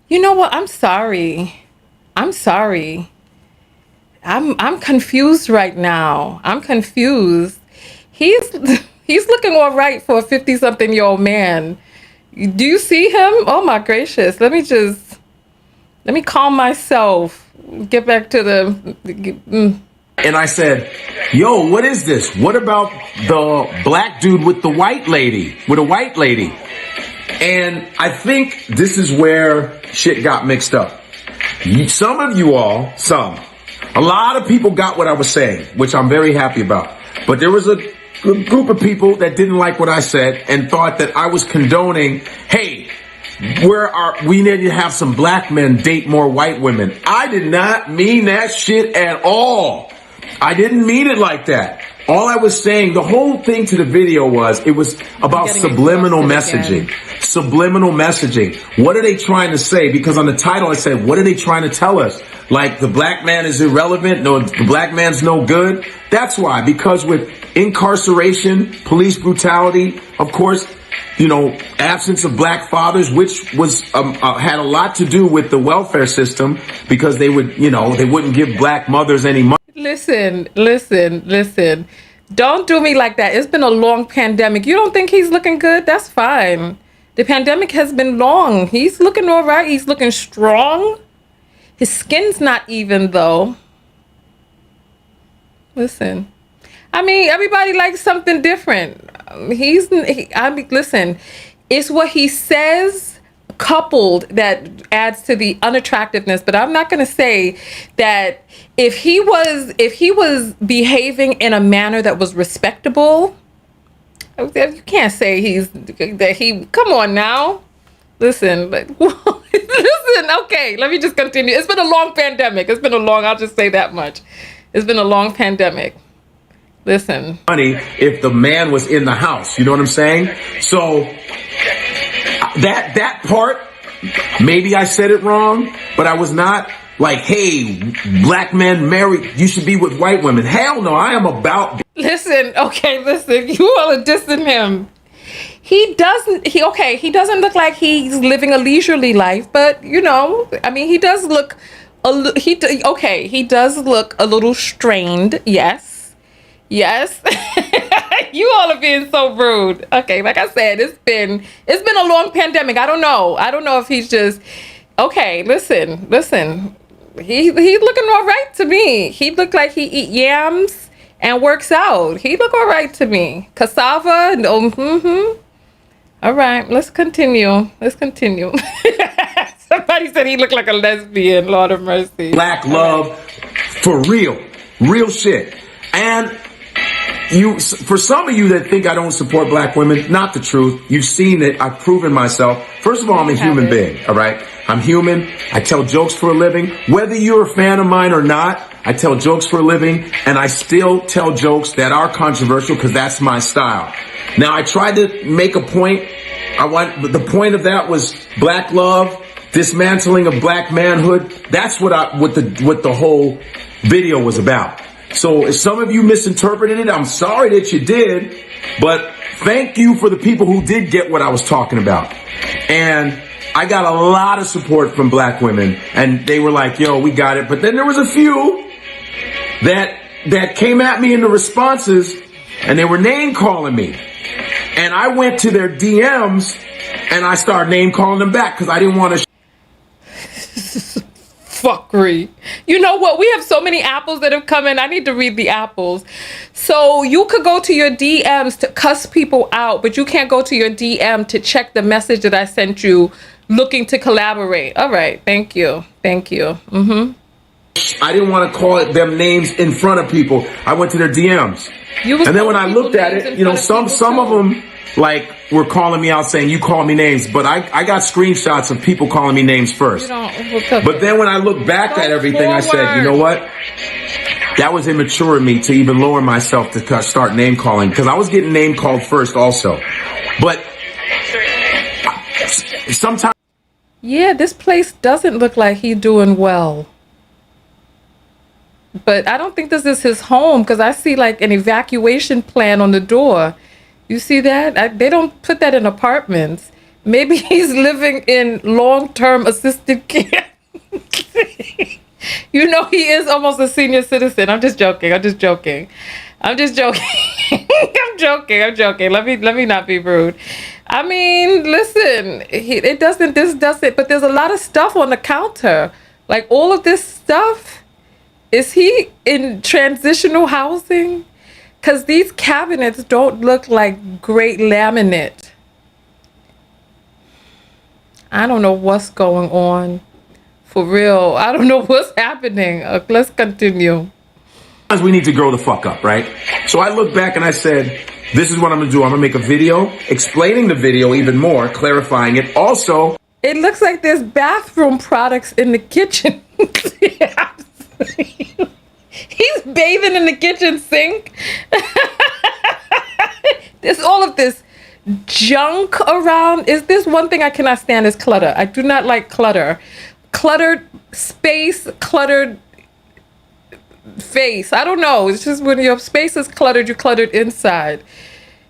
You know what? I'm sorry. I'm confused right now. I'm confused. He's looking all right for a 50-something-year-old man. Do you see him? Oh my gracious. Let me calm myself. Get back to the And I said, yo, what is this? What about the black dude with the white lady, with a white lady? And I think this is where shit got mixed up. Some of you all, a lot of people got what I was saying, which I'm very happy about. But there was a group of people that didn't like what I said and thought that I was condoning, hey, we need to have some black men date more white women. I did not mean that shit at all. I didn't mean it like that. All I was saying, the whole thing to the video was, it was about subliminal messaging. Subliminal messaging. What are they trying to say? Because on the title I said, what are they trying to tell us? Like the black man is irrelevant? No, the black man's no good? That's why. Because with incarceration, police brutality, of course, absence of black fathers, which was had a lot to do with the welfare system, because they would, they wouldn't give black mothers any money. Listen. Don't do me like that. It's been a long pandemic. You don't think he's looking good? That's fine. The pandemic has been long. He's looking all right. He's looking strong. His skin's not even, though. Listen. I mean, everybody likes something different. Listen, it's what he says coupled that adds to the unattractiveness. But I'm not going to say that if he was behaving in a manner that was respectable, you can't say come on now. Listen, okay, let me just continue. It's been a long pandemic. I'll just say that much. It's been a long pandemic. Listen. Money if the man was in the house. You know what I'm saying? So that part, maybe I said it wrong, but I was not like, hey, black men married, you should be with white women. Hell no, I am about... Listen, you all are dissing him. He doesn't look like he's living a leisurely life, but he does look he does look a little strained. Yes. You all are being so rude. Okay, like I said, it's been a long pandemic. I don't know if he's just listen. He's looking all right to me. He looked like he eat yams and works out. He look all right to me. Cassava, All right, let's continue. Somebody said he looked like a lesbian. Lord of mercy. Black love for real shit. And for some of you that think I don't support black women, not the truth. You've seen it. I've proven myself. First of all, I'm a human being, all right? I'm human. I tell jokes for a living. Whether you're a fan of mine or not, I tell jokes for a living, and I still tell jokes that are controversial because that's my style. Now, I tried to make a point. The point of that was black love, dismantling of black manhood. That's what the whole video was about. So if some of you misinterpreted it, I'm sorry that you did, but thank you for the people who did get what I was talking about. And I got a lot of support from black women, and they were like, yo, we got it. But then there was a few that came at me in the responses, and they were name calling me. And I went to their DMs and I started name calling them back because I didn't want to. Fuckery. You know what? We have so many apples that have come in. I need to read the apples. So you could go to your DMs to cuss people out, but you can't go to your DM to check the message that I sent you looking to collaborate. All right. Thank you. Mm-hmm. I didn't want to call them names in front of people. I went to their DMs. And then when I looked at it, some of them like were calling me out saying, you call me names. But I got screenshots of people calling me names first. But then when I looked back at everying, I said, you know what? that was immature of me to even lower myself to start name calling, because I was getting name called first also. But sometimes. Yeah, this place doesn't look like he's doing well. But I don't think this is his home, because I see like an evacuation plan on the door. You see that? They don't put that in apartments. Maybe he's living in long-term assisted care. You know, he is almost a senior citizen. I'm just joking. I'm joking. I'm joking. Let me not be rude. I mean, listen, this doesn't, but there's a lot of stuff on the counter. Like all of this stuff, is he in transitional housing? Because these cabinets don't look like great laminate. I don't know what's going on. For real. I don't know what's happening. Let's continue. We need to grow the fuck up, right? So I look back and I said, this is what I'm going to do. I'm going to make a video explaining the video even more, clarifying it. Also, it looks like there's bathroom products in the kitchen. He's bathing in the kitchen sink. There's all of this junk around. Is this one thing I cannot stand is clutter. I do not like clutter. Cluttered space, cluttered face. I don't know. It's just when your space is cluttered, you're cluttered inside.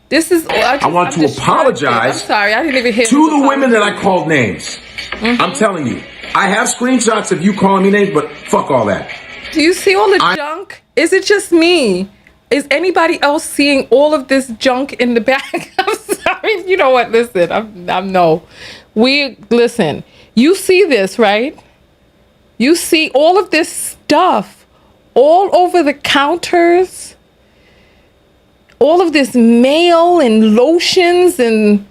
This is. I want to apologize. I'm sorry, I didn't even hear to the women that I called names. I'm telling you, I have screenshots of you calling me names, but fuck all that. Do you see all the junk? Is it just me? Is anybody else seeing all of this junk in the back? I'm sorry. You know what? Listen, I'm no. Listen. You see this, right? You see all of this stuff all over the counters. All of this mail and lotions and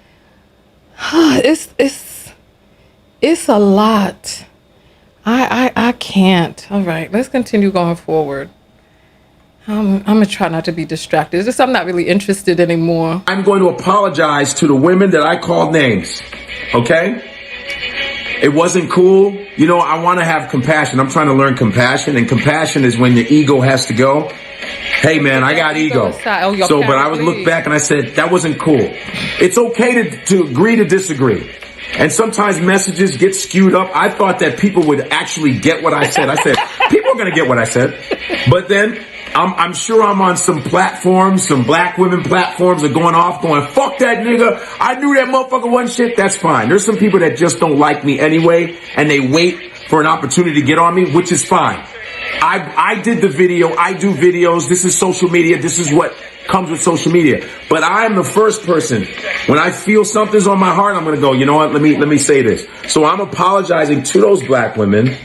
it's a lot. I can't. All right, let's continue going forward. I'm gonna try not to be distracted. It's just I'm not really interested anymore. I'm going to apologize to the women that I called names. Okay? It wasn't cool. You know, I want to have compassion. I'm trying to learn compassion, and compassion is when the ego has to go. Hey man, I got ego. So, but I would look back and I said, that wasn't cool. It's okay to agree to disagree. And sometimes messages get skewed up. I thought that people would actually get what I said. I said, people are going to get what I said. But then I'm sure I'm on some platforms, some black women platforms are going off going, fuck that nigga. I knew that motherfucker wasn't shit. That's fine. There's some people that just don't like me anyway, and they wait for an opportunity to get on me, which is fine. I did the video. I do videos. This is social media. This is what comes with social media. But I am the first person. When I feel something's on my heart, I'm going to go, you know what? Let me say this. So I'm apologizing to those black women,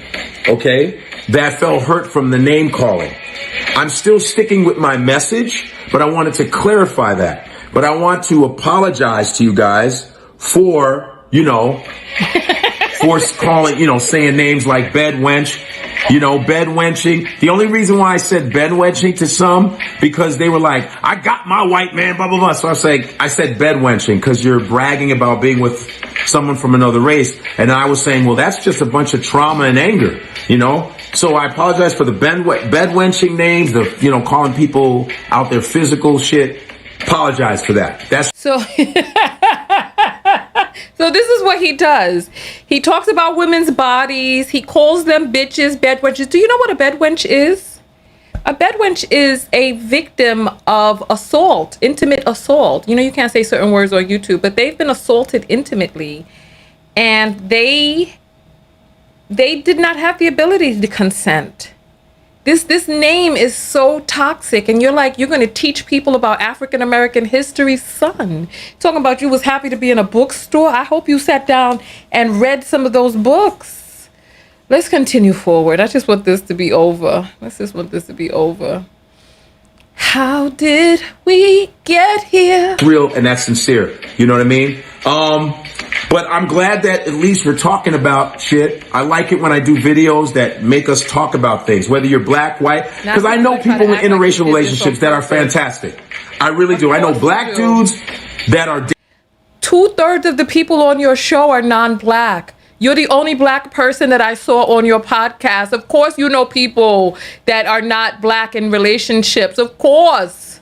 okay, that felt hurt from the name calling. I'm still sticking with my message, but I wanted to clarify that. But I want to apologize to you guys for, you know, for calling, you know, saying names like bed wench, you know, bed wenching. The only reason why I said bed wenching to some, because they were like, I got my white man, blah, blah, blah. So I said bed wenching because you're bragging about being with someone from another race. And I was saying, well, that's just a bunch of trauma and anger, you know? So I apologize for the bed wenching names, the, you know, calling people out their physical shit. Apologize for that. That's so. So this is what he does. He talks about women's bodies. He calls them bitches, bed wenches. Do you know what a bed wench is? A bed wench is a victim of assault, intimate assault. You know, you can't say certain words on YouTube, but they've been assaulted intimately, and they did not have the ability to consent. This name is so toxic, and you're like, you're going to teach people about African American history, son. Talking about you was happy to be in a bookstore. I hope you sat down and read some of those books. Let's continue forward. I just want this to be over. How did we get here? real and that's sincere. You know what I mean? But I'm glad that at least we're talking about shit. I like it when I do videos that make us talk about things, whether you're black, white, because I know people in interracial relationships that are fantastic. I really do. I know black dudes that are... 2/3 of the people on your show are non-black. You're the only black person that I saw on your podcast. Of course, you know people that are not black in relationships. Of course.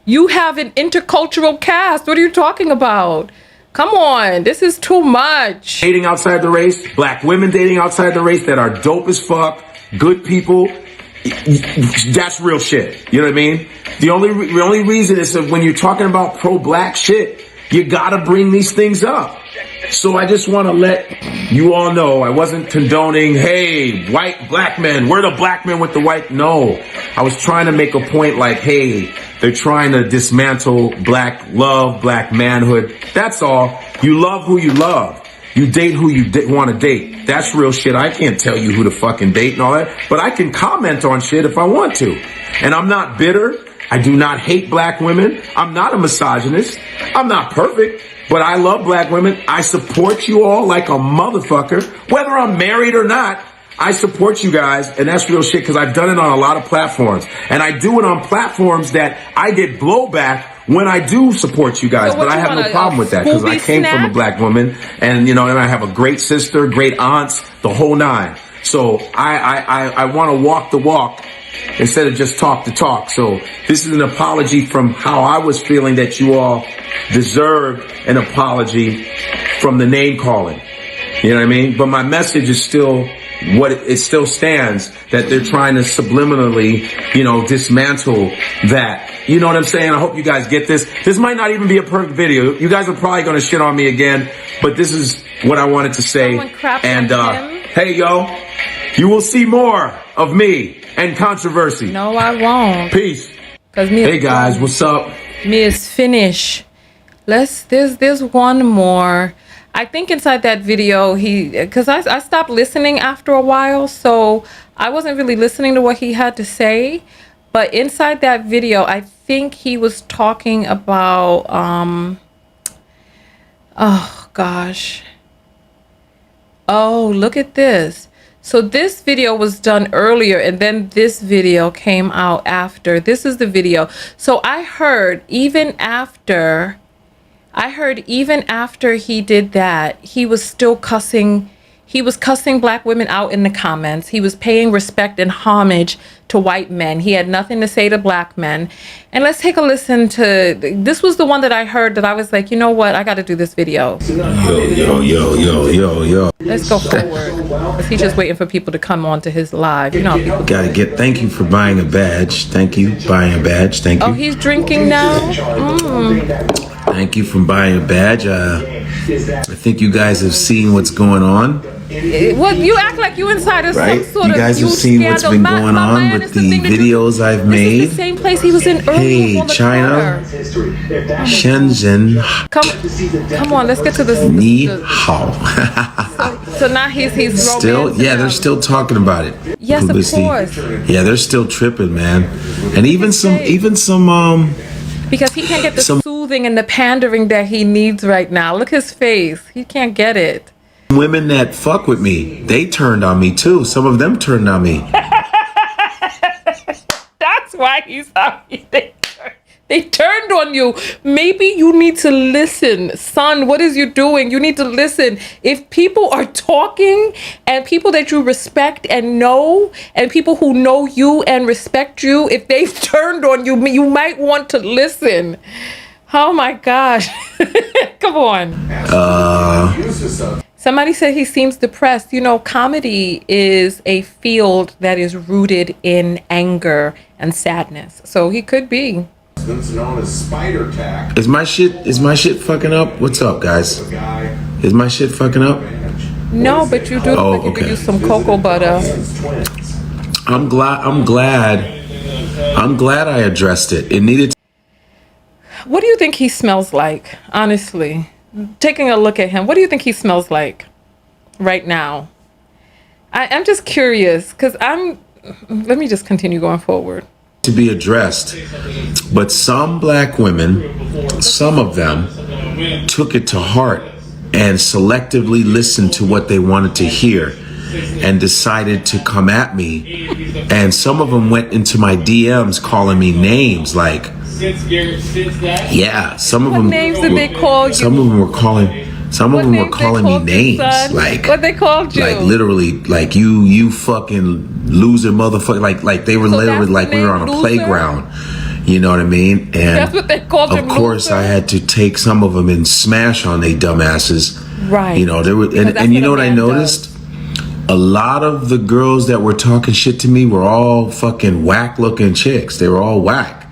You have an intercultural cast. What are you talking about? Come on, this is too much. Dating outside the race, black women dating outside the race that are dope as fuck, good people. That's real shit. You know what I mean? The only reason is that when you're talking about pro-black shit, you gotta bring these things up. So I just want to let you all know I wasn't condoning, hey, white black men, we're the black men with the white. No, I was trying to make a point like, hey, they're trying to dismantle black love, black manhood. That's all. You love who you love. You date who you want to date. That's real shit. I can't tell you who to fucking date and all that, but I can comment on shit if I want to. And I'm not bitter. I do not hate black women. I'm not a misogynist. I'm not perfect, but I love black women. I support you all like a motherfucker. Whether I'm married or not, I support you guys, and that's real shit because I've done it on a lot of platforms. And I do it on platforms that I get blowback when I do support you guys, but I have no problem with that because I came from a black woman, and you know, and I have a great sister, great aunts, the whole nine. So I want to walk the walk instead of just talk the talk. So this is an apology from how I was feeling that you all deserved an apology from the name calling. You know what I mean? But my message is still what it still stands, that they're trying to subliminally, you know, dismantle that. You know what I'm saying? I hope you guys get this. This might not even be a perfect video. You guys are probably going to shit on me again, but this is what I wanted to say. And hey, yo, you will see more of me and controversy. No, I won't. Peace. Hey guys, what's up? Me is finished. There's one more. I think inside that video, because I stopped listening after a while, so I wasn't really listening to what he had to say. But inside that video, I think he was talking about, oh gosh. Oh, look at this. So this video was done earlier, and then this video came out after. This is the video. So I heard even after he did that, he was still cussing. He was cussing black women out in the comments. He was paying respect and homage to white men. He had nothing to say to black men. And let's take a listen to, this was the one that I heard that I was like, you know what? I got to do this video. Yo. Let's go forward. 'Cause he's just waiting for people to come on to his live. You know, people Thank you for buying a badge. Thank you, buying a badge. Thank you. Oh, he's drinking now? Thank you for buying a badge. I think you guys have seen what's going on. Well, you act like you inside of Right? some sort You of guys have huge seen what's scandal. been going My on man, with it's the thing that videos I've This made. is the same place he was in earlier. Hey, China, Shenzhen, Come on, let's get to this. Ni Hao. So now he's Still, romancing yeah, them. they're still talking about it. Yes, of Publicity. course. Yeah, they're still tripping, man. And even some because he can't get the soothing and the pandering that he needs right now. Look his face. He can't get it. women that fuck with me, they turned on me too. Some of them turned on me. That's why he's happy. They turned on you. Maybe you need to listen. Son, what is you doing? You need to listen. If people are talking and people that you respect and know and people who know you and respect you, if they've turned on you, you might want to listen. Oh my gosh. Come on. Somebody said he seems depressed. You know, comedy is a field that is rooted in anger and sadness. So he could be. Known as spider tack. Is my shit fucking up? What's up, guys? Is my shit fucking up? No, but you do look like you could use some cocoa butter. I'm glad I addressed it. It needed. What do you think he smells like? Honestly, taking a look at him, what do you think he smells like right now? I'm just curious because let me just continue going forward. To be addressed, but some black women, some of them took it to heart and selectively listened to what they wanted to hear and decided to come at me, and some of them went into my DMs calling me names like, yeah, some of them names did they call you? Some of them were calling Some of them were calling me names, like what they called you, like literally, like you fucking loser motherfucker, like they were literally like we were on a playground. You know what I mean? And that's what they called of course, I had to take some of them and smash on they dumbasses. Right. You know, there were, and you know what I noticed? A lot of the girls that were talking shit to me were all fucking whack looking chicks. They were all whack.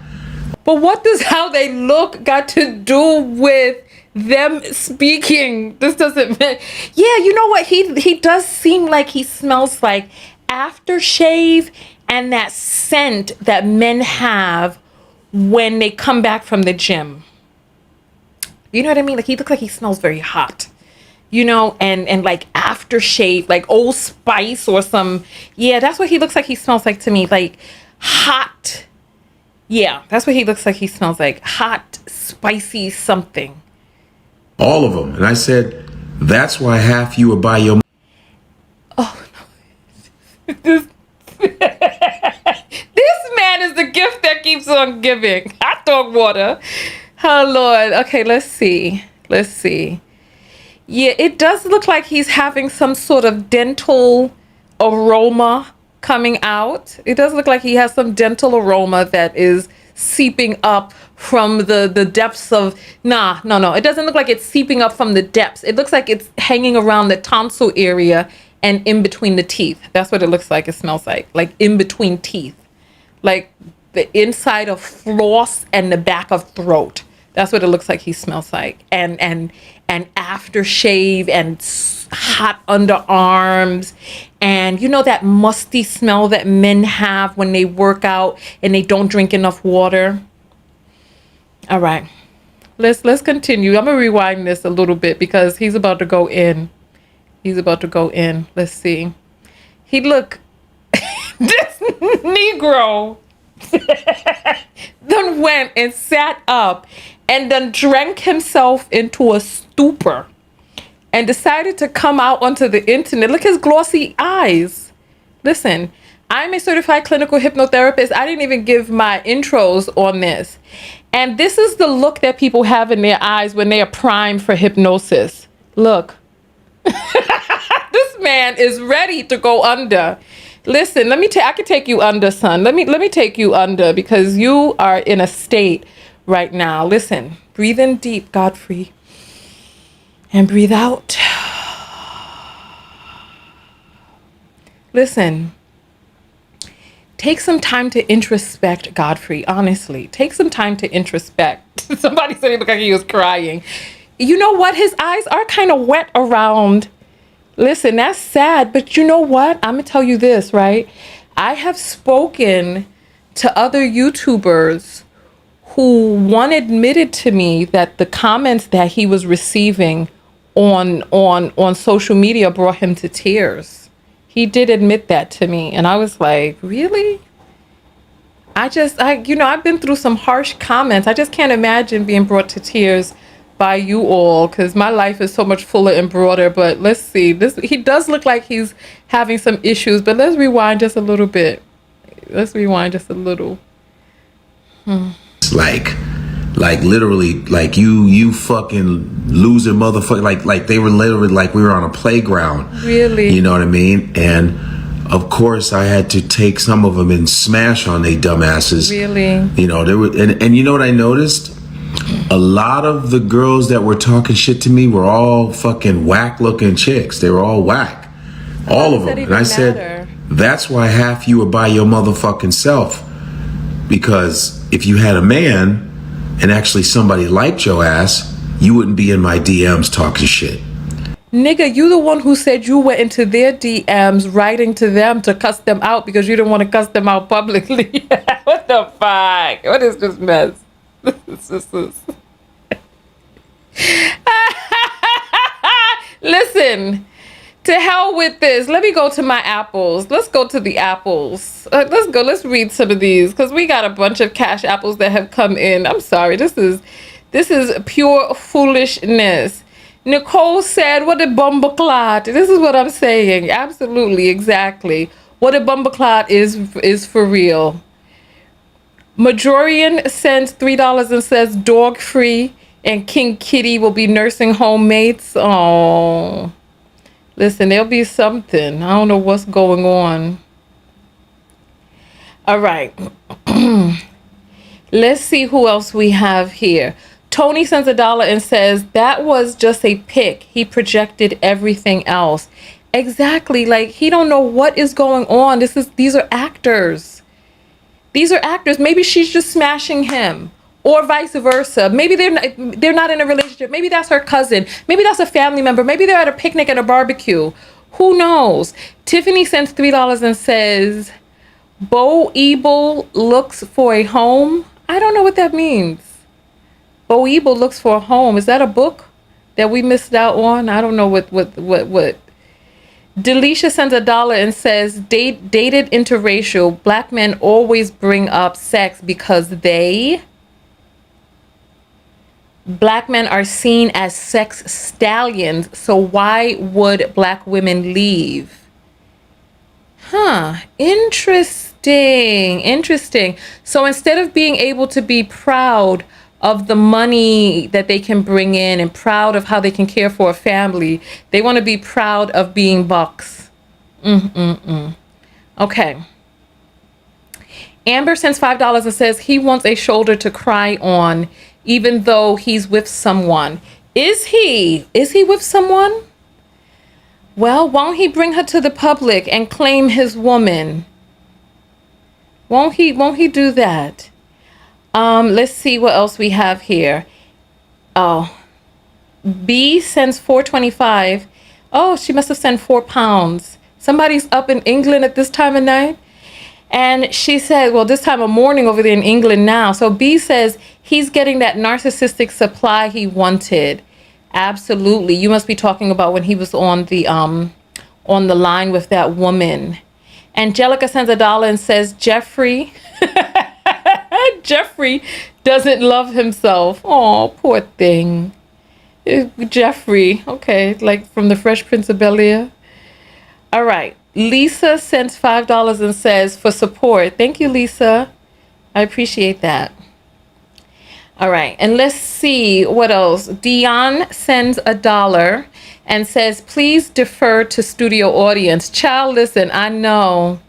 But what does how they look got to do with them speaking? This doesn't. Yeah, you know what? He does seem like he smells like aftershave and that scent that men have when they come back from the gym. You know what I mean? Like he looks like he smells very hot. You know, and like aftershave, like Old Spice or some. Yeah, that's what he looks like he smells like to me. Like hot. Yeah, that's what he looks like he smells like. Hot, spicy something. All of them. And I said, that's why half you are by your... Oh, no. This man is the gift that keeps on giving. Hot dog water. Oh, Lord. Okay, let's see. Let's see. Yeah, it does look like he's having some sort of dental aroma coming out. It does look like he has some dental aroma that is seeping up from the depths of... No. It doesn't look like it's seeping up from the depths. It looks like it's hanging around the tonsil area and in between the teeth. That's what it looks like. It smells like in between teeth. Like the inside of floss and the back of throat. That's what it looks like he smells like. And aftershave and hot underarms. And you know that musty smell that men have when they work out and they don't drink enough water? All right. Let's continue. I'm going to rewind this a little bit because he's about to go in. He's about to go in. Let's see. He look... This Negro then went and sat up and then drank himself into a stupor and decided to come out onto the internet. Look at his glossy eyes. Listen, I'm a certified clinical hypnotherapist. I didn't even give my intros on this. And this is the look that people have in their eyes when they are primed for hypnosis. Look. This man is ready to go under. Listen, I can take you under, son. Let me take you under because you are in a state right now. Listen, breathe in deep, Godfrey. And breathe out. Listen. Take some time to introspect, Godfrey. Honestly, take some time to introspect. Somebody said he looked like he was crying. You know what? His eyes are kind of wet around. Listen, that's sad, but you know what? I'm going to tell you this, right? I have spoken to other YouTubers who one admitted to me that the comments that he was receiving on social media brought him to tears. He did admit that to me, and I was like, really? I've been through some harsh comments. I just can't imagine being brought to tears by you all because my life is so much fuller and broader. But let's see, he does look like he's having some issues, but let's rewind just a little bit. Let's rewind just a little. Like literally, like you fucking loser motherfucker, like they were literally like we were on a playground. Really? You know what I mean? And of course I had to take some of them and smash on they dumbasses. Really? You know, there were, and you know what I noticed? A lot of the girls that were talking shit to me were all fucking whack looking chicks. They were all whack. All of them. And I said, that's why half you are by your motherfucking self. Because if you had a man and actually somebody liked your ass, you wouldn't be in my DMs talking shit. Nigga, you the one who said you went into their DMs writing to them to cuss them out because you didn't want to cuss them out publicly. What the fuck? What is this mess? Listen, to hell with this. Let me go to my apples. Let's go to the apples. Let's read some of these because we got a bunch of cash apples that have come in. I'm sorry. This is pure foolishness. Nicole said, what a bumbleclot. This is what I'm saying. Absolutely, exactly. What a bumbleclot is for real. Majorian sends $3 and says, dog free. And King Kitty will be nursing home mates. Oh, listen, there'll be something. I don't know what's going on. All right. Let's see who else we have here. Tony sends $1 and says, that was just a pic. He projected everything else. Exactly. Like, he don't know what is going on. These are actors. These are actors. Maybe she's just smashing him, or vice versa. Maybe they're not in a relationship. Maybe that's her cousin. Maybe that's a family member. Maybe they're at a picnic and a barbecue. Who knows? Tiffany sends $3 and says, Bo Ebel looks for a home. I don't know what that means. Bo Ebel looks for a home. Is that a book that we missed out on? I don't know what. Delisha sends $1 and says, dated interracial. Black men always bring up sex because black men are seen as sex stallions. So why would black women leave? Huh. Interesting. So instead of being able to be proud of the money that they can bring in and proud of how they can care for a family, they want to be proud of being bucks. Okay. Amber sends $5 and says he wants a shoulder to cry on, even though he's with someone. Is he with someone? Well, won't he bring her to the public and claim his woman? Won't he do that? Let's see what else we have here. Oh, B sends $4.25. Oh, she must have sent £4. Somebody's up in England at this time of night. And she said, well, this time of morning over there in England now. So B says he's getting that narcissistic supply he wanted. Absolutely. You must be talking about when he was on the line with that woman. Angelica sends $1 and says Jeffrey doesn't love himself. Oh, poor thing. Jeffrey. Okay, like from the Fresh Prince of Bel-Air. All right. Lisa sends $5 and says for support. Thank you, Lisa. I appreciate that. All right. And let's see what else. Dion sends $1 and says, please defer to studio audience. Child, listen, I know.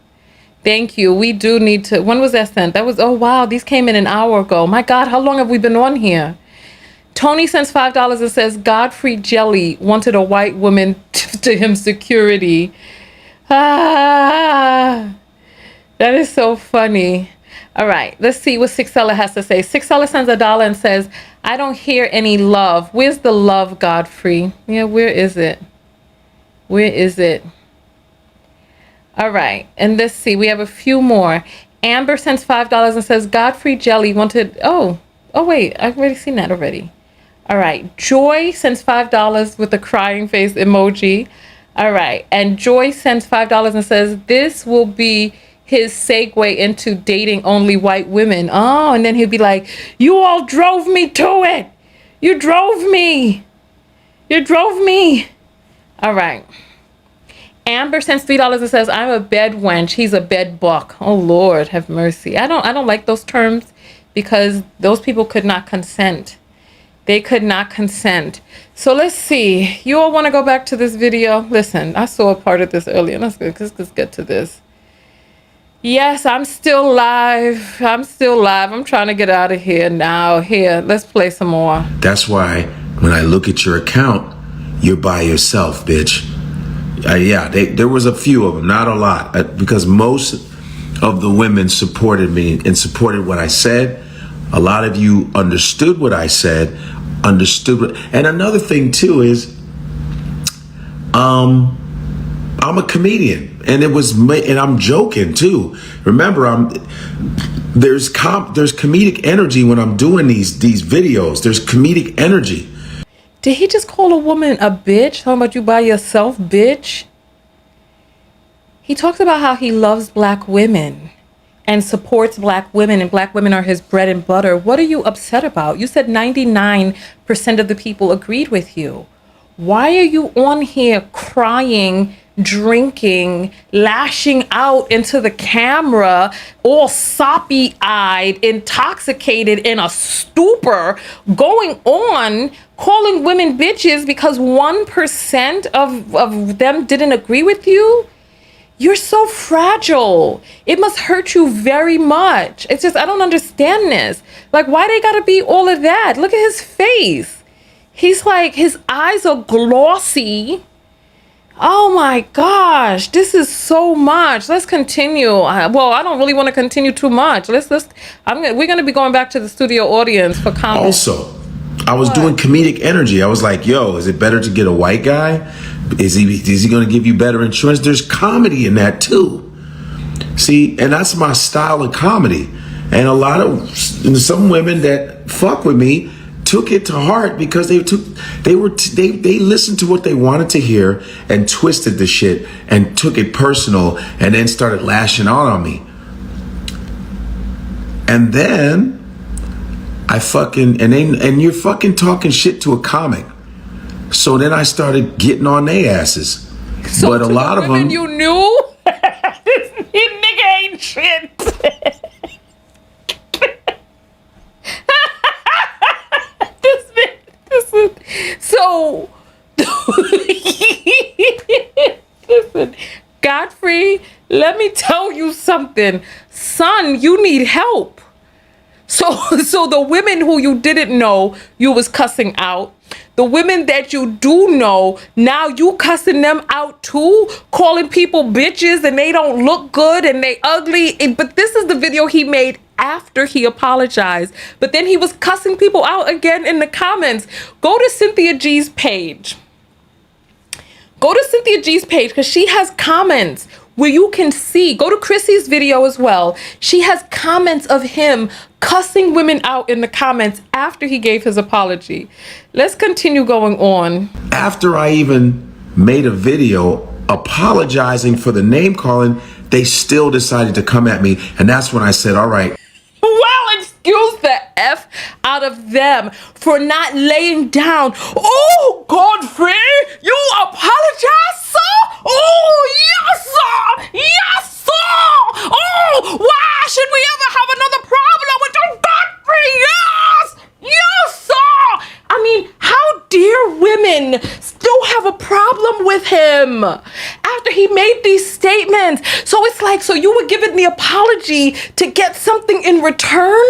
Thank you. We do need to. When was that sent? That was, oh, wow. These came in an hour ago. My God, how long have we been on here? Tony sends $5 and says, Godfrey Jelly wanted a white woman to him security. Ah, that is so funny. All right, let's see what Sixella has to say. Sixella sends $1 and says, I don't hear any love. Where's the love, Godfrey? Yeah, where is it? Where is it? All right, and let's see. We have a few more. Amber sends $5 and says, Godfrey Jelly wanted... Oh, wait, I've already seen that already. All right, Joy sends $5 with a crying face emoji. All right, and Joy sends $5 and says, this will be his segue into dating only white women. Oh, and then he'll be like, you all drove me to it. You drove me. You drove me. All right. Amber sends $3 and says, I'm a bed wench. He's a bed buck. Oh, Lord, have mercy. I don't like those terms because those people could not consent. They could not consent. So let's see. You all want to go back to this video? Listen, I saw a part of this earlier. Let's get to this. Yes, I'm still live. I'm trying to get out of here now. Here, let's play some more. That's why when I look at your account, you're by yourself, bitch. Yeah, there was a few of them, not a lot, because most of the women supported me and supported what I said. A lot of you understood what I said, and another thing too is, I'm a comedian, and I'm joking too. Remember, there's comedic energy when I'm doing these videos. There's comedic energy. Did he just call a woman a bitch? Talking about you by yourself, bitch? He talks about how he loves black women and supports black women, and black women are his bread and butter. What are you upset about? You said 99% of the people agreed with you. Why are you on here crying drinking, lashing out into the camera, all soppy-eyed, intoxicated, in a stupor, going on, calling women bitches because 1% of them didn't agree with you? You're so fragile. It must hurt you very much. It's just, I don't understand this. Like, why they gotta be all of that? Look at his face. He's like, his eyes are glossy. Oh my gosh, this is so much. Let's continue. Well, I don't really want to continue too much. We're gonna be going back to the studio audience for comments. Also, I was doing comedic energy. I was like, yo, is it better to get a white guy? Is he going to give you better insurance? There's comedy in that too. See, and that's my style of comedy. And a lot of some women that fuck with me took it to heart because they listened to what they wanted to hear and twisted the shit and took it personal and then started lashing out on me. And then and you're fucking talking shit to a comic. So then I started getting on their asses. So but a lot of them, you knew this nigga ain't shit. So listen, Godfrey, let me tell you something. Son, you need help. So the women who you didn't know you was cussing out, the women that you do know, now you cussing them out too, calling people bitches and they don't look good and they ugly. But this is the video he made after he apologized. But then he was cussing people out again in the comments. Go to Cynthia G's page. Go to Cynthia G's page because she has comments where you can see. Go to Chrissy's video as well. She has comments of him cussing women out in the comments after he gave his apology. Let's continue going on. after I even made a video apologizing for the name calling, they still decided to come at me. And that's when I said, all right. Well, excuse the F out of them for not laying down. Oh, Godfrey, you apologize, sir? Oh, yes, sir. Yes, sir. Oh, why should we ever have another problem with you, Godfrey? Yes. Yes, sir. I mean, how dare women still have a problem with him after he made these statements? So it's like, so you were giving the apology to get something in return,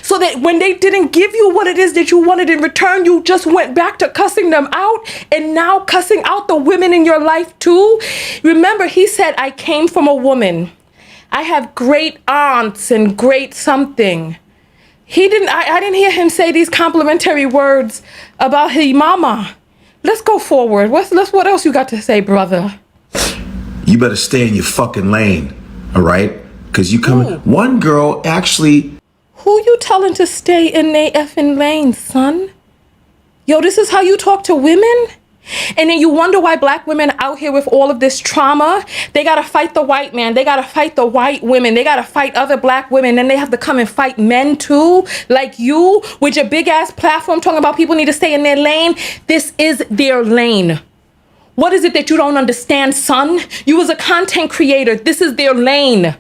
so that when they didn't give you what it is that you wanted in return, you just went back to cussing them out and now cussing out the women in your life too? Remember, he said, I came from a woman. I have great aunts and great something. He didn't, I didn't hear him say these complimentary words about his mama. Let's go forward. What else you got to say, brother? You better stay in your fucking lane, all right? Because you come. One girl actually. Who you telling to stay in they effing lane, son? Yo, this is how you talk to women? And then you wonder why black women out here with all of this trauma, they gotta fight the white man, they gotta fight the white women, they gotta fight other black women, then they have to come and fight men too, like you, with your big ass platform talking about people need to stay in their lane. This is their lane. What is it that you don't understand, son? You as a content creator, this is their lane.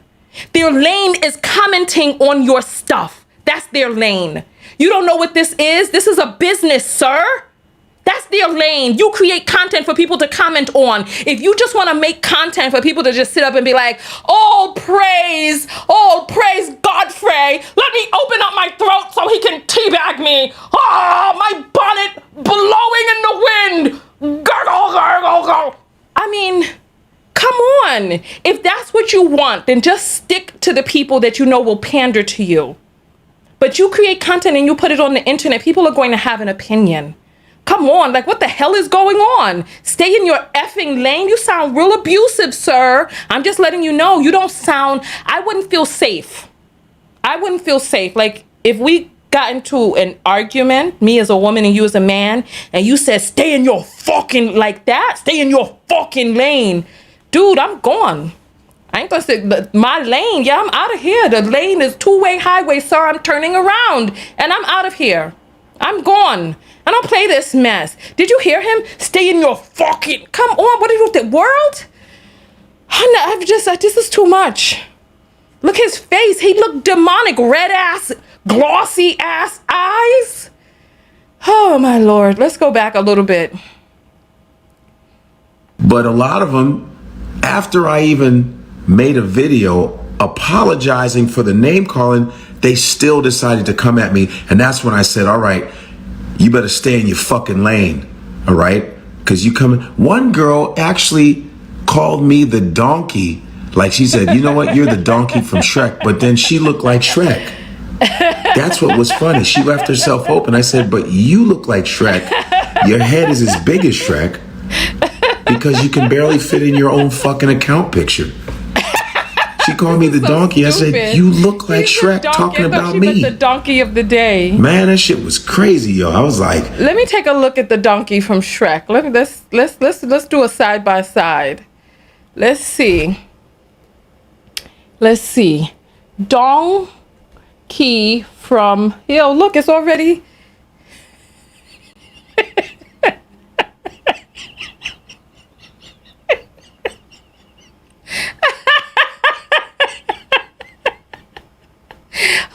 Their lane is commenting on your stuff. That's their lane. You don't know what this is? This is a business, sir. That's their lane. You create content for people to comment on. If you just want to make content for people to just sit up and be like, all praise Godfrey. Let me open up my throat so he can teabag me. My bonnet blowing in the wind. Gurgle, gurgle, gurgle. I mean, come on. If that's what you want, then just stick to the people that you know will pander to you. But you create content and you put it on the internet, people are going to have an opinion. Come on, like what the hell is going on? Stay in your effing lane. You sound real abusive, sir. I'm just letting you know, you don't sound, I wouldn't feel safe. I wouldn't feel safe. Like if we got into an argument, me as a woman and you as a man, and you said, stay in your fucking, like that, stay in your fucking lane. Dude, I'm gone. I ain't gonna say my lane. Yeah, I'm out of here. The lane is two-way highway, sir. I'm turning around and I'm out of here. I'm gone. I don't play this mess. Did you hear him? Stay in your fucking... Come on, what are you... The world? This is too much. Look his face. He looked demonic. Red ass, glossy ass eyes. Oh my Lord. Let's go back a little bit. But a lot of them, after I even made a video apologizing for the name calling, they still decided to come at me. And that's when I said, all right, you better stay in your fucking lane. All right? Because you come. One girl actually called me the donkey. Like she said, you know what? You're the donkey from Shrek. But then she looked like Shrek. That's what was funny. She left herself open. I said, but you look like Shrek. Your head is as big as Shrek because you can barely fit in your own fucking account picture. She called me the donkey. I said, you look like Shrek talking about me. The donkey of the day. Man, that shit was crazy, yo. I was like, let me take a look at the donkey from Shrek. Let's do a side by side. Let's see. Donkey from, yo, look, it's already.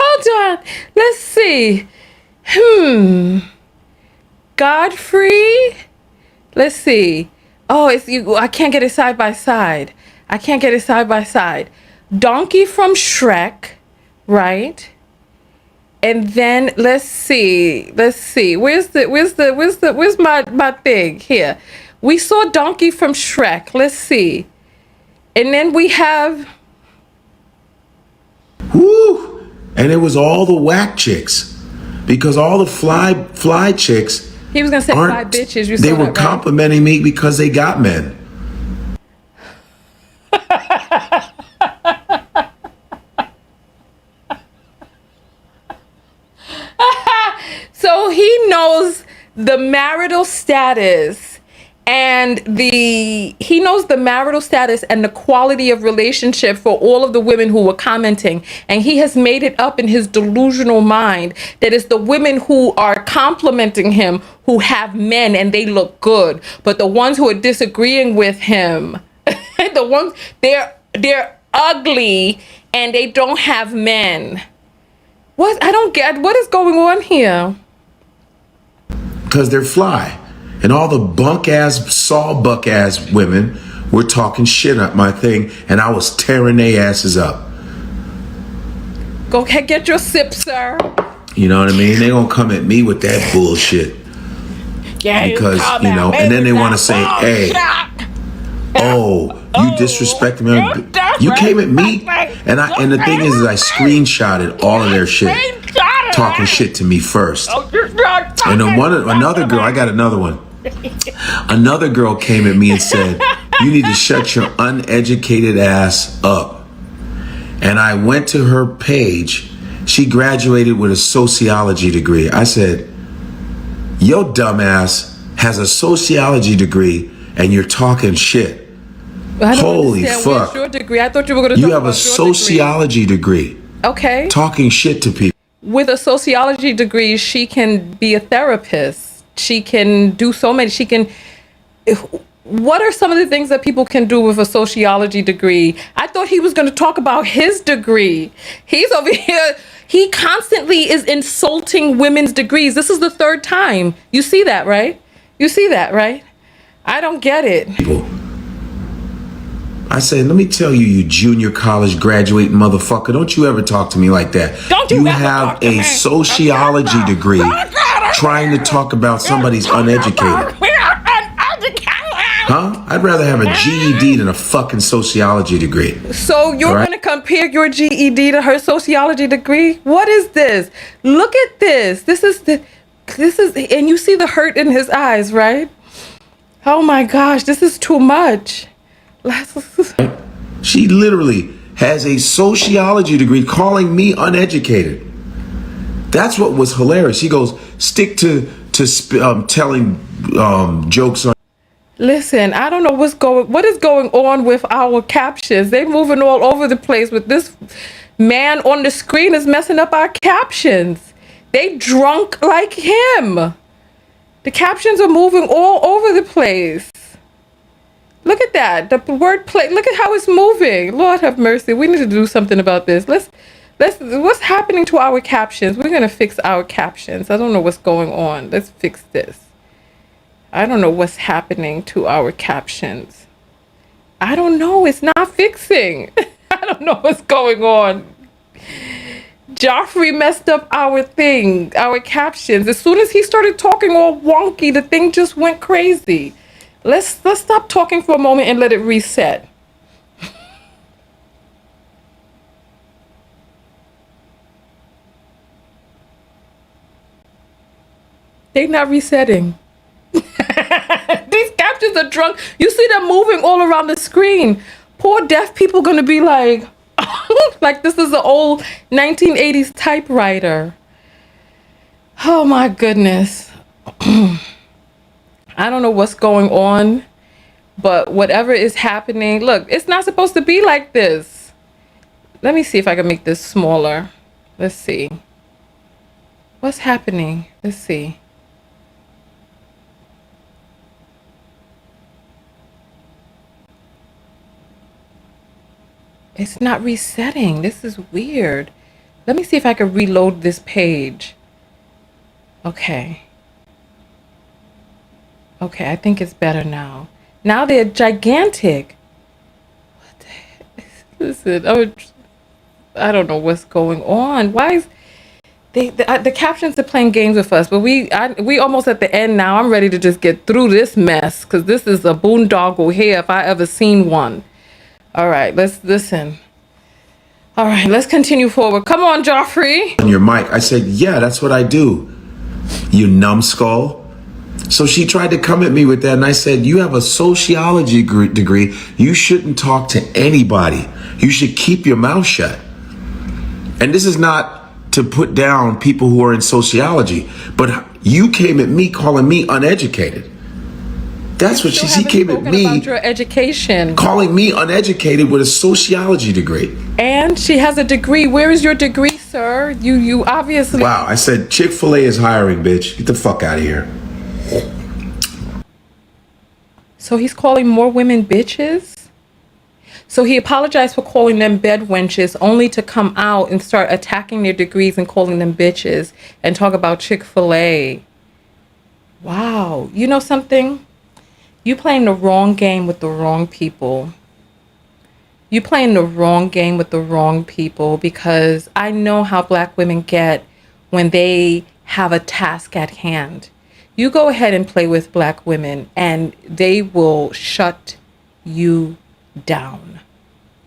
Hold on. Let's see. Godfrey. Let's see. Oh, it's you. I can't get it side by side. Donkey from Shrek, right? And then let's see. Where's my thing here? We saw Donkey from Shrek. Let's see. And then we have. Whoo! And it was all the whack chicks, because all the fly chicks. He was gonna say fly bitches. They were complimenting me because they got men. So he knows the marital status and the quality of relationship for all of the women who were commenting, and he has made it up in his delusional mind that it's the women who are complimenting him who have men and they look good, but the ones who are disagreeing with him, the ones they're ugly and they don't have men. What? I don't get what is going on here. Because they're fly. And all the bunk-ass, sawbuck-ass women were talking shit at my thing, and I was tearing their asses up. Go ahead, get your sip, sir. You know what I mean? They gonna come at me with that bullshit. Yeah, because, you know, and then they want to say, hey, you disrespected me. You came at me, and the thing is I screenshotted all of their shit, talking shit to me first. And then another girl, I got another one. Another girl came at me and said, you need to shut your uneducated ass up. And I went to her page. She graduated with a sociology degree. I said, your dumbass has a sociology degree and you're talking shit. Holy fuck. Your degree? I thought you were going to You have a sociology degree. Okay. Talking shit to people. With a sociology degree, she can be a therapist. She can do so many. What are some of the things that people can do with a sociology degree? I thought he was going to talk about his degree. He's over here. He constantly is insulting women's degrees. This is the third time. You see that, right? I don't get it. I said, let me tell you, you junior college graduate motherfucker, don't you ever talk to me like that. You have a sociology degree trying to talk about somebody's uneducated. Huh? I'd rather have a GED than a fucking sociology degree. So you're going to compare your GED to her sociology degree? What is this? Look at this. This is, and you see the hurt in his eyes, right? Oh my gosh, this is too much. She literally has a sociology degree calling me uneducated. That's what was hilarious. He goes, stick to telling jokes on. Listen, I don't know what is going on with our captions. They're moving all over the place with this man on the screen is messing up our captions. They drunk like him. The captions are moving all over the place. Look at that. The word play. Look at how it's moving. Lord have mercy. We need to do something about this. Let's. What's happening to our captions? We're gonna fix our captions. I don't know what's going on. Let's fix this. I don't know what's happening to our captions. I don't know. It's not fixing. I don't know what's going on. Godfrey messed up our thing, our captions. As soon as he started talking all wonky, the thing just went crazy. Let's stop talking for a moment and let it reset. They're not resetting. These captions are drunk. You see them moving all around the screen. Poor deaf people gonna be like, like this is an old 1980s typewriter. Oh my goodness. I don't know what's going on, but whatever is happening, look, it's not supposed to be like this. Let me see if I can make this smaller. Let's see. What's happening? Let's see. It's not resetting. This is weird. Let me see if I can reload this page. Okay. Okay, I think it's better now. Now they're gigantic. What the heck? Listen, I don't know what's going on. Why is the captions are playing games with us? But we almost at the end now. I'm ready to just get through this mess because this is a boondoggle here if I ever seen one. All right, let's listen. All right, let's continue forward. Come on, Godfrey. On your mic. I said, yeah, that's what I do. You numbskull. So she tried to come at me with that, and I said, you have a sociology degree. You shouldn't talk to anybody. You should keep your mouth shut. And this is not to put down people who are in sociology, but you came at me calling me uneducated. That's what she came at me about your education, calling me uneducated with a sociology degree. And she has a degree. Where is your degree, sir? You obviously. Wow, I said Chick-fil-A is hiring, bitch. Get the fuck out of here. So he's calling more women bitches? So he apologized for calling them bed wenches only to come out and start attacking their degrees and calling them bitches and talk about Chick-fil-A. Wow. You know something? You playing the wrong game with the wrong people. You playing the wrong game with the wrong people because I know how black women get when they have a task at hand. You go ahead and play with black women and they will shut you down.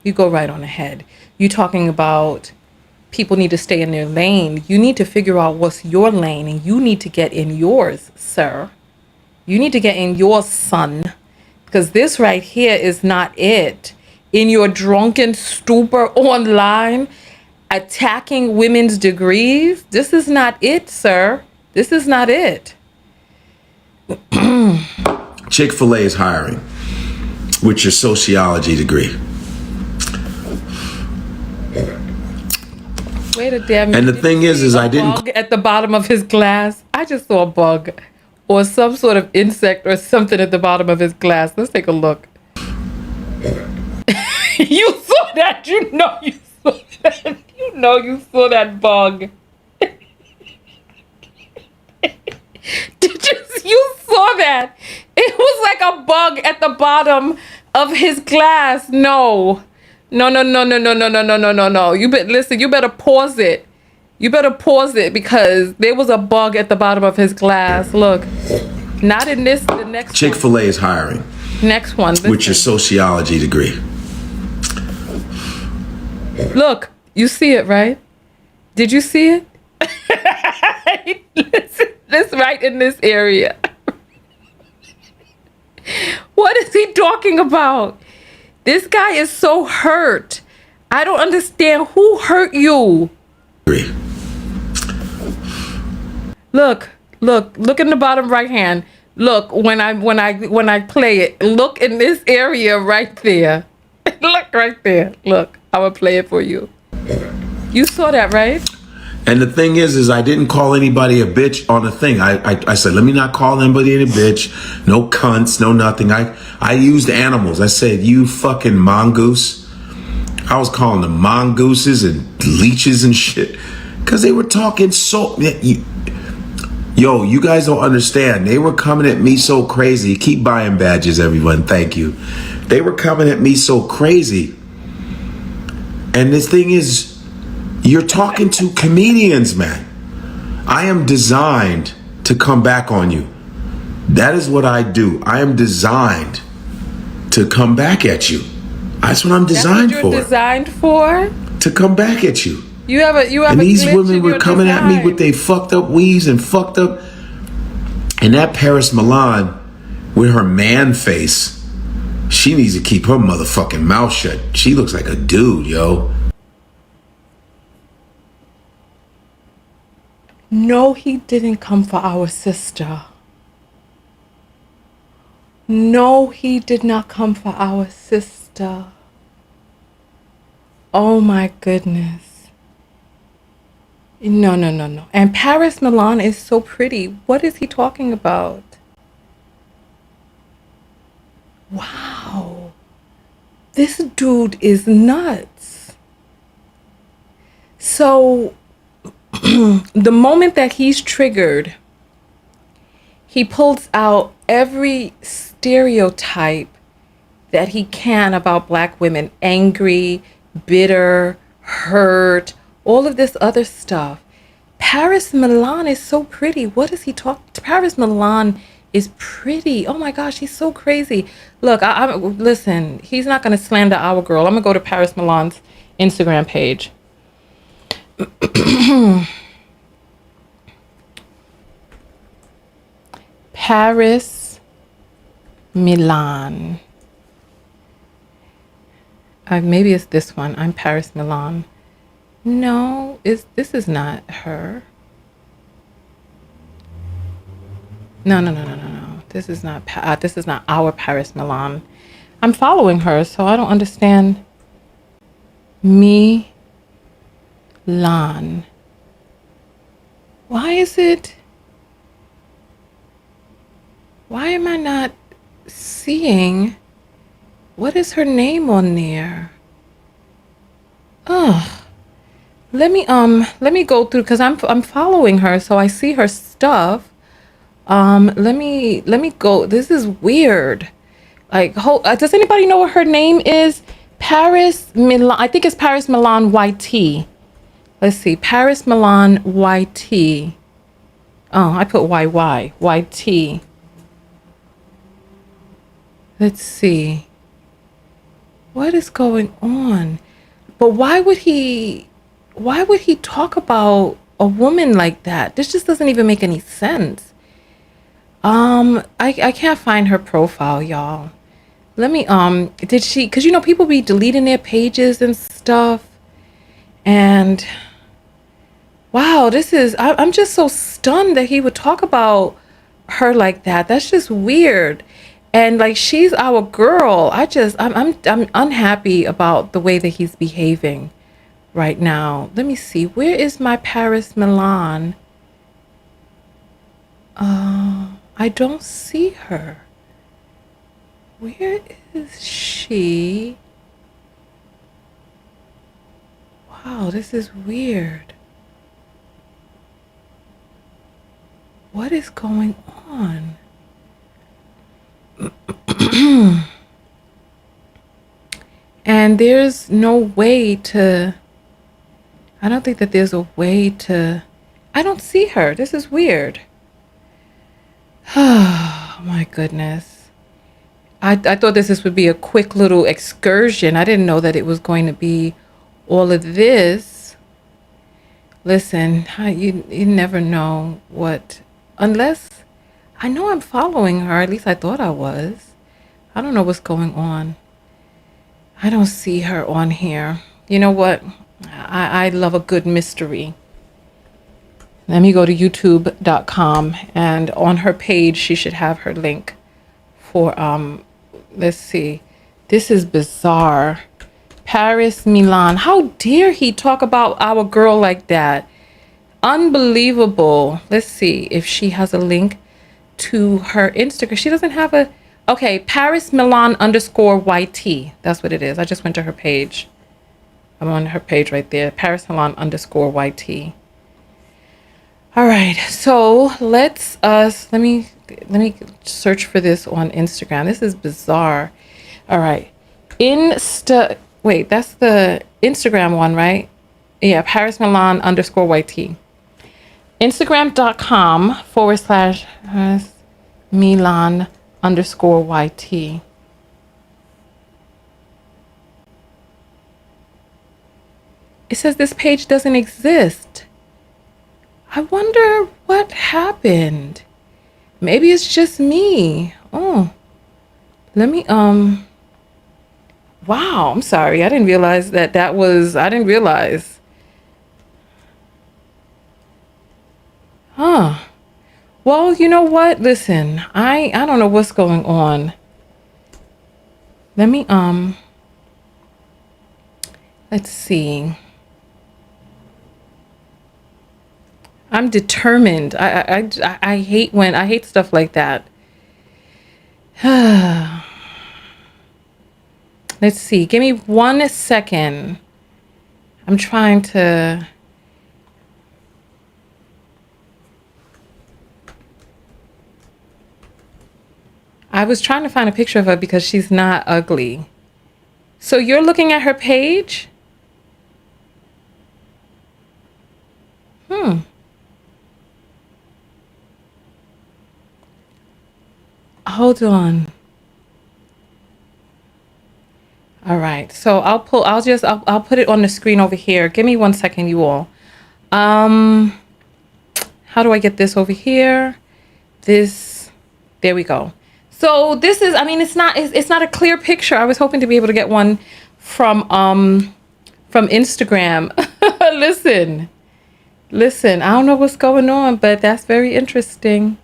You go right on ahead. You talking about people need to stay in their lane. You need to figure out what's your lane and you need to get in yours, sir. You need to get in yours, son, because this right here is not it. In your drunken stupor online, attacking women's degrees, this is not it, sir. This is not it. Chick-fil-A is hiring with your sociology degree. Wait a damn minute. And the thing is I didn't. Bug at the bottom of his glass. I just saw a bug. Or some sort of insect or something at the bottom of his glass. Let's take a look. You saw that. You know you saw that. You know you saw that bug. You saw that. It was like a bug at the bottom of his glass. No. No. You better pause it. You better pause it because there was a bug at the bottom of his glass. Look, not in this, the next Chick-fil-A is hiring. Next one. Listen. With your sociology degree. Look, you see it, right? Did you see it? This right in this area. What is he talking about? This guy is so hurt. I don't understand. Who hurt you? Look in the bottom right hand. Look, when I play it, look in this area right there. Look right there. Look, I will play it for you. You saw that, right? And the thing is I didn't call anybody a bitch on the thing. I said, let me not call anybody a bitch. No cunts, no nothing. I used animals. I said, you fucking mongoose. I was calling them mongooses and leeches and shit. Because they were talking so... Yo, you guys don't understand. They were coming at me so crazy. Keep buying badges, everyone. Thank you. They were coming at me so crazy. And the thing is, you're talking to comedians, man. I am designed to come back on you. That is what I do. I am designed to come back at you. That's what I'm designed That's what you're for. Designed for? To come back at you. You have And a these glitch women in were your coming at me design. with they fucked up weaves and fucked up. And that Paris Milan with her man face, she needs to keep her motherfucking mouth shut. She looks like a dude, yo. No, he didn't come for our sister. No, he did not come for our sister. Oh my goodness. No. And Paris Milan is so pretty. What is he talking about? Wow. This dude is nuts. So, the moment that he's triggered, he pulls out every stereotype that he can about Black women. Angry, bitter, hurt, all of this other stuff. Paris Milan is so pretty. What is he talking? Paris Milan is pretty. Oh my gosh, he's so crazy. Look, listen, he's not going to slander our girl. I'm going to go to Paris Milan's Instagram page. Paris Milan. Maybe it's this one. I'm Paris Milan. No, this is not her. No. This is not our Paris Milan. I'm following her, so I don't understand. Milan. Why am I not seeing? What is her name on there? Ugh. Let me go through, because I'm following her, so I see her stuff. Let me go. This is weird. Like, does anybody know what her name is? Paris Milan. I think it's Paris Milan YT. Let's see. Paris Milan YT. Oh, I put YY. YT. Let's see. What is going on? But why would he talk about a woman like that? This just doesn't even make any sense. I can't find her profile, y'all. Let me, did she, because people be deleting their pages and stuff. And wow, I'm just so stunned that he would talk about her like that. That's just weird. And like, she's our girl. I'm unhappy about the way that he's behaving right now. Let me see. Where is my Paris Milan? I don't see her. Where is she? Wow, this is weird. What is going on? And there's no way to, I don't think that there's a way to, I don't see her. This is weird. Oh my goodness. I thought this would be a quick little excursion. I didn't know that it was going to be all of this. Listen, you never know what, unless, I know I'm following her, at least I thought I was. I don't know what's going on. I don't see her on here. You know what? I love a good mystery. Let me go to youtube.com, and on her page, she should have her link for, let's see. This is bizarre. Paris Milan. How dare he talk about our girl like that? Unbelievable. Let's see if she has a link to her Instagram. She doesn't have a... Okay, Paris Milan _YT. That's what it is. I just went to her page. I'm on her page right there. Paris Milan _YT. All right, so let me search for this on Instagram. This is bizarre. All right, wait, that's the Instagram one, right? Yeah, Paris Milan _YT. Instagram.com / Milan _YT. It says this page doesn't exist. I wonder what happened. Maybe it's just me. Oh, let me, wow, I'm sorry. I didn't realize I didn't realize. Huh. Well, you know what? Listen, I don't know what's going on. Let me, let's see. I'm determined. I hate stuff like that. Let's see. Give me 1 second. I'm trying to... I was trying to find a picture of her because she's not ugly. So you're looking at her page? Hold on. All right. So I'll put it on the screen over here. Give me 1 second, you all. How do I get this over here? There we go. So this is, I mean, it's not a clear picture. I was hoping to be able to get one from Instagram. Listen, I don't know what's going on, but that's very interesting.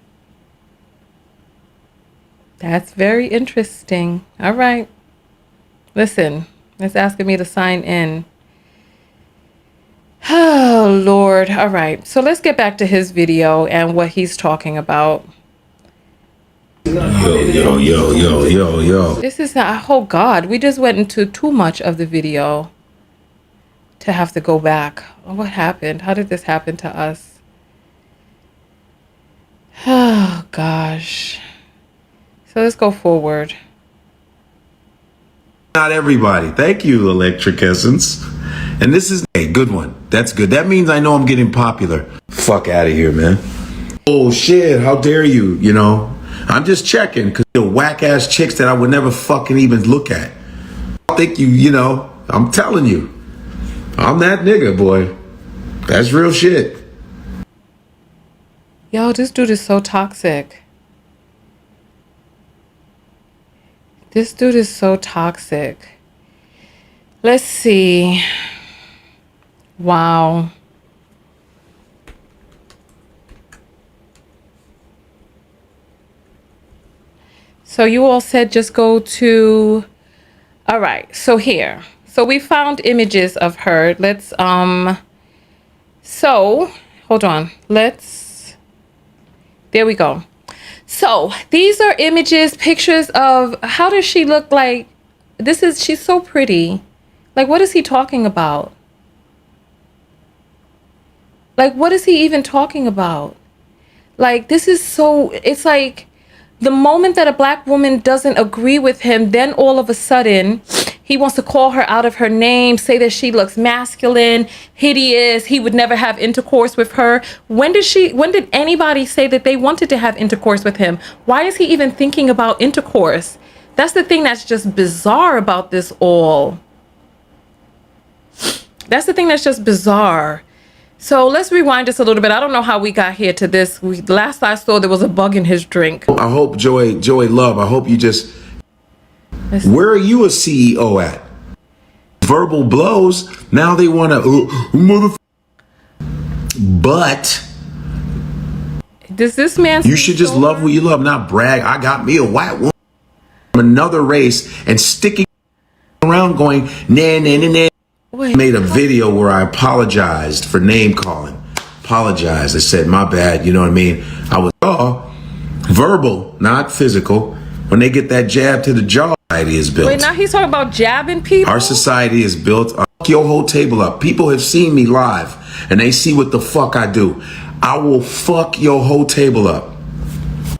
That's very interesting. All right. Listen, it's asking me to sign in. Oh, Lord. All right. So let's get back to his video and what he's talking about. Yo. This is not, oh God, we just went into too much of the video to have to go back. Oh, what happened? How did this happen to us? Oh, gosh. So let's go forward. Not everybody. Thank you, Electric Essence. And this is a good one. That's good. That means I know I'm getting popular. Fuck out of here, man. Oh, shit. How dare you, you know? I'm just checking because you're whack-ass chicks that I would never fucking even look at. I think you know, I'm telling you. I'm that nigga, boy. That's real shit. Yo, this dude is so toxic. This dude is so toxic. Let's see. Wow. So you all said just go to... All right, so here. So we found images of her. Let's, so, hold on. There we go. So these are images, pictures of, how does she look like? She's so pretty. Like, what is he talking about? Like, what is he even talking about? Like, this is so, it's like the moment that a black woman doesn't agree with him, then all of a sudden he wants to call her out of her name, say that she looks masculine, hideous, he would never have intercourse with her. When did anybody say that they wanted to have intercourse with him? Why is he even thinking about intercourse? That's the thing that's just bizarre about this all. That's the thing that's just bizarre. So let's rewind just a little bit. I don't know how we got here to this. Last I saw, there was a bug in his drink. I hope, Joy Love, I hope you just... Where are you a CEO at? Verbal blows. Now they want to... But... Does this man... You should just love what you love, not brag. I got me a white woman from another race and sticking around going, nah. Wait, made a video where I apologized for name calling. apologized. I said, my bad, you know what I mean? I was verbal, not physical. When they get that jab to the jaw, society is built. Wait, now he's talking about jabbing people? Our society is built. Fuck your whole table up. People have seen me live, and they see what the fuck I do. I will fuck your whole table up.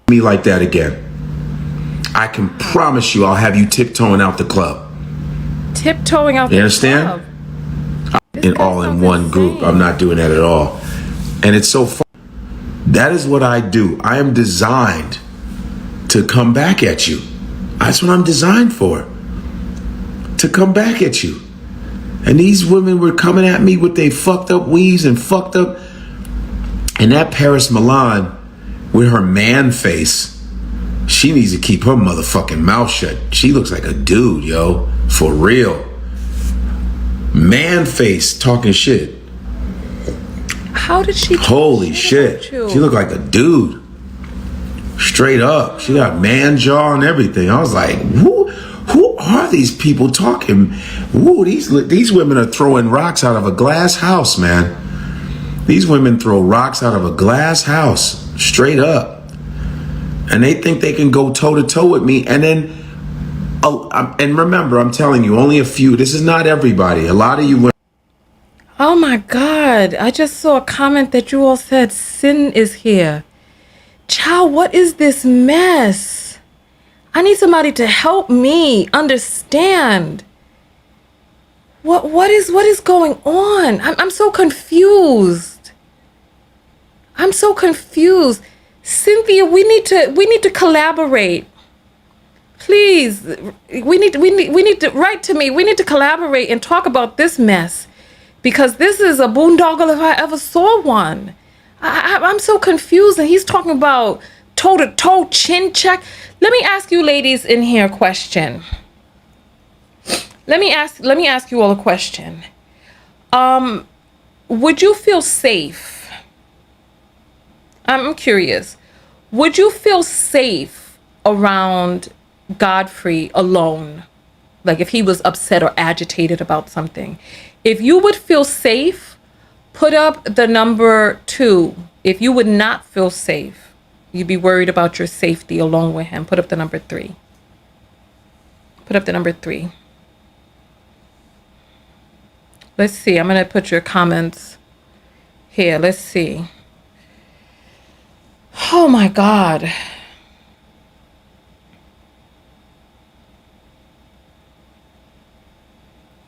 Me like that again. I can promise you I'll have you tiptoeing out the club. Tiptoeing out the club? You understand? All in one group. I'm not doing that at all. And it's so fun. That is what I do. I am designed to come back at you. That's what I'm designed for. To come back at you. And these women were coming at me with they fucked up weaves and fucked up. And that Paris Milan with her man face, she needs to keep her motherfucking mouth shut. She looks like a dude, yo. For real. Man face talking shit. How did she? Holy shit. She looked like a dude. Straight up. She got man jaw and everything. I was like, who are these people talking? Woo, these women are throwing rocks out of a glass house, man. These women throw rocks out of a glass house. Straight up. And they think they can go toe to toe with me. And then, and remember, I'm telling you, only a few. This is not everybody. A lot of you women. Oh my God. I just saw a comment that you all said sin is here. Child, what is this mess? I need somebody to help me understand. What is going on? I'm so confused. I'm so confused. Cynthia, we need to collaborate. Please, we need to write to me. We need to collaborate and talk about this mess, because this is a boondoggle if I ever saw one. I'm so confused, and he's talking about toe-to-toe chin check. Let me ask you ladies in here a question. Let me ask you all a question. Would you feel safe? I'm curious. Would you feel safe around Godfrey alone? Like if he was upset or agitated about something. If you would feel safe, put up the number 2. If you would not feel safe, you'd be worried about your safety alone with him, put up the number 3. Put up the number 3. Let's see. I'm going to put your comments here. Let's see. Oh my God.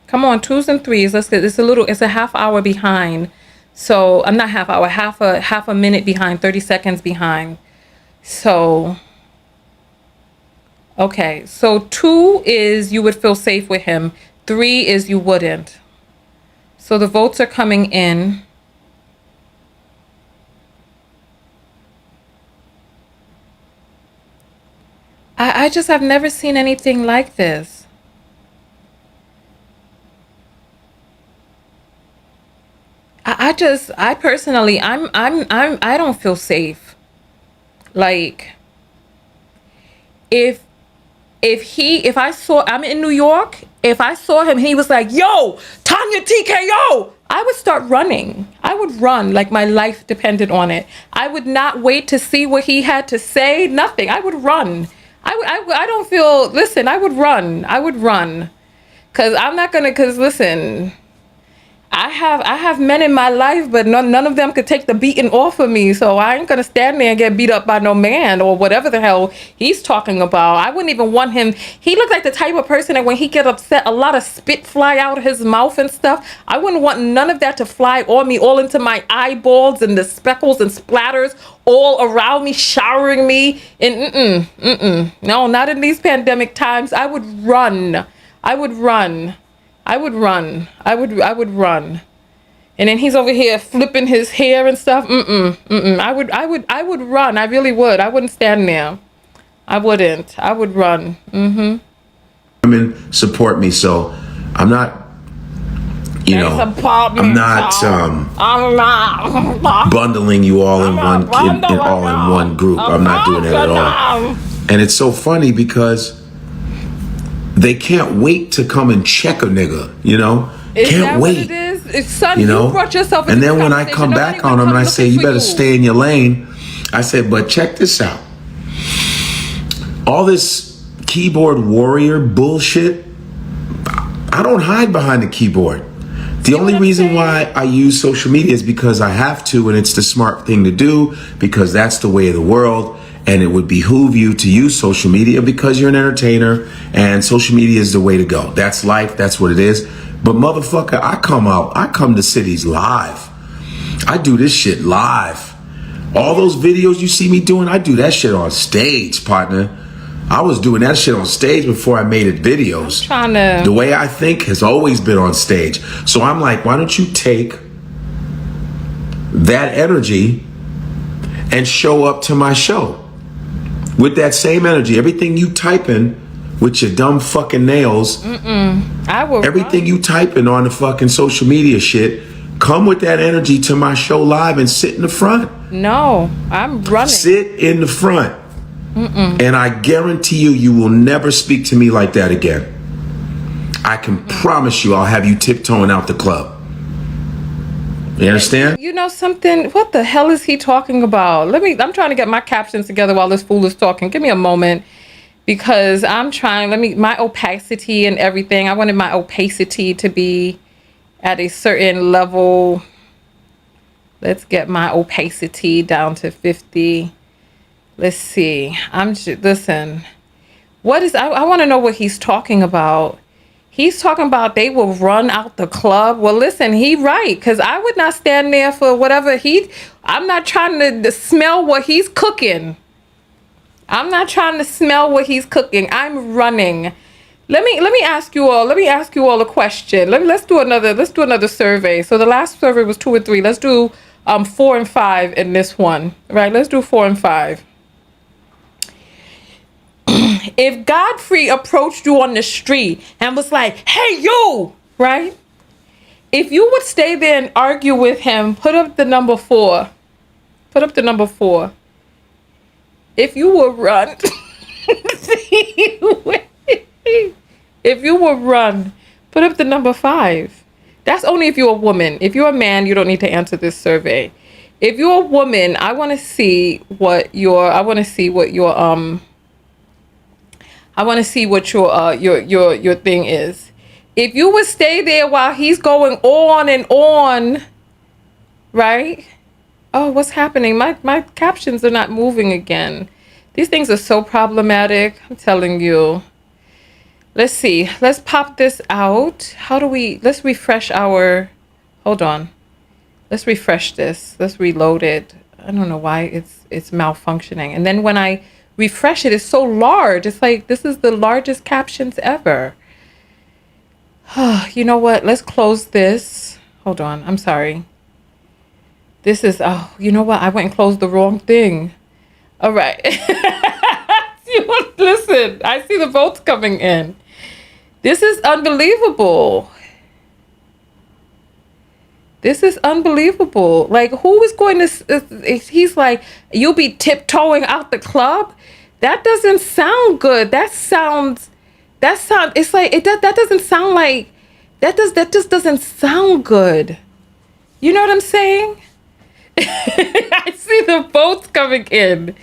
Come on, 2s and 3s. Let's get. It's a half hour behind. So I'm not half hour, half a minute behind, 30 seconds behind. So, okay. So 2 is you would feel safe with him. 3 is you wouldn't. So the votes are coming in. I just have never seen anything like this. I personally, I don't feel safe. Like, if I'm in New York, if I saw him and he was like, yo, Tanya TKO, I would start running. I would run like my life depended on it. I would not wait to see what he had to say, nothing. I would run. I don't feel, listen, I would run. Cause listen, I have men in my life, but none of them could take the beating off of me. So I ain't gonna stand there and get beat up by no man or whatever the hell he's talking about. I wouldn't even want him. He looked like the type of person that when he get upset, a lot of spit fly out of his mouth and stuff. I wouldn't want none of that to fly on me, all into my eyeballs and the speckles and splatters all around me, showering me. And no, not in these pandemic times. I would run. I would run. And then he's over here flipping his hair and stuff. I would run. I really would. I wouldn't stand there. I wouldn't. I would run. Women support me, so I'm not, I'm not bundling you all in one group. I'm not doing that at all. And it's so funny because they can't wait to come and check a nigga, Can't wait. What it is? son, You know? brought yourself into and then this when I conversation. come Nobody back on would him and come I say, looking you for better stay in your lane. I said, but check this out. All this keyboard warrior bullshit, I don't hide behind the keyboard. The only reason why I use social media is because I have to, and it's the smart thing to do, because that's the way of the world, and it would behoove you to use social media because you're an entertainer, and social media is the way to go. That's life, that's what it is. But motherfucker, I come to cities live. I do this shit live. All those videos you see me doing, I do that shit on stage, partner. I was doing that shit on stage before I made it videos. The way I think has always been on stage. So I'm like, why don't you take that energy and show up to my show with that same energy? Everything you typing with your dumb fucking nails, everything you typing on the fucking social media shit, come with that energy to my show live and sit in the front. No, I'm running. Sit in the front. And I guarantee you, you will never speak to me like that again. I can promise you I'll have you tiptoeing out the club. You understand? You know something? What the hell is he talking about? I'm trying to get my captions together while this fool is talking. Give me a moment, because I'm trying, my opacity and everything. I wanted my opacity to be at a certain level. Let's get my opacity down to 50. Let's see. Listen. I want to know what he's talking about. He's talking about they will run out the club. Well, listen, he right, because I would not stand there for whatever I'm not trying to smell what he's cooking. I'm not trying to smell what he's cooking. I'm running. Let me ask you all a question. Let's do another survey. So the last survey was 2 and 3. Let's do 4 and 5 in this one. Right? Let's do 4 and 5. If Godfrey approached you on the street and was like, hey, you, right? If you would stay there and argue with him, put up the number 4. Put up the number 4. If you would run, if you would run, put up the number 5. That's only if you're a woman. If you're a man, you don't need to answer this survey. If you're a woman, I want to see what your thing is. If you would stay there while he's going on and on, right? Oh, what's happening? My captions are not moving again. These things are so problematic. I'm telling you. Let's see. Let's pop this out. Let's refresh hold on. Let's refresh this. Let's reload it. I don't know why it's malfunctioning. And then when I refresh it, it's so large. It's like, this is the largest captions ever. You know what? Let's close this. Hold on. I'm sorry. This is, you know what? I went and closed the wrong thing. All right. Listen, I see the votes coming in. This is unbelievable. This is unbelievable. Like, who is going to, he's like, you'll be tiptoeing out the club? That doesn't sound good. It's like, that doesn't sound like, that just doesn't sound good. You know what I'm saying? I see the votes coming in.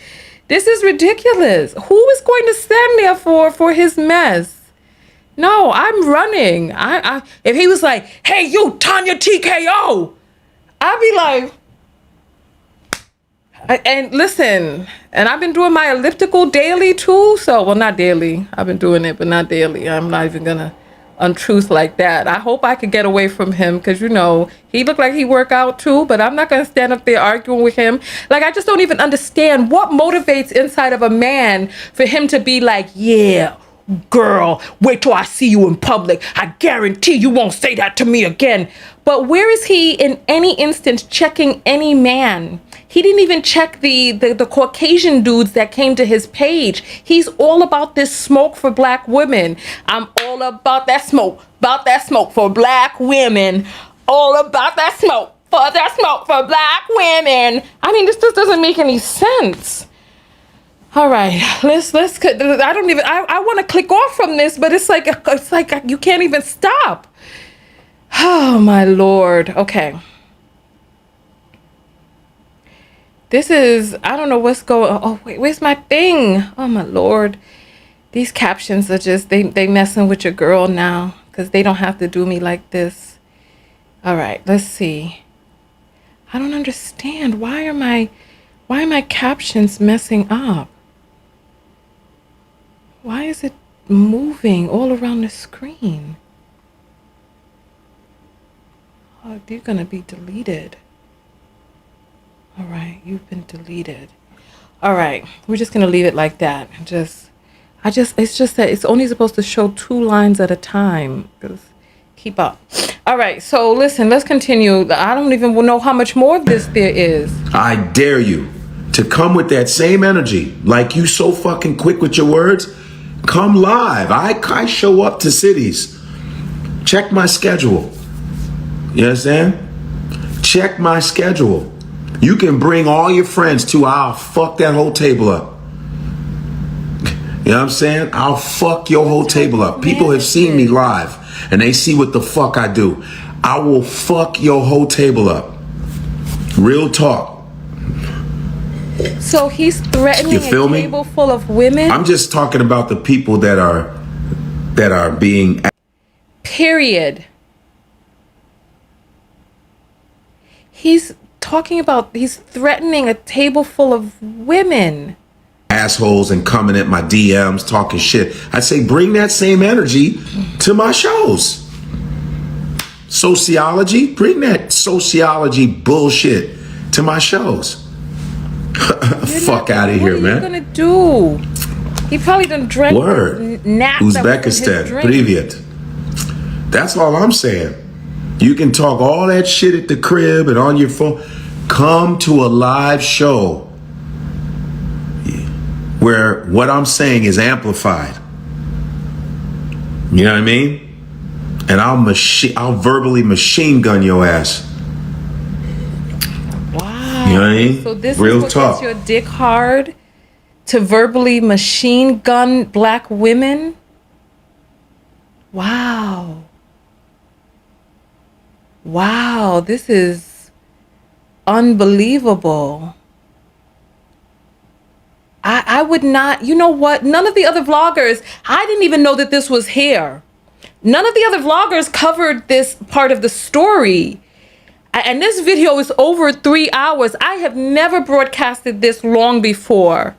This is ridiculous. Who is going to stand there for his mess? No, I'm running. If he was like, hey, you, Tanya TKO, I'd be like, and listen, and I've been doing my elliptical daily too. So, well, not daily. I've been doing it, but not daily. I'm not even going to untruth like that. I hope I could get away from him, because, you know, he looked like he work out too, but I'm not going to stand up there arguing with him. Like, I just don't even understand what motivates inside of a man for him to be like, yeah, girl, wait till I see you in public. I guarantee you won't say that to me again. But where is he in any instance checking any man? He didn't even check the Caucasian dudes that came to his page. He's all about this smoke for black women. I'm all about that smoke for black women. All about that smoke for black women. I mean, this just doesn't make any sense. All right, let's I want to click off from this, but it's like you can't even stop. Oh my Lord. Okay. This is, I don't know what's going, oh wait, where's my thing? Oh my Lord. These captions are just, they messing with your girl now because they don't have to do me like this. All right, let's see. I don't understand. Why are my captions messing up? Why is it moving all around the screen? Oh, they're gonna be deleted. All right, you've been deleted. All right, we're just gonna leave it like that. It's just that it's only supposed to show 2 lines at a time. Keep up. All right, so listen, let's continue. I don't even know how much more of this there is. I dare you to come with that same energy, like you so fucking quick with your words. Come live. I show up to cities. Check my schedule. You understand? Check my schedule. You can bring all your friends too. I'll fuck that whole table up. You know what I'm saying? I'll fuck your whole table up. People have seen me live and they see what the fuck I do. I will fuck your whole table up. Real talk. So he's threatening You feel a me? table full of women? I'm just talking about the people that are being. Period. He's threatening a table full of women. Assholes and coming at my DMs talking shit. I say bring that same energy to my shows. Sociology, bring that sociology bullshit to my shows. Fuck out of here, man. What are you gonna do? He probably done drank Word. nap. Uzbekistan, привет. That's all I'm saying. You can talk all that shit at the crib and on your phone. Come to a live show where what I'm saying is amplified. You know what I mean? And I'll verbally machine gun your ass. Wow. You know what I mean? So this Real is what talk. gets your dick hard, to verbally machine gun black women? Wow. Wow, this is unbelievable. I would not, you know what? None of the other vloggers, I didn't even know that this was here. None of the other vloggers covered this part of the story. And this video is over 3 hours. I have never broadcasted this long before.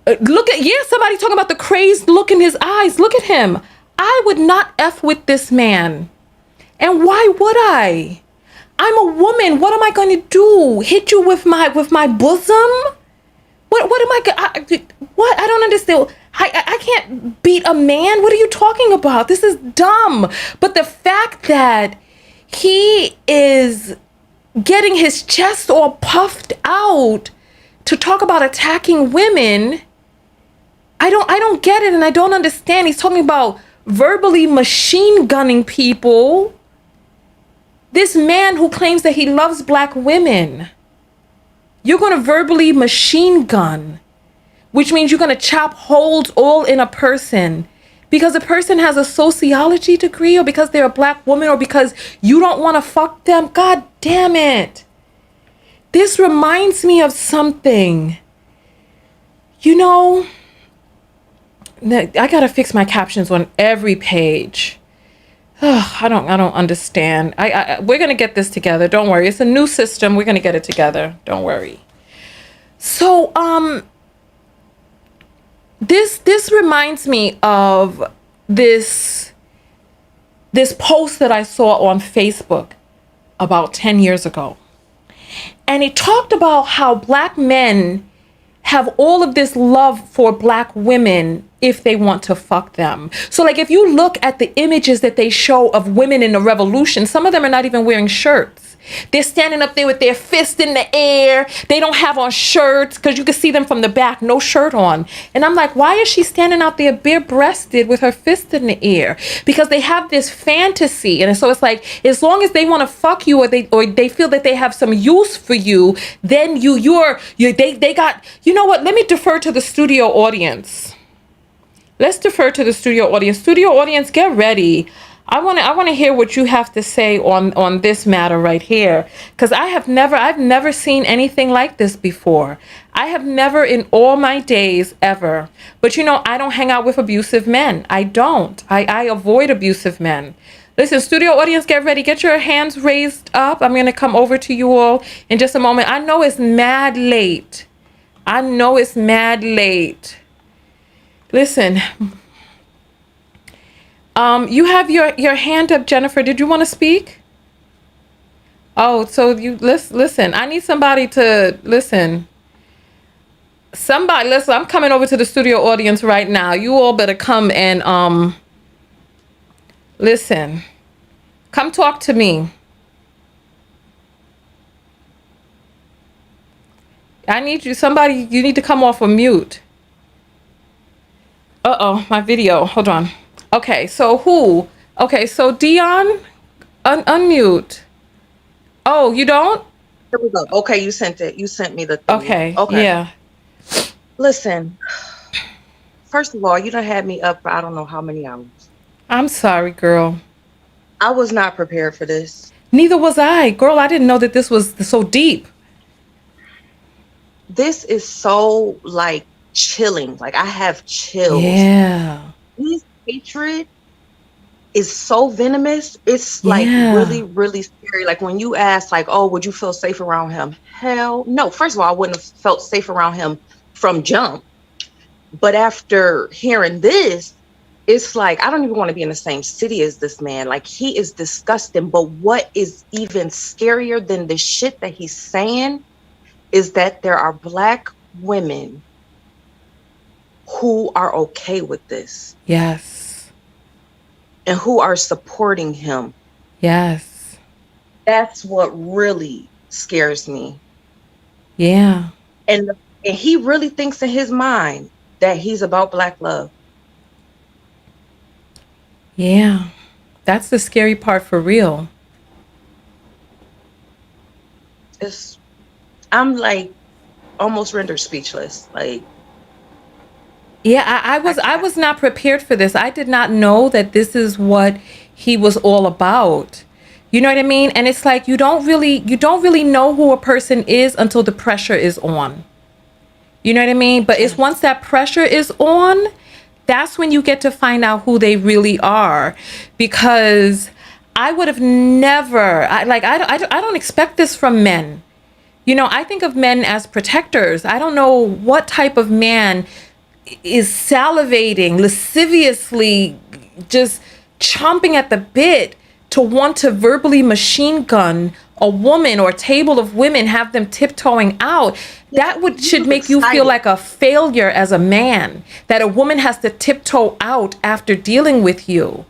Look at, somebody talking about the crazed look in his eyes. Look at him. I would not F with this man. And why would I? I'm a woman. What am I going to do? Hit you with my bosom? What am I? What? I don't understand. I can't beat a man. What are you talking about? This is dumb. But the fact that he is getting his chest all puffed out to talk about attacking women, I don't get it, and I don't understand. He's talking about verbally machine gunning people. This man who claims that he loves black women, you're going to verbally machine gun, which means you're going to chop holes all in a person because a person has a sociology degree, or because they're a black woman, or because you don't want to fuck them. God damn it. This reminds me of something. You know, I got to fix my captions on every page. I don't understand. We're going to get this together. Don't worry. It's a new system. We're going to get it together. Don't worry. So, this reminds me of this post that I saw on Facebook about 10 years ago. And it talked about how black men have all of this love for black women if they want to fuck them. So like if you look at the images that they show of women in the revolution, some of them are not even wearing shirts. They're standing up there with their fist in the air. They don't have on shirts because you can see them from the back, no shirt on. And I'm like, why is she standing out there bare-breasted with her fist in the air? Because they have this fantasy. And so it's like, as long as they want to fuck you, or they feel that they have some use for you, then they got, you know what? Let me defer to the studio audience. Let's defer to the studio audience. Studio audience, get ready. I want to hear what you have to say on this matter right here, because I've never seen anything like this before. I have never in all my days ever. But I don't hang out with abusive men. I don't. I avoid abusive men. Listen, studio audience, get ready. Get your hands raised up. I'm going to come over to you all in just a moment. I know it's mad late. Listen. You have your hand up, Jennifer. Did you want to speak? Oh, so you listen. I need somebody to listen. Somebody listen. I'm coming over to the studio audience right now. You all better come and listen. Come talk to me. I need you. Somebody, you need to come off of mute. Uh-oh, my video. Hold on. Okay, so who? Okay, so Dion, unmute. Oh, you don't? Here we go. Okay, you sent it. You sent me the thing. Okay, yeah. Listen, first of all, you done had me up for I don't know how many hours. I'm sorry, girl. I was not prepared for this. Neither was I. Girl, I didn't know that this was so deep. This is so, like, chilling. Like, I have chills. Yeah. His hatred is so venomous. It's like really, really scary. Like when you ask, like, oh, would you feel safe around him? Hell no. First of all, I wouldn't have felt safe around him from jump. But after hearing this, it's like, I don't even want to be in the same city as this man. Like, he is disgusting. But what is even scarier than the shit that he's saying is that there are Black women who are okay with this. Yes. And who are supporting him. Yes. That's what really scares me. Yeah. And he really thinks in his mind that he's about Black love. Yeah. That's the scary part for real. I'm like almost rendered speechless. Like, yeah, I was not prepared for this. I did not know that this is what he was all about. You know what I mean? And it's like you don't really know who a person is until the pressure is on. You know what I mean? But it's once that pressure is on, that's when you get to find out who they really are. Because I would have never, I don't expect this from men. I think of men as protectors. I don't know what type of man is salivating, lasciviously, just chomping at the bit to want to verbally machine gun a woman or a table of women, have them tiptoeing out. That should make you feel like a failure as a man, that a woman has to tiptoe out after dealing with you.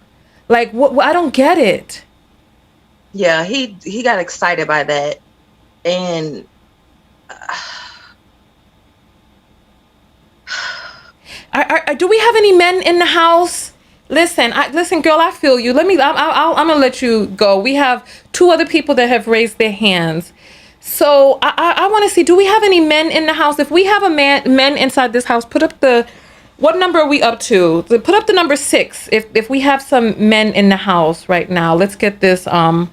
Like, what? I don't get it. Yeah, he got excited by that. And do we have any men in the house? Listen, girl, I feel you. I'm gonna let you go. We have 2 other people that have raised their hands. So I want to see, do we have any men in the house? If we have men inside this house, put up what number are we up to? Put up the number 6. If we have some men in the house right now, let's get this. I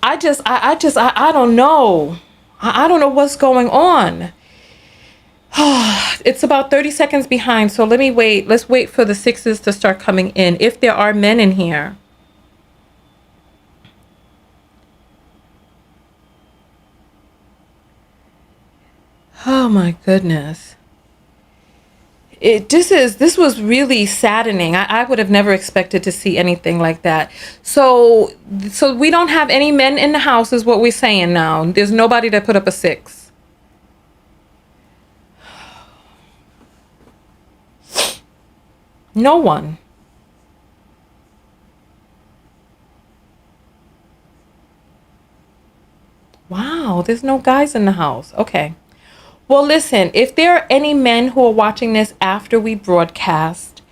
don't know. I don't know what's going on. It's about 30 seconds behind, so let me wait. Let's wait for the 6s to start coming in, if there are men in here. Oh my goodness. This was really saddening. I would have never expected to see anything like that. So we don't have any men in the house is what we're saying now. There's nobody that put up a 6. No one. Wow, there's no guys in the house. Okay. Well, listen, if there are any men who are watching this after we broadcast,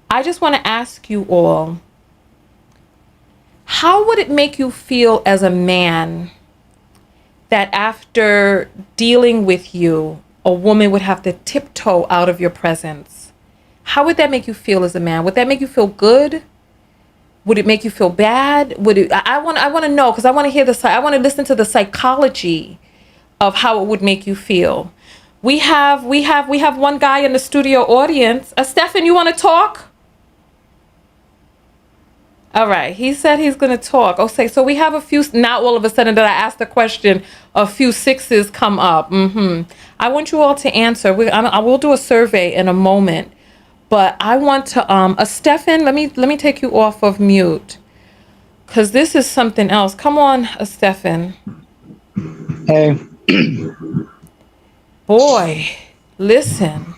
I just want to ask you all, how would it make you feel as a man that after dealing with you, a woman would have to tiptoe out of your presence? How would that make you feel as a man? Would that make you feel good? Would it make you feel bad? Would it? I want to know, because I want to hear I want to listen to the psychology of how it would make you feel. We have one guy in the studio audience. Stefan, you want to talk? All right. He said he's going to talk. Okay. So we have a few. Now all of a sudden that I asked the question, a few sixes come up. I want you all to answer. I will do a survey in a moment, but I want to. Stefan, let me take you off of mute, because this is something else. Come on, Stefan. Hey. Boy, listen.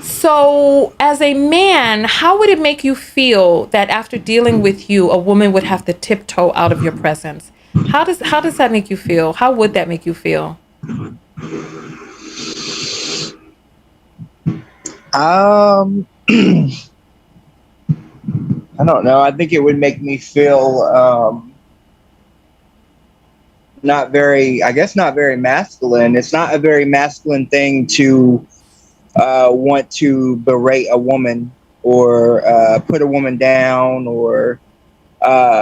So, as a man, how would it make you feel that after dealing with you, a woman would have to tiptoe out of your presence? How does that make you feel? How would that make you feel? I don't know. I think it would make me feel not very masculine. It's not a very masculine thing to want to berate a woman or put a woman down or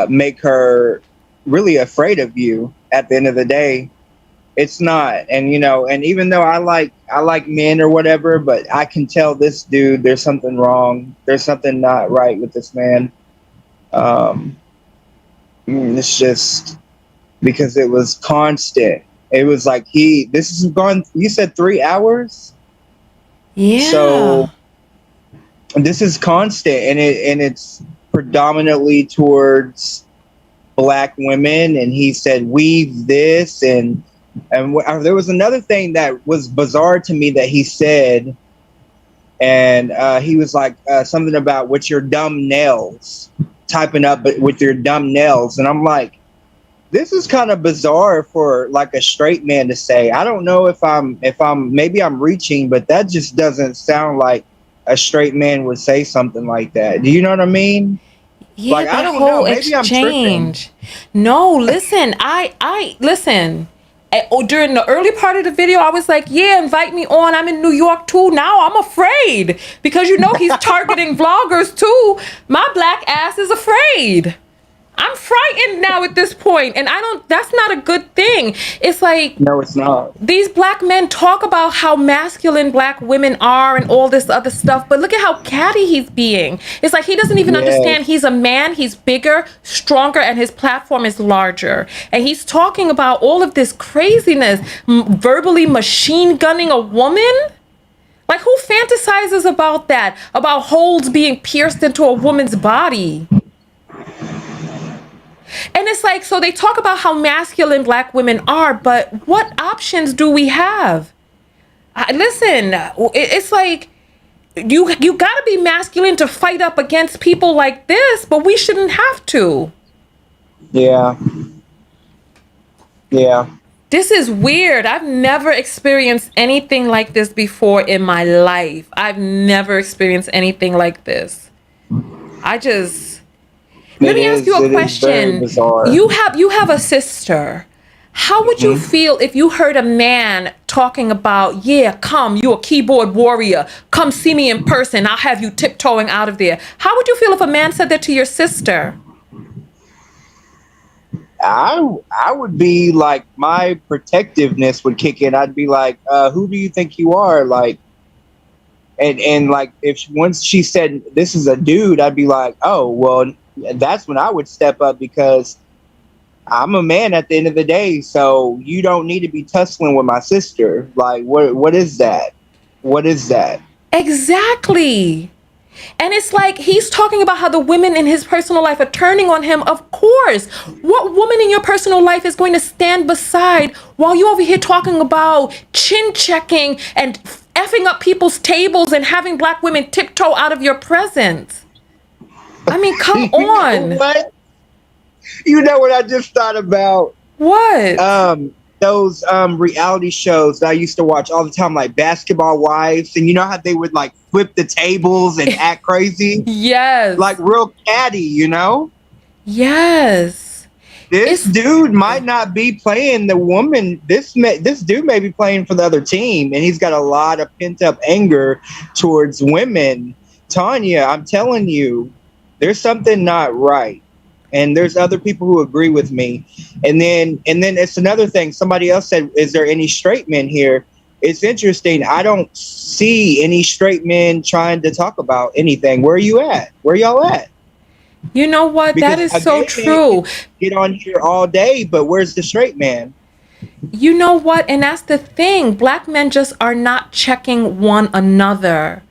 make her really afraid of you. At the end of the day, it's not. And and even though I like men or whatever, but I can tell this dude there's something wrong. There's something not right with this man. It's just because it was constant. It was like this has gone, you said 3 hours? Yeah. So this is constant, and it's predominantly towards Black women. And he said, weave this. And there was another thing that was bizarre to me that he said. And he was like something about with your dumb nails, typing up with your dumb nails. And I'm like, this is kind of bizarre for like a straight man to say. I don't know if maybe I'm reaching, but that just doesn't sound like a straight man would say something like that. Do you know what I mean? Yeah, like, that I don't whole know. Maybe exchange. I'm tripping. No, listen, I listen. During the early part of the video, I was like, yeah, invite me on. I'm in New York too. Now I'm afraid because he's targeting vloggers too. My Black ass is afraid. I'm frightened now at this point, and that's not a good thing. It's like, no, it's not. These Black men talk about how masculine Black women are and all this other stuff, but look at how catty he's being. It's like he doesn't even understand he's a man, he's bigger, stronger, and his platform is larger. And he's talking about all of this craziness, verbally machine gunning a woman? Like, who fantasizes about that? About holes being pierced into a woman's body? And it's like, so they talk about how masculine Black women are, but what options do we have? Listen, it's like, you got to be masculine to fight up against people like this, but we shouldn't have to. Yeah. Yeah. This is weird. I've never experienced anything like this before in my life. I've never experienced anything like this. Let me ask you a question. You have a sister. How would you feel if you heard a man talking about, yeah, come, you're a keyboard warrior. Come see me in person. I'll have you tiptoeing out of there. How would you feel if a man said that to your sister? I would be like, my protectiveness would kick in. I'd be like, who do you think you are? Like, and like, once she said this is a dude, I'd be like, oh, well, that's when I would step up, because I'm a man at the end of the day. So you don't need to be tussling with my sister. Like, what is that? What is that? Exactly. And it's like, he's talking about how the women in his personal life are turning on him. Of course. What woman in your personal life is going to stand beside while you over here talking about chin checking and effing up people's tables and having Black women tiptoe out of your presence? I mean, come on. You know what I just thought about? What? Those reality shows that I used to watch all the time, like Basketball Wives, and you know how they would like flip the tables and act crazy? Yes. Like real catty, you know? Yes. This dude might not be playing the woman. This dude may be playing for the other team, and he's got a lot of pent up anger towards women. Tanya, I'm telling you, There's something not right. And there's other people who agree with me. And then it's another thing. Somebody else said, is there any straight men here? It's interesting. I don't see any straight men trying to talk about anything. Where are you at? Where y'all at? You know what? Because that is a so gay true. man can get on here all day, but where's the straight man? You know what? And that's the thing. Black men just are not checking one another.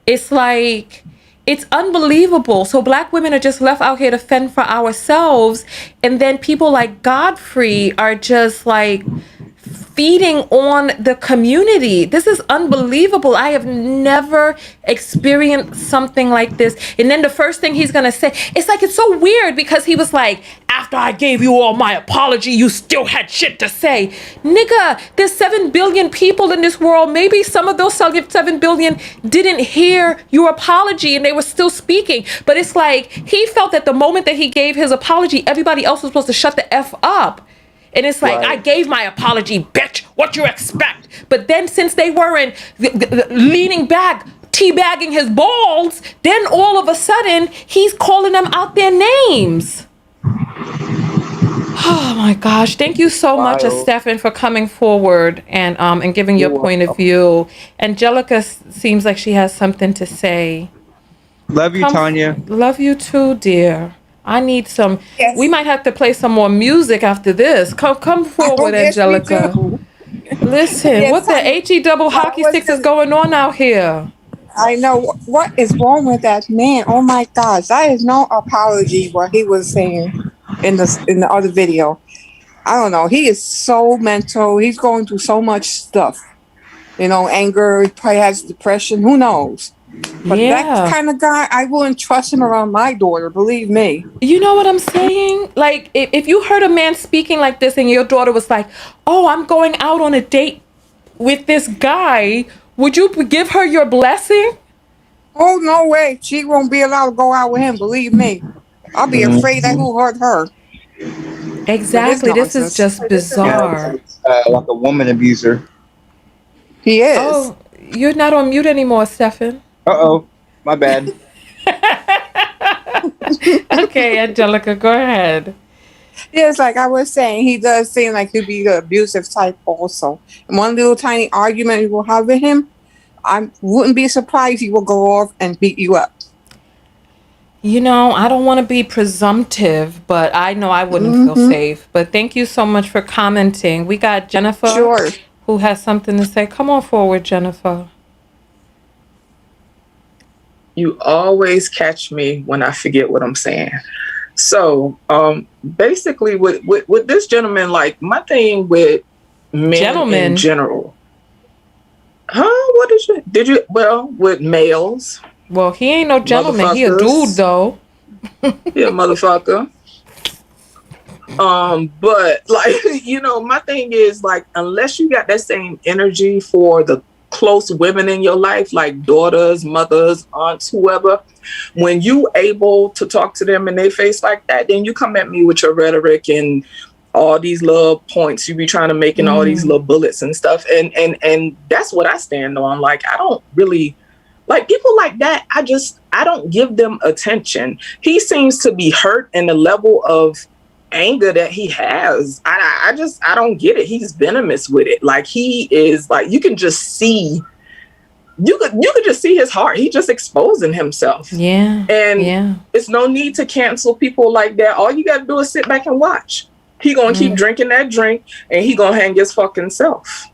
It's like, it's unbelievable. So black women are just left out here to fend for ourselves. And then people like Godfrey are just like feeding on the community. This is unbelievable. I have never experienced something like this. And then the first thing he's gonna say, it's like, it's so weird because he was like, after I gave you all my apology, you still had shit to say. Nigga, there's 7 billion people in this world. Maybe some of those 7 billion didn't hear your apology and they were still speaking. But it's like, he felt that the moment that he gave his apology, everybody else was supposed to shut the F up. And it's like, I gave my apology, bitch. What you expect? But then since they weren't leaning back, teabagging his balls, then all of a sudden, he's calling them out their names. Oh my gosh. Thank you so much, Stefan, for coming forward and giving your point of view. Angelica seems like she has something to say. Love you, Tanya. Love you too, dear. I need some. Yes. We might have to play some more music after this. Come forward, Angelica. Listen, yes, what the HE double hockey sticks is going on out here? I know. What is wrong with that man? Oh my gosh, that is no apology what he was saying in the other video. I don't know. He is so mental. He's going through so much stuff. You know, anger. He probably has depression. Who knows? But that kind of guy, I wouldn't trust him around my daughter, believe me. You know what I'm saying? Like, if you heard a man speaking like this and your daughter was like, oh, I'm going out on a date with this guy, would you give her your blessing? Oh, no way. She won't be allowed to go out with him, believe me. I'll be afraid that he'll hurt her. Exactly. This is just bizarre. Like a woman abuser. He is. Oh, you're not on mute anymore, Stefan. Uh-oh, my bad. Okay, Angelica, go ahead. Yes, like I was saying, he does seem like he'd be the abusive type also. And one little tiny argument you will have with him, I wouldn't be surprised he will go off and beat you up. You know, I don't want to be presumptive, but I know I wouldn't feel safe. But thank you so much for commenting. We got Jennifer, who has something to say. Come on forward, Jennifer. You always catch me when I forget what I'm saying. So basically with this gentleman, like my thing with men in general. What did you well, with males. Well, he ain't no gentleman, he a dude though. Yeah, motherfucker. But like, you know, my thing is like, unless you got that same energy for the close women in your life, like daughters, mothers, aunts, whoever, when you able to talk to them in their face like that, then you come at me with your rhetoric and all these little points you be trying to make and all these little bullets and stuff. And that's what I stand on. Like, I don't really like people like that. I don't give them attention. He seems to be hurt in the level of anger that he has. I don't get it. He's venomous with it. Like, he is like, you can just see, you could just see his heart. He just exposing himself. Yeah. And it's no need to cancel people like that. All you got to do is sit back and watch. He gonna keep drinking that drink and he gonna hang his fucking self.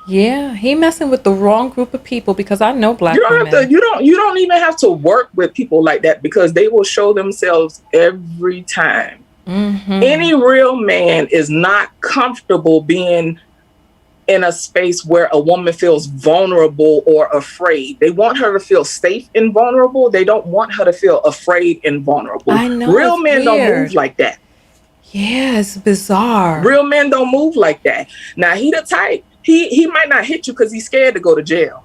Yeah, he messing with the wrong group of people, because I know black women. You don't even have to work with people like that, because they will show themselves every time. Any real man is not comfortable being in a space where a woman feels vulnerable or afraid. They want her to feel safe and vulnerable. They don't want her to feel afraid and vulnerable. I know, real men don't move like that. Yeah, it's bizarre. Real men don't move like that. Now, he the type, he might not hit you because he's scared to go to jail.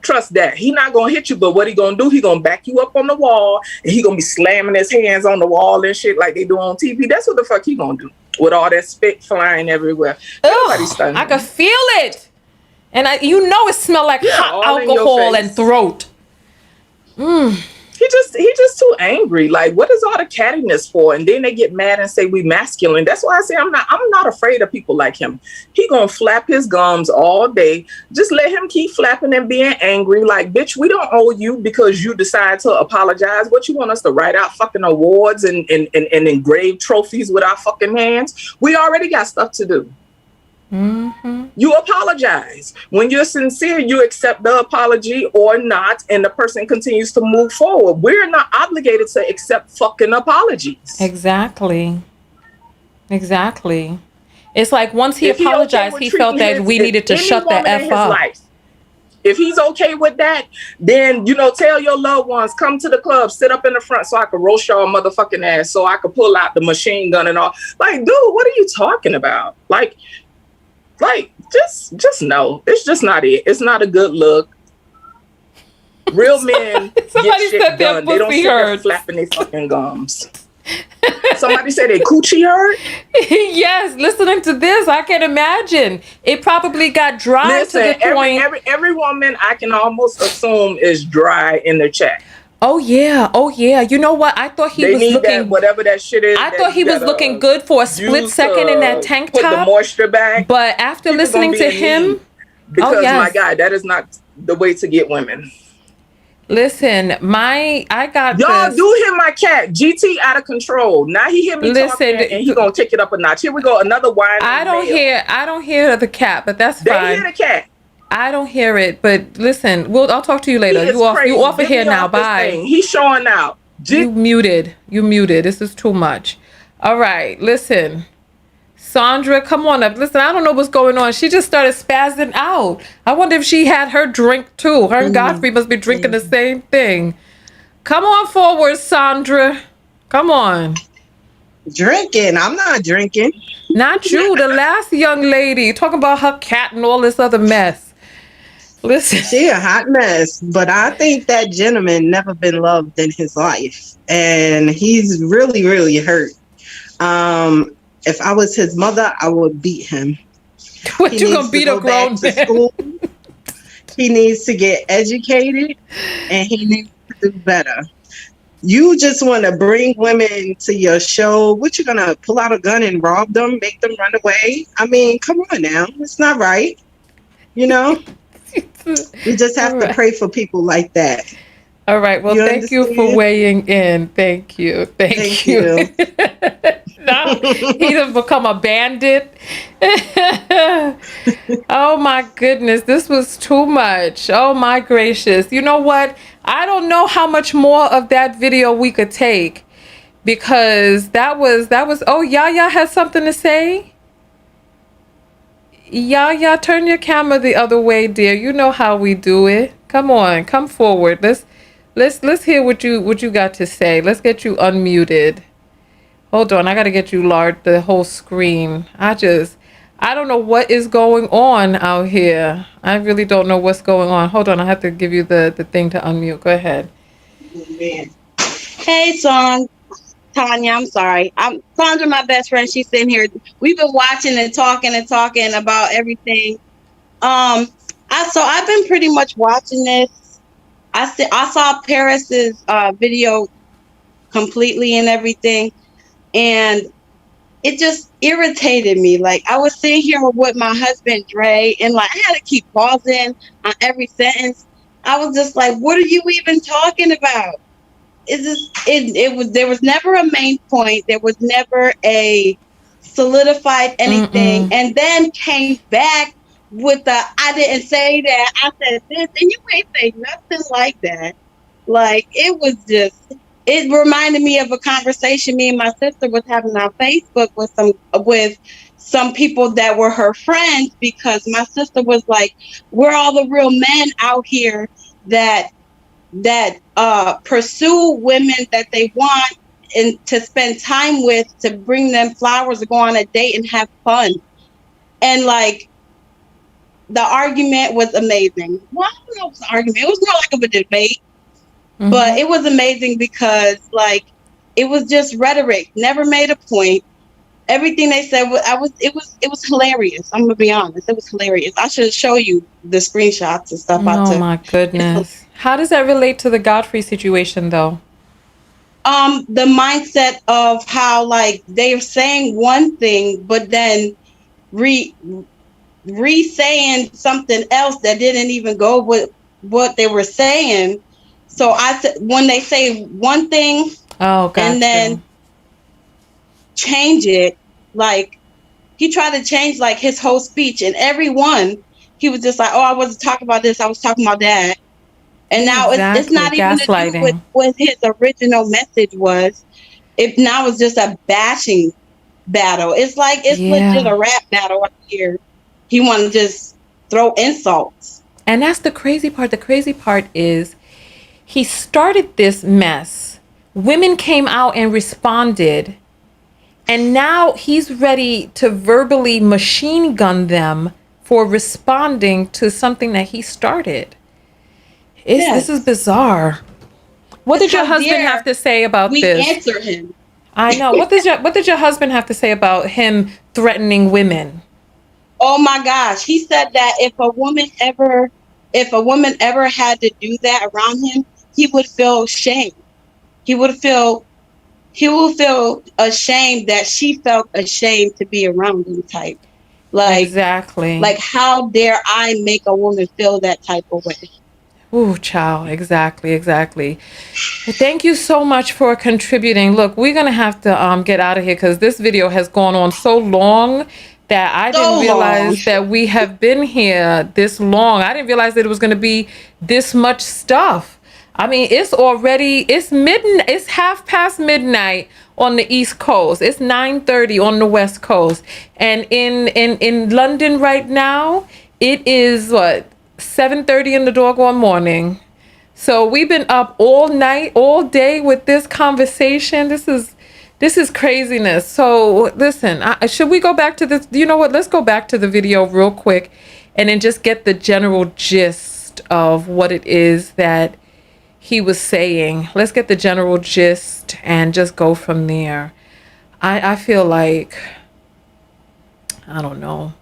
Trust that. He not gonna hit you, but what he gonna do, he gonna back you up on the wall and he gonna be slamming his hands on the wall and shit like they do on TV. That's what the fuck he gonna do with all that spit flying evereverywhere. I can feel it, and it smell like hot alcohol and throat. He just too angry. Like, what is all the cattiness for? And then they get mad and say we masculine. That's why I say I'm not afraid of people like him. He gonna flap his gums all day. Just let him keep flapping and being angry. Like, bitch, we don't owe you because you decide to apologize. What, you want us to write out fucking awards and engrave trophies with our fucking hands? We already got stuff to do. Mm-hmm. You apologize. When you're sincere, you accept the apology or not, and the person continues to move forward. We're not obligated to accept fucking apologies. Exactly. It's like once he apologized, he felt that we needed to shut the F up. If he's okay with that, then, tell your loved ones, come to the club, sit up in the front so I can roast y'all motherfucking ass, so I can pull out the machine gun and all. Like, dude, what are you talking about? Like, just no. It's just not it. It's not a good look. Real men get shit done. They don't sit there flapping their fucking gums. Somebody said their coochie hurt? Yes, listening to this, I can imagine. It probably got dry to the point. Every woman I can almost assume is dry in their check. Oh yeah. You know what? I thought he was looking whatever that shit is. I thought he was looking good for a split second in that tank top. Put the moisture back. But after listening to him, because my God, that is not the way to get women. Listen, I got y'all do hit my cat. GT out of control. Now he hear me talking and he gonna take it up a notch. Here we go, another whine. I don't hear the cat, but that's fine. They hear the cat. I don't hear it, but listen, I'll talk to you later. You off of here now. Bye. He's showing out. You muted. This is too much. All right, listen. Sandra, come on up. Listen, I don't know what's going on. She just started spazzing out. I wonder if she had her drink too. Her and Godfrey must be drinking the same thing. Come on forward, Sandra. Come on. Drinking. I'm not drinking. Not you, the last young lady. Talking about her cat and all this other mess. Listen. She a hot mess, but I think that gentleman never been loved in his life. And he's really, really hurt. If I was his mother, I would beat him. What, you gonna beat a grown man? He needs to get educated and he needs to do better. You just want to bring women to your show. What, you gonna pull out a gun and rob them, make them run away? I mean, come on now. It's not right. You just have to pray for people like that. All right. Well, thank you for weighing in. Thank you. Thank you. Now he done become a bandit. Oh my goodness, this was too much. Oh my gracious. You know what? I don't know how much more of that video we could take, because that was oh, Yaya has something to say. Yaya, turn your camera the other way, dear. You know how we do it. Come on, come forward. Let's hear what you got to say. Let's get you unmuted. Hold on, I gotta get you large, the whole screen. I don't know what is going on out here. I really don't know what's going on. Hold on, I have to give you the thing to unmute. Go ahead. Hey, Tanya, I'm sorry. I'm Sandra, my best friend. She's sitting here. We've been watching and talking about everything. I've been pretty much watching this. I saw Paris's video completely and everything, and it just irritated me. Like, I was sitting here with my husband Dre, and like I had to keep pausing on every sentence. I was just like, "What are you even talking about?" There was never a main point. There was never a solidified anything, and then came back with the "I didn't say that, I said this," and you ain't say nothing like that. Like, it reminded me of a conversation me and my sister was having on Facebook with some people that were her friends, because my sister was like, "We're all the real men out here that pursue women that they want and to spend time with, to bring them flowers, to go on a date and have fun." And like, the argument was amazing. Well, I don't know if it was an argument. It was more like a debate. But it was amazing because, like, it was just rhetoric. Never made a point. Everything they said it was hilarious. I'm gonna be honest. It was hilarious. I should show you the screenshots and stuff. Oh my goodness. How does that relate to the Godfrey situation, though? the mindset of how like they're saying one thing, but then re-saying something else that didn't even go with what they were saying. So I said, when they say one thing and then change it, like he tried to change like his whole speech, and everyone, he was just like, oh, I wasn't talking about this, I was talking about that. And now it's not even to do with what his original message was. It now is just a bashing battle. It's like it's legit a rap battle up here. He want to just throw insults. And that's the crazy part. The crazy part is he started this mess. Women came out and responded. And now he's ready to verbally machine gun them for responding to something that he started. This is bizarre. What did your husband have to say about this? We answer him. I know. What did your husband have to say about him threatening women? Oh my gosh. He said that if a woman ever had to do that around him, he would feel shame. He will feel ashamed that she felt ashamed to be around him type. Like exactly. Like how dare I make a woman feel that type of way? Ooh, child. Exactly. Thank you so much for contributing. Look, we're going to have to get out of here because this video has gone on so long that I didn't realize that we have been here this long. I didn't realize that it was going to be this much stuff. I mean, it's midnight on the East Coast. It's 9:30 on the West Coast. And in London right now, it is 7:30 in the doggone morning. So we've been up all night, all day with this conversation. This is craziness. So listen, should we go back to this? You know what? Let's go back to the video real quick and then just get the general gist of what it is that he was saying. Let's get the general gist and just go from there. I feel like, I don't know.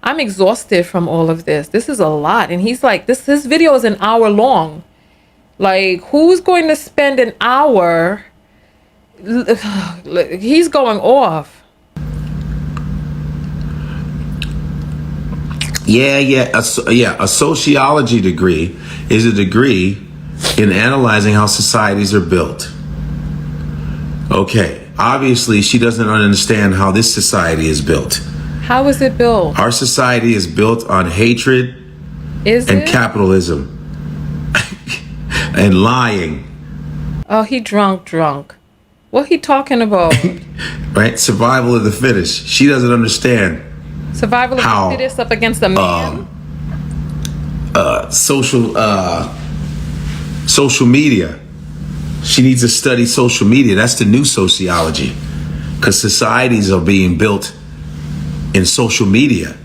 I'm exhausted from all of this. This is a lot. And he's like, this video is an hour long. Like, who's going to spend an hour? He's going off. A sociology degree is a degree in analyzing how societies are built. Okay, obviously she doesn't understand how this society is built. How is it built? Our society is built on hatred and capitalism and lying. Oh, he drunk. What he talking about? Right? Survival of the fittest. She doesn't understand. Survival of the fittest up against a man? Social media. She needs to study social media. That's the new sociology. Because societies are being built in social media.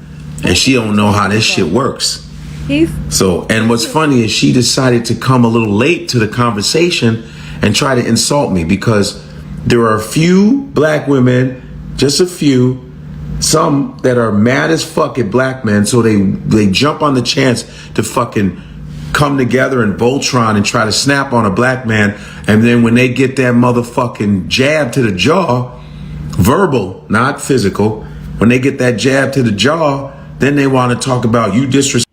And she don't know how this shit works. And what's funny is she decided to come a little late to the conversation and try to insult me because there are a few black women, just a few, some that are mad as fuck at black men, so they jump on the chance to fucking come together and Voltron and try to snap on a black man, and then when they get that motherfucking jab to the jaw, verbal, not physical, when they get that jab to the jaw, then they want to talk about you disrespect.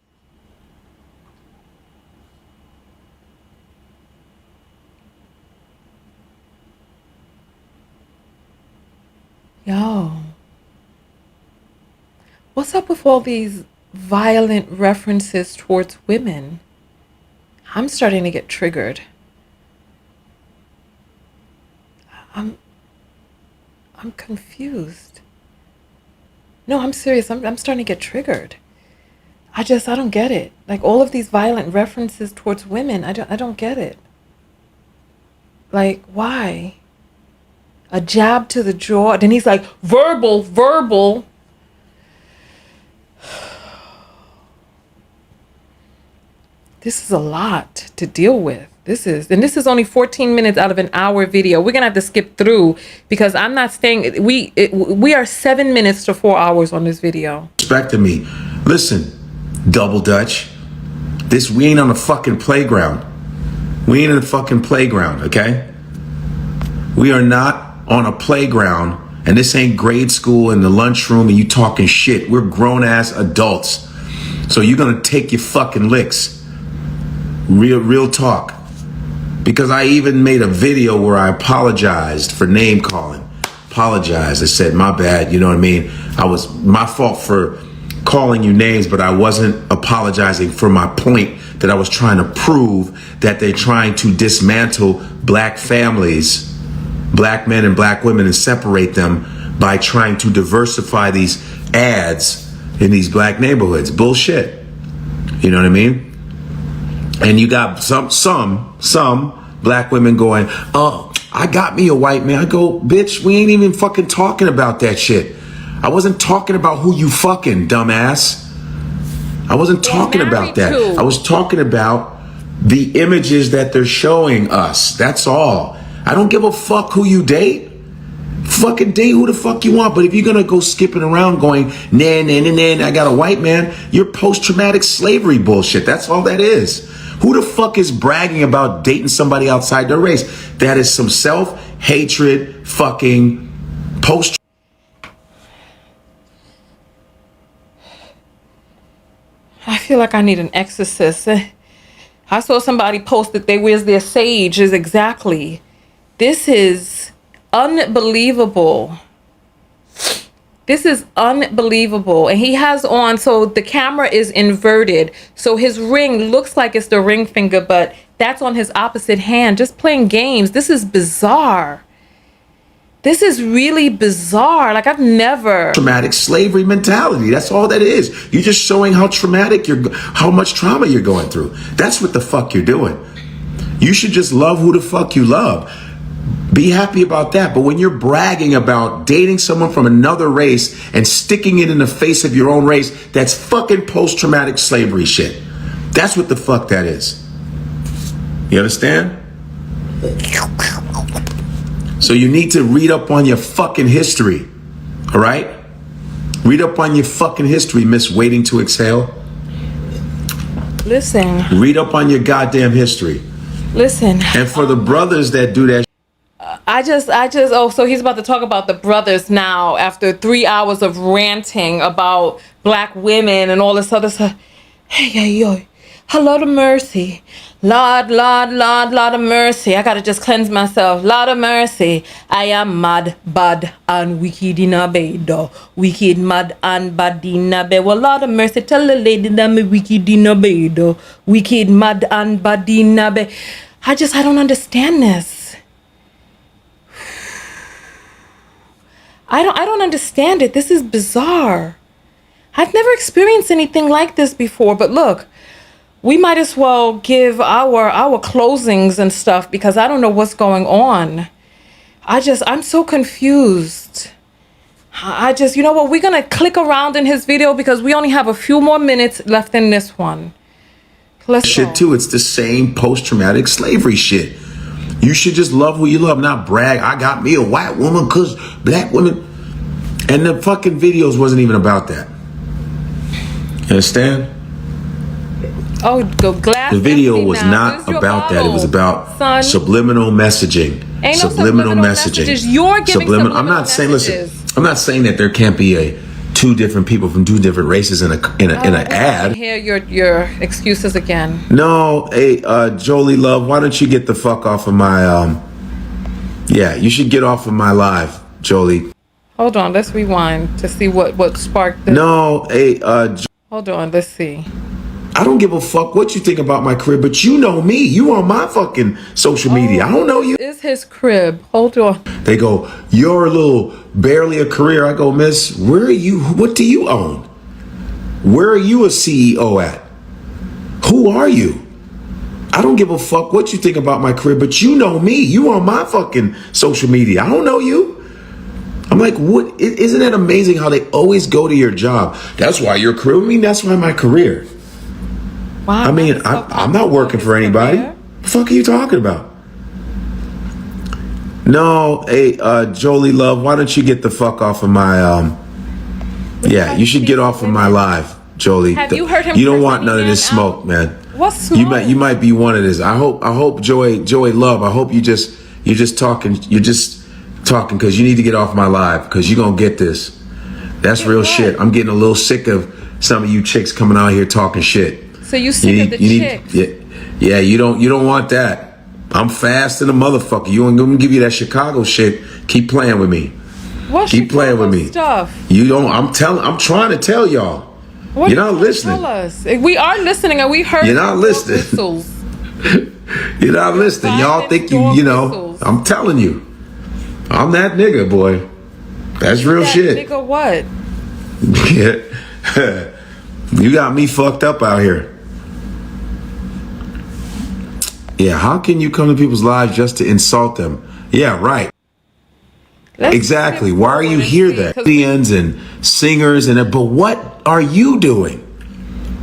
Yo, what's up with all these violent references towards women? I'm starting to get triggered. I'm confused. No, I'm serious. I'm starting to get triggered. I don't get it. Like all of these violent references towards women, I don't get it. Like, why? A jab to the jaw. Then he's like, verbal. This is a lot to deal with. This is only 14 minutes out of an hour video. We're gonna have to skip through because I'm not staying. We are 7 minutes to 4 hours on this video. Respecting me. Listen, double Dutch. We ain't on the fucking playground. We ain't in the fucking playground, okay? We are not on a playground, and this ain't grade school in the lunchroom and you talking shit. We're grown-ass adults. So you're gonna take your fucking licks. Real talk. Because I even made a video where I apologized for name calling. Apologized. I said, my bad, you know what I mean? I was my fault for calling you names, but I wasn't apologizing for my point that I was trying to prove that they're trying to dismantle black families, black men and black women, and separate them by trying to diversify these ads in these black neighborhoods. Bullshit. You know what I mean? And you got some black women going, oh, I got me a white man. I go, bitch, we ain't even fucking talking about that shit. I wasn't talking about who you fucking, dumbass. I wasn't talking about that. I was talking about the images that they're showing us. That's all. I don't give a fuck who you date. Fucking date who the fuck you want. But if you're gonna go skipping around going, nah, I got a white man, you're post-traumatic slavery bullshit. That's all that is. Who the fuck is bragging about dating somebody outside their race? That is some self-hatred fucking post. I feel like I need an exorcist. I saw somebody post that where's their sage is exactly. This is unbelievable. This is unbelievable. And he has on, so the camera is inverted. So his ring looks like it's the ring finger, but that's on his opposite hand, just playing games. This is bizarre. This is really bizarre. Like, I've never. Traumatic slavery mentality. That's all that is. You're just showing how traumatic how much trauma you're going through. That's what the fuck you're doing. You should just love who the fuck you love. Be happy about that. But when you're bragging about dating someone from another race and sticking it in the face of your own race, that's fucking post-traumatic slavery shit. That's what the fuck that is. You understand? So you need to read up on your fucking history. All right? Read up on your fucking history, Miss Waiting to Exhale. Listen. Read up on your goddamn history. Listen. And for the brothers that do that, oh, so he's about to talk about the brothers now after 3 hours of ranting about black women and all this other stuff. Hey, Lord of mercy. Lord of mercy. I gotta just cleanse myself. Lord of mercy. I am mad, bad, and wicked in a bed. Wicked, mad, and bad in a bed. Well, Lord of mercy, tell the lady that me wicked in a bed. Wicked, mad, and bad in a bed. I don't understand this. I don't understand it. This is bizarre. I've never experienced anything like this before, but look, we might as well give our closings and stuff because I don't know what's going on. I'm so confused. You know what? We're going to click around in his video because we only have a few more minutes left in this one. Let's shit too. It's the same post-traumatic slavery shit. You should just love who you love, not brag. I got me a white woman because black women. And the fucking videos wasn't even about that. You understand? Oh, go glass. The video was not about that. It was about subliminal messaging. Ain't no subliminal messaging. You're giving subliminal I'm not saying. Listen, I'm not saying that there can't be two different people from two different races in an ad. I hear your excuses again. No, hey, Jolie Love, why don't you get the fuck off of my yeah, you should get off of my live, Jolie. Hold on, let's rewind to see what sparked this. No, hey, hold on, let's see. I don't give a fuck what you think about my career, but you know me. You on my fucking social media. I don't know you. This is his crib. Hold on. They go, you're a little barely a career. I go, miss, where are you? What do you own? Where are you a CEO at? Who are you? I don't give a fuck what you think about my career, but you know me. You on my fucking social media. I don't know you. I'm like, what? Isn't that amazing how they always go to your job? That's why your career. I mean, that's why my career. Wow, I mean, I'm not working for anybody. What the fuck are you talking about? No, hey, Jolie Love, why don't you get the fuck off of my, yeah, you should get off of my live, Jolie. Have you heard him? You don't want none of this smoke, man. What's smoke? You might be one of this. I hope Joey Love, I hope you just You're just talking because you need to get off my live because you're going to get this. That's real shit. I'm getting a little sick of some of you chicks coming out here talking shit. So you sick of the chicks? Yeah, you don't want that. I'm fast and a motherfucker. You ain't gonna give you that Chicago shit. Keep playing with me. What Keep playing with me. Stuff? You don't. I'm trying to tell y'all. What You're not listening. Tell us. We are listening, and we heard. You're not listening. You're not listening. Y'all think you know. I'm telling you. I'm that nigga, boy. That's real shit. Nigga, what? Yeah. You got me fucked up out here. Yeah, how can you come to people's lives just to insult them? Yeah, right. Exactly. Why are you here then? Comedians and singers but what are you doing?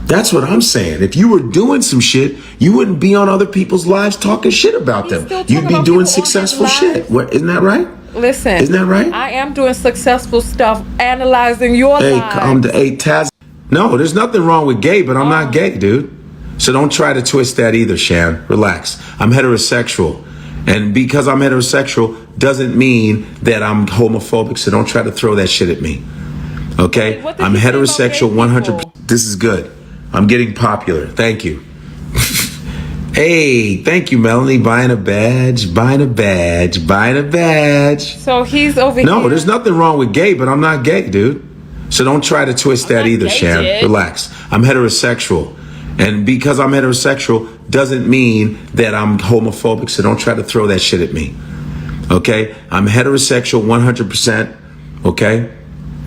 That's what I'm saying. If you were doing some shit, you wouldn't be on other people's lives talking shit about them. You'd be doing successful shit. What, isn't that right? Listen. Isn't that right? I am doing successful stuff, analyzing your lives. Hey, Taz. No, there's nothing wrong with gay, but I'm not gay, dude. So don't try to twist that either, Shan. Relax. I'm heterosexual. And because I'm heterosexual doesn't mean that I'm homophobic, so don't try to throw that shit at me. Okay? I'm heterosexual 100%. This is good. I'm getting popular. Thank you. Hey, thank you, Melanie. Buying a badge. So he's over here. No, there's nothing wrong with gay, but I'm not gay, dude. So don't try to twist that either, Shan. Relax. I'm heterosexual. And because I'm heterosexual doesn't mean that I'm homophobic, so don't try to throw that shit at me. Okay? I'm heterosexual 100%. Okay?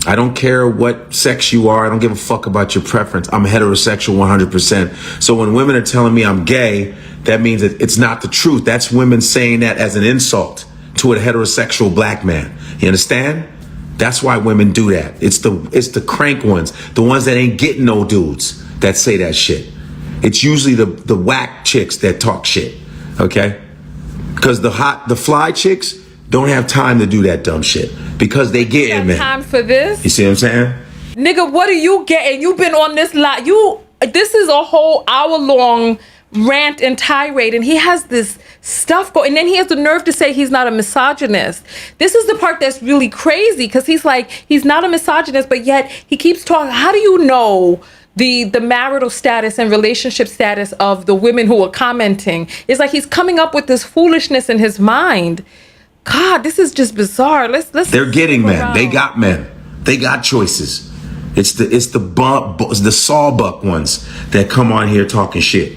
I don't care what sex you are. I don't give a fuck about your preference. I'm heterosexual 100%. So when women are telling me I'm gay, that means that it's not the truth. That's women saying that as an insult to a heterosexual black man. You understand? That's why women do that. It's the crank ones, the ones that ain't getting no dudes that say that shit. It's usually the whack chicks that talk shit, okay? Because the fly chicks don't have time to do that dumb shit because they get in there. Time for this? You see what I'm saying? Nigga, what are you getting? You've been on this lot. This is a whole hour-long rant and tirade, and he has this stuff going, and then he has the nerve to say he's not a misogynist. This is the part that's really crazy, because he's like, he's not a misogynist, but yet he keeps talking. How do you know the marital status and relationship status of the women who are commenting? It's like he's coming up with this foolishness in his mind. God, this is just bizarre. Let's They're getting men. They got men. They got choices. It's the sawbuck ones that come on here talking shit.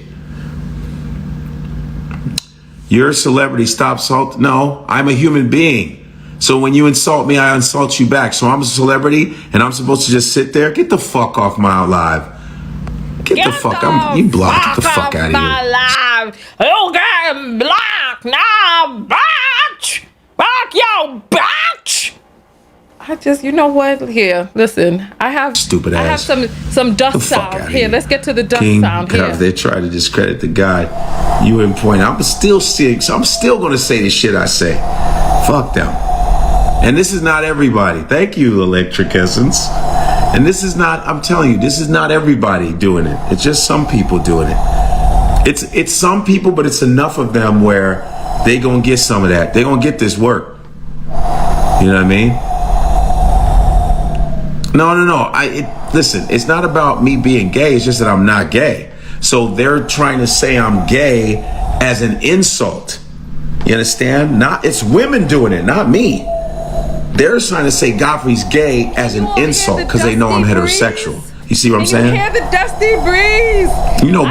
You're a celebrity. Stop salt. No, I'm a human being. So when you insult me, I insult you back. So I'm a celebrity and I'm supposed to just sit there? Get the fuck off my live. Get the fuck. You blocked. Get the fuck out of here. You getting blocked now, bitch. Fuck yo, bitch. I just, you know what? Here, listen. I have stupid ass. I have some dust sound here. Let's get to the dust sound here. They try to discredit the guy. You in point. I'm still seeing. So I'm still gonna say the shit I say. Fuck them. And this is not everybody. Thank you, Electric Essence. And this is not. I'm telling you, this is not everybody doing it. It's just some people doing it. It's some people, but it's enough of them where they gonna get some of that. They gonna get this work. You know what I mean? No. Listen, it's not about me being gay. It's just that I'm not gay. So they're trying to say I'm gay as an insult. You understand? It's women doing it, not me. They're trying to say Godfrey's gay as an insult because they know I'm heterosexual. You see what I'm saying? You hear the dusty breeze? You know,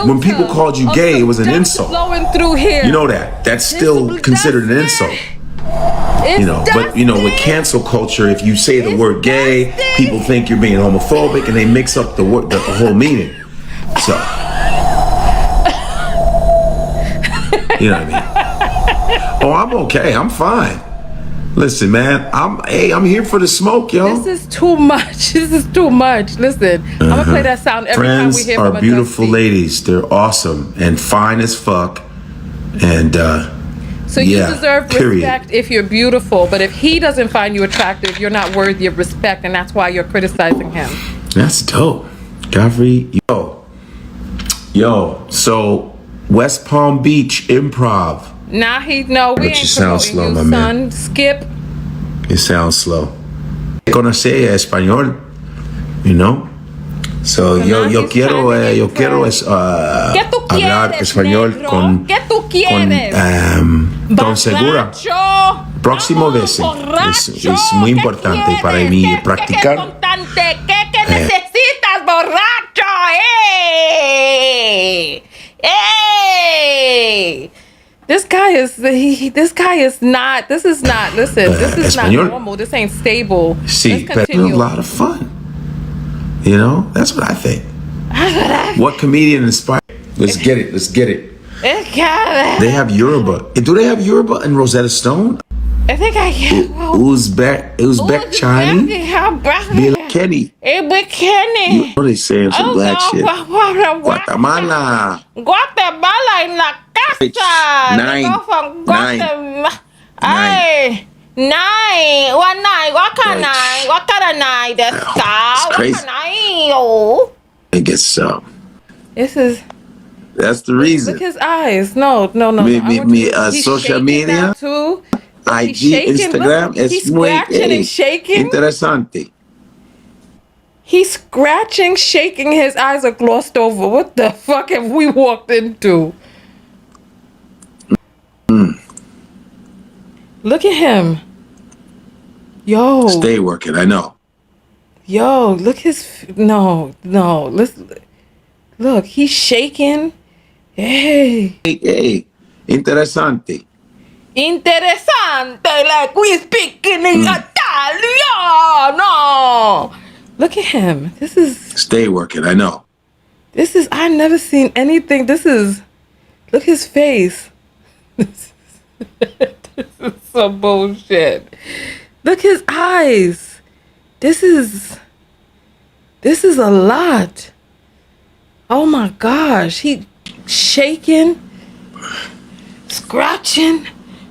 when people called you gay, it was an insult. Flowing through here. You know that. That's still considered an insult. But with cancel culture, if you say the word gay, people think you're being homophobic, and they mix up the whole meaning. So, you know what I mean? Oh, I'm okay. I'm fine. Listen, man. I'm here for the smoke, yo. This is too much. Listen, I'm gonna play that sound every time we hear from a Friends are beautiful ladies. They're awesome and fine as fuck. And so you deserve respect if you're beautiful, but if he doesn't find you attractive, you're not worthy of respect, and that's why you're criticizing him. That's dope. Godfrey, yo. So West Palm Beach Improv. Nah, we ain't sound slow, promoting my you, man. son. Skip. It sounds slow. Conocer español, you know? So yo quiero hablar español con Segura. Próximo vez. Es muy importante para mí practicar. ¿Qué necesitas, borracho? ¡Ey! ¡Ey! This guy is not, listen, this is not normal. This ain't stable. Sí, Let's but continue. a lot of fun. You know, that's what I think. What comedian inspired? Let's get it. They have Yoruba. Do they have Yoruba and Rosetta Stone? I think I can. Uzbek Chinese? Bill Kenny. Bill Kenny. You know they saying some black shit. Guatemala. Guatemala in la casa. They go from Guatemala. Ay. Nine. What nine? What kind of nine? What kind of nine? That's It's crazy. It gets This is. That's the reason. Look his eyes. No. Social media. Too. IG, Instagram, he's scratching and shaking. Interesante. He's scratching, shaking. His eyes are glossed over. What the fuck have we walked into? Look at him. Yo. Stay working, I know. Yo, look his... No. Look, he's shaking. Hey. Interesante. Interessante, like we speak in Italiano. Look at him. This is... Stay working, I know. I've never seen anything. Look his face. This is some bullshit. Look his eyes. This is a lot. Oh my gosh. He shaking, scratching.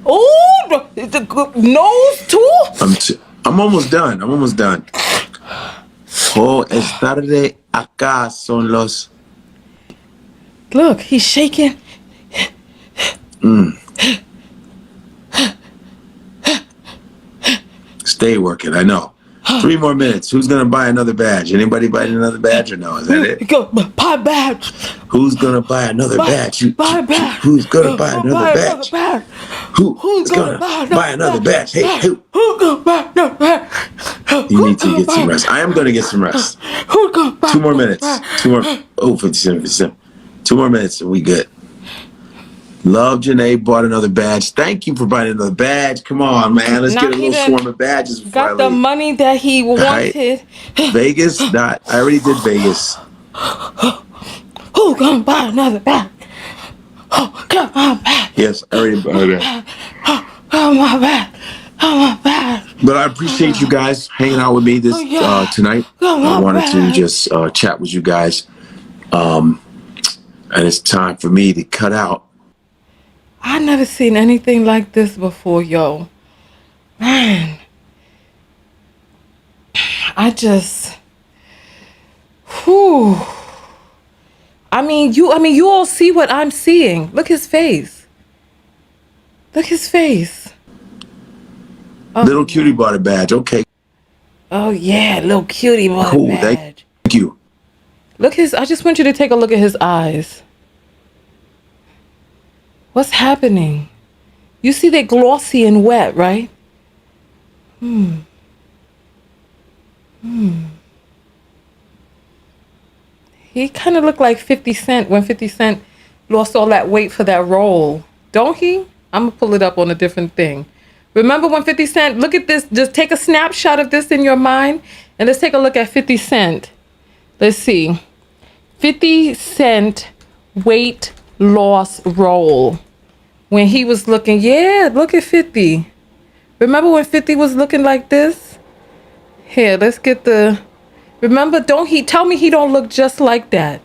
Oh, the nose too. I'm almost done. Oh, es tarde. Acá son los. Look, he's shaking. Stay working, I know. 3 more minutes. Who's gonna buy another badge? Anybody buying another badge or no? Is that it? Buy badge. Who's gonna buy another badge? Buy badge. Who's gonna buy another badge? Who's gonna buy another badge? Hey, who? Who's gonna buy another badge? You need to get some rest. I am gonna get some rest. 2 more minutes. 2 more. Oh, 57. 2 more minutes and we good. Love Janae bought another badge. Thank you for buying another badge. Come on, man. Let's get a little swarm of badges before I got the leave. money that he wanted. Vegas, I already did Vegas. Who's gonna buy another badge? Oh, come on back. Yes, I already bought it. Come on back. But I appreciate you guys hanging out with me tonight. I wanted to just chat with you guys. And it's time for me to cut out. I never seen anything like this before, yo. Man. Whew. I mean, you all see what I'm seeing. Look his face. Oh, Little cutie bought a badge. Okay. Oh yeah, little cutie bought Cool. a badge. Thank you. I just want you to take a look at his eyes. What's happening? You see they're glossy and wet, right? He kind of looked like 50 Cent when 50 Cent lost all that weight for that role. Don't he? I'm going to pull it up on a different thing. Remember when 50 Cent, look at this, just take a snapshot of this in your mind and let's take a look at 50 Cent. Let's see. 50 Cent weight loss role. When he was looking, look at 50. Remember when 50 was looking like this? Here, let's get remember, tell me he don't look just like that.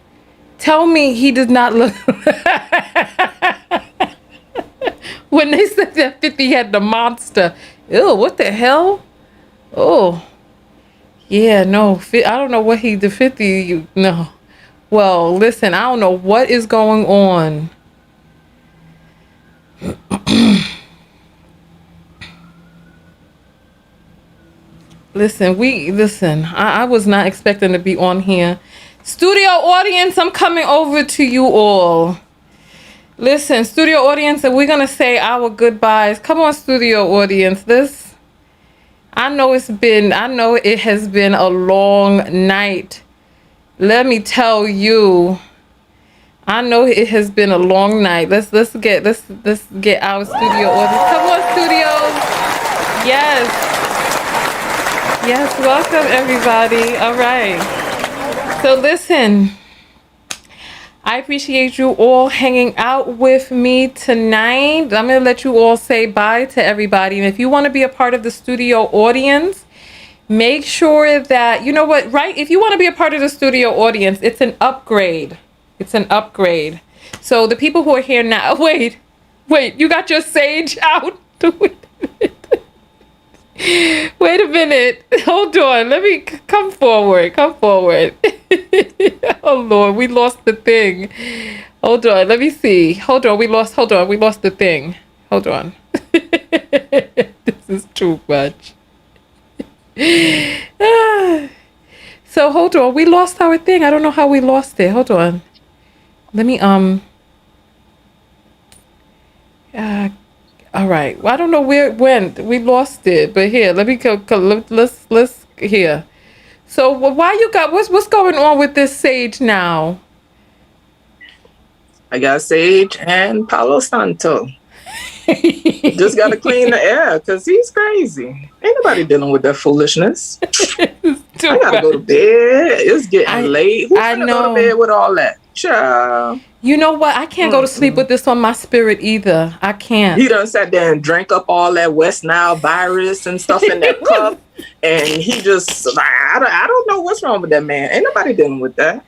Tell me he did not look. When they said that 50 had the monster. Ew, what the hell? Oh. Yeah, no, I don't know what the 50, no. Well, listen, I don't know what is going on. Listen, I was not expecting to be on here. Studio audience, I'm coming over to you all. Listen, studio audience, and we're gonna say our goodbyes. Come on, studio audience. I know it has been a long night. Let me tell you. I know it has been a long night. Let's get our studio audience. Come on, studios. Yes, welcome everybody. All right. So listen, I appreciate you all hanging out with me tonight. I'm going to let you all say bye to everybody. And if you want to be a part of the studio audience, make sure that, you know what, right? If you want to be a part of the studio audience, it's an upgrade. It's an upgrade. So the people who are here now, wait, you got your sage out? Wait a minute. Hold on. Let me come forward. Oh Lord, we lost the thing. Hold on. Let me see. Hold on. We lost the thing. Hold on. This is too much. So hold on. We lost our thing. I don't know how we lost it. Hold on. Let me all right. Well, I don't know where it went. We lost it. But here, let me go. Let's here. So why you got what's going on with this sage now? I got Sage and Palo Santo. Just got to clean the air because he's crazy. Ain't nobody dealing with that foolishness. I got to go to bed. It's getting late. Who's going to go to bed with all that? Child. You know what? I can't go to sleep with this on my spirit either. I can't. He done sat there and drank up all that West Nile virus and stuff in that cup. And he just, I don't know what's wrong with that man. Ain't nobody dealing with that.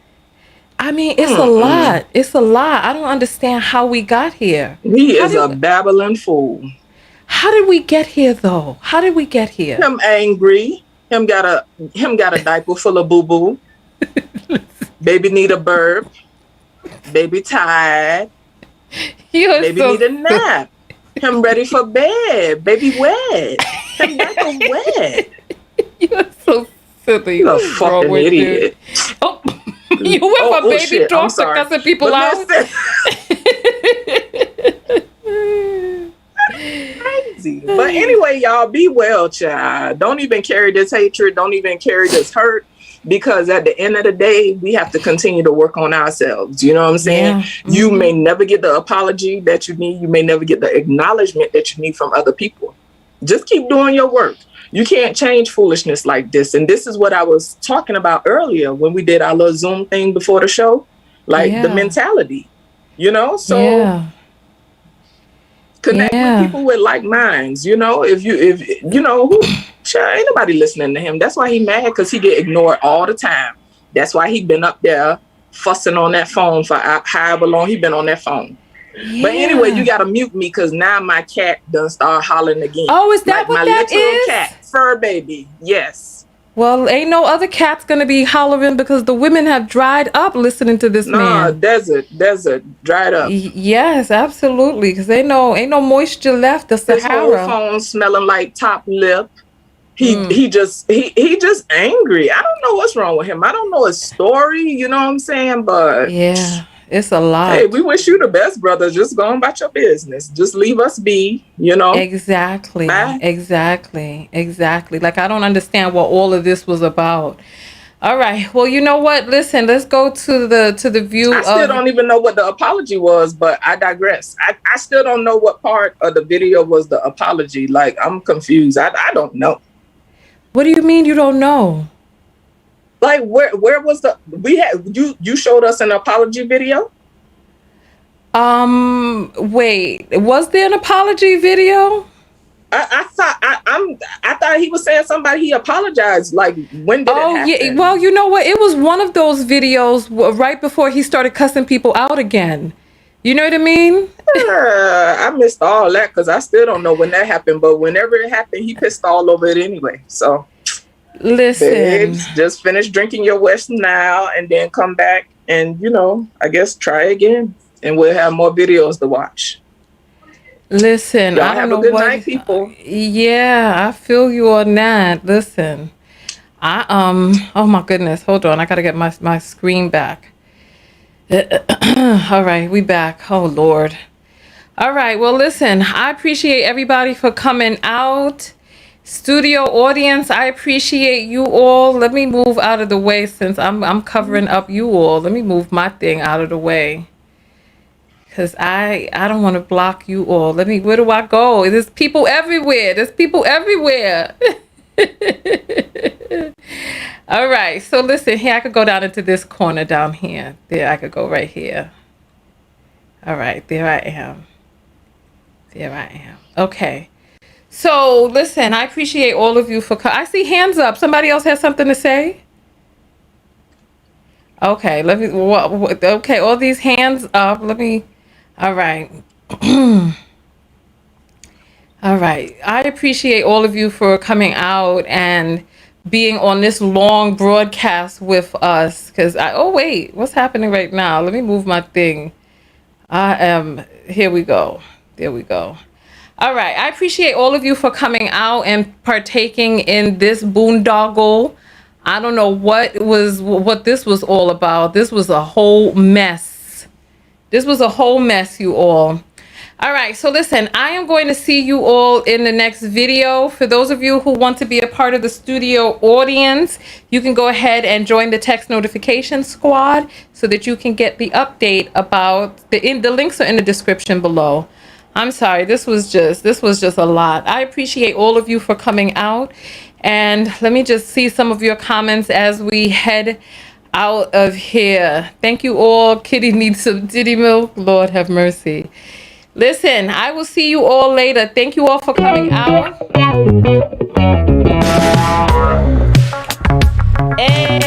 I mean, it's a lot. It's a lot. I don't understand how we got here. He is a babbling fool. How did we get here, though? How did we get here? Him angry. Him got a diaper full of boo-boo. Baby need a burp. Baby tired. Baby need a nap. Him ready for bed. Baby wet. Him back wet. You're so silly. You're a fucking idiot. Oh, you went from baby talk to cussing people out. Crazy. But anyway, y'all, be well, child. Don't even carry this hatred. Don't even carry this hurt. Because at the end of the day, we have to continue to work on ourselves. You know what I'm saying? Yeah. You may never get the apology that you need. You may never get the acknowledgement that you need from other people. Just keep doing your work. You can't change foolishness like this. And this is what I was talking about earlier when we did our little Zoom thing before the show. Like the mentality, you know? So connect with people with like minds, you know? If you know who. Sure, ain't nobody listening to him. That's why he mad, because he get ignored all the time. That's why he been up there fussing on that phone for however long he been on that phone. Yeah. But anyway, you gotta mute me because now my cat done start hollering again. Oh, is that like what that is? My little cat, fur baby. Yes. Well, ain't no other cats gonna be hollering because the women have dried up listening to this man. Desert, dried up. Yes, absolutely. Because ain't no moisture left. The Sahara. His whole phone smelling like top lip. He just angry. I don't know what's wrong with him. I don't know his story, you know what I'm saying? But yeah, it's a lot. Hey, we wish you the best, brother. Just go on about your business. Just leave us be, you know? Exactly. Bye. Exactly. Like, I don't understand what all of this was about. All right. Well, you know what? Listen, let's go to the view. I still don't even know what the apology was, but I digress. I still don't know what part of the video was the apology. Like, I'm confused. I don't know. What do you mean you don't know? Like, where was you showed us an apology video? Wait, was there an apology video? I thought he was saying somebody he apologized. Like, when did it happen? Yeah. Well, you know what? It was one of those videos right before he started cussing people out again. You know what I mean? I missed all that because I still don't know when that happened. But whenever it happened, he pissed all over it anyway. So, listen, babes, just finish drinking your West Nile and then come back and, you know, I guess try again. And we'll have more videos to watch. Listen, Y'all I don't have know a good what. night, people. Yeah, I feel you on that. Listen, oh my goodness, hold on, I gotta get my screen back. All right, we back. Oh Lord. All right, well, listen, I appreciate everybody for coming out. Studio audience, I appreciate you all. Let me move out of the way since I'm covering up you all. Let me move my thing out of the way. Cause I don't want to block you all. Where do I go? There's people everywhere. There's people everywhere. All right, so listen, here I could go down into this corner down here. There, I could go right here. All right, there I am. There I am. Okay. So listen, I appreciate all of you for I see hands up. Somebody else has something to say? Okay, let me okay, all these hands up. Let me all right. All right. I appreciate all of you for coming out and being on this long broadcast with us. Cause oh wait, what's happening right now? Let me move my thing. Here we go. There we go. All right. I appreciate all of you for coming out and partaking in this boondoggle. I don't know what this was all about. This was a whole mess. This was a whole mess, you all. All right, so listen, I am going to see you all in the next video. For those of you who want to be a part of the studio audience, you can go ahead and join the text notification squad so that you can get the update about the links are in the description below. I'm sorry, this was just a lot. I appreciate all of you for coming out. And let me just see some of your comments as we head out of here. Thank you all. Kitty needs some titty milk. Lord have mercy. Listen, I will see you all later. Thank you all for coming out. Hey.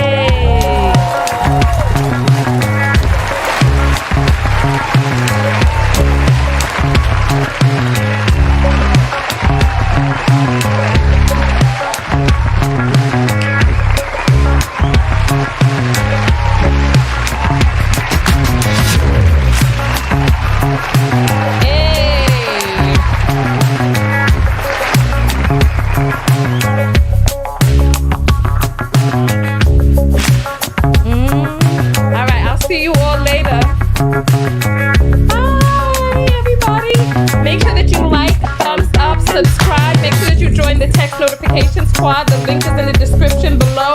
Notification squad. The link is in the description below.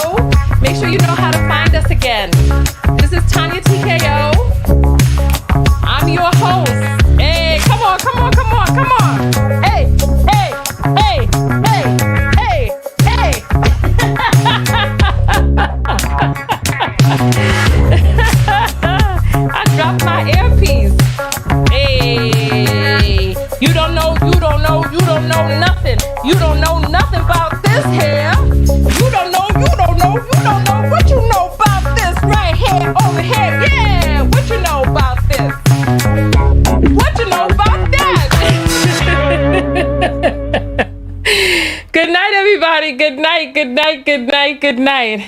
Make sure you know how to find us again. This is Tanya TKO. I'm your host. Hey, come on, come on, come on, come on. Hey, hey, hey, hey, hey, hey. I dropped my earpiece. Hey, you don't know nothing. You don't know nothing about this here. You don't know what you know about this right here, over here. Yeah, what you know about this? What you know about that? Good night, everybody. Good night, good night, good night, good night.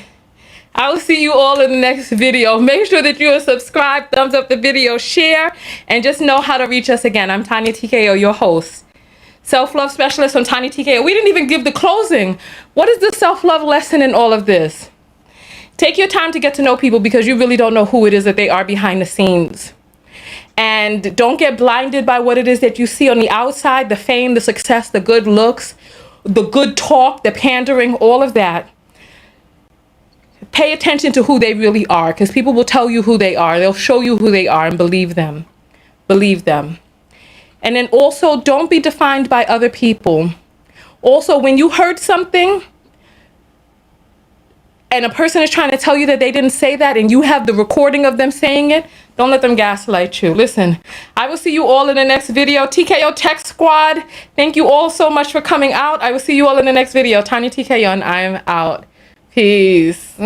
I will see you all in the next video. Make sure that you are subscribed, thumbs up the video, share, and just know how to reach us again. I'm Tanya TKO, your host. Self-love specialist on Tanya TKO. We didn't even give the closing. What is the self-love lesson in all of this? Take your time to get to know people because you really don't know who it is that they are behind the scenes. And don't get blinded by what it is that you see on the outside, the fame, the success, the good looks, the good talk, the pandering, all of that. Pay attention to who they really are because people will tell you who they are. They'll show you who they are and believe them. Believe them. And then also don't be defined by other people. Also, when you heard something and a person is trying to tell you that they didn't say that and you have the recording of them saying it, don't let them gaslight you. Listen, I will see you all in the next video. TKO Tech Squad, thank you all so much for coming out. I will see you all in the next video. Tanya TKO and I am out. Peace.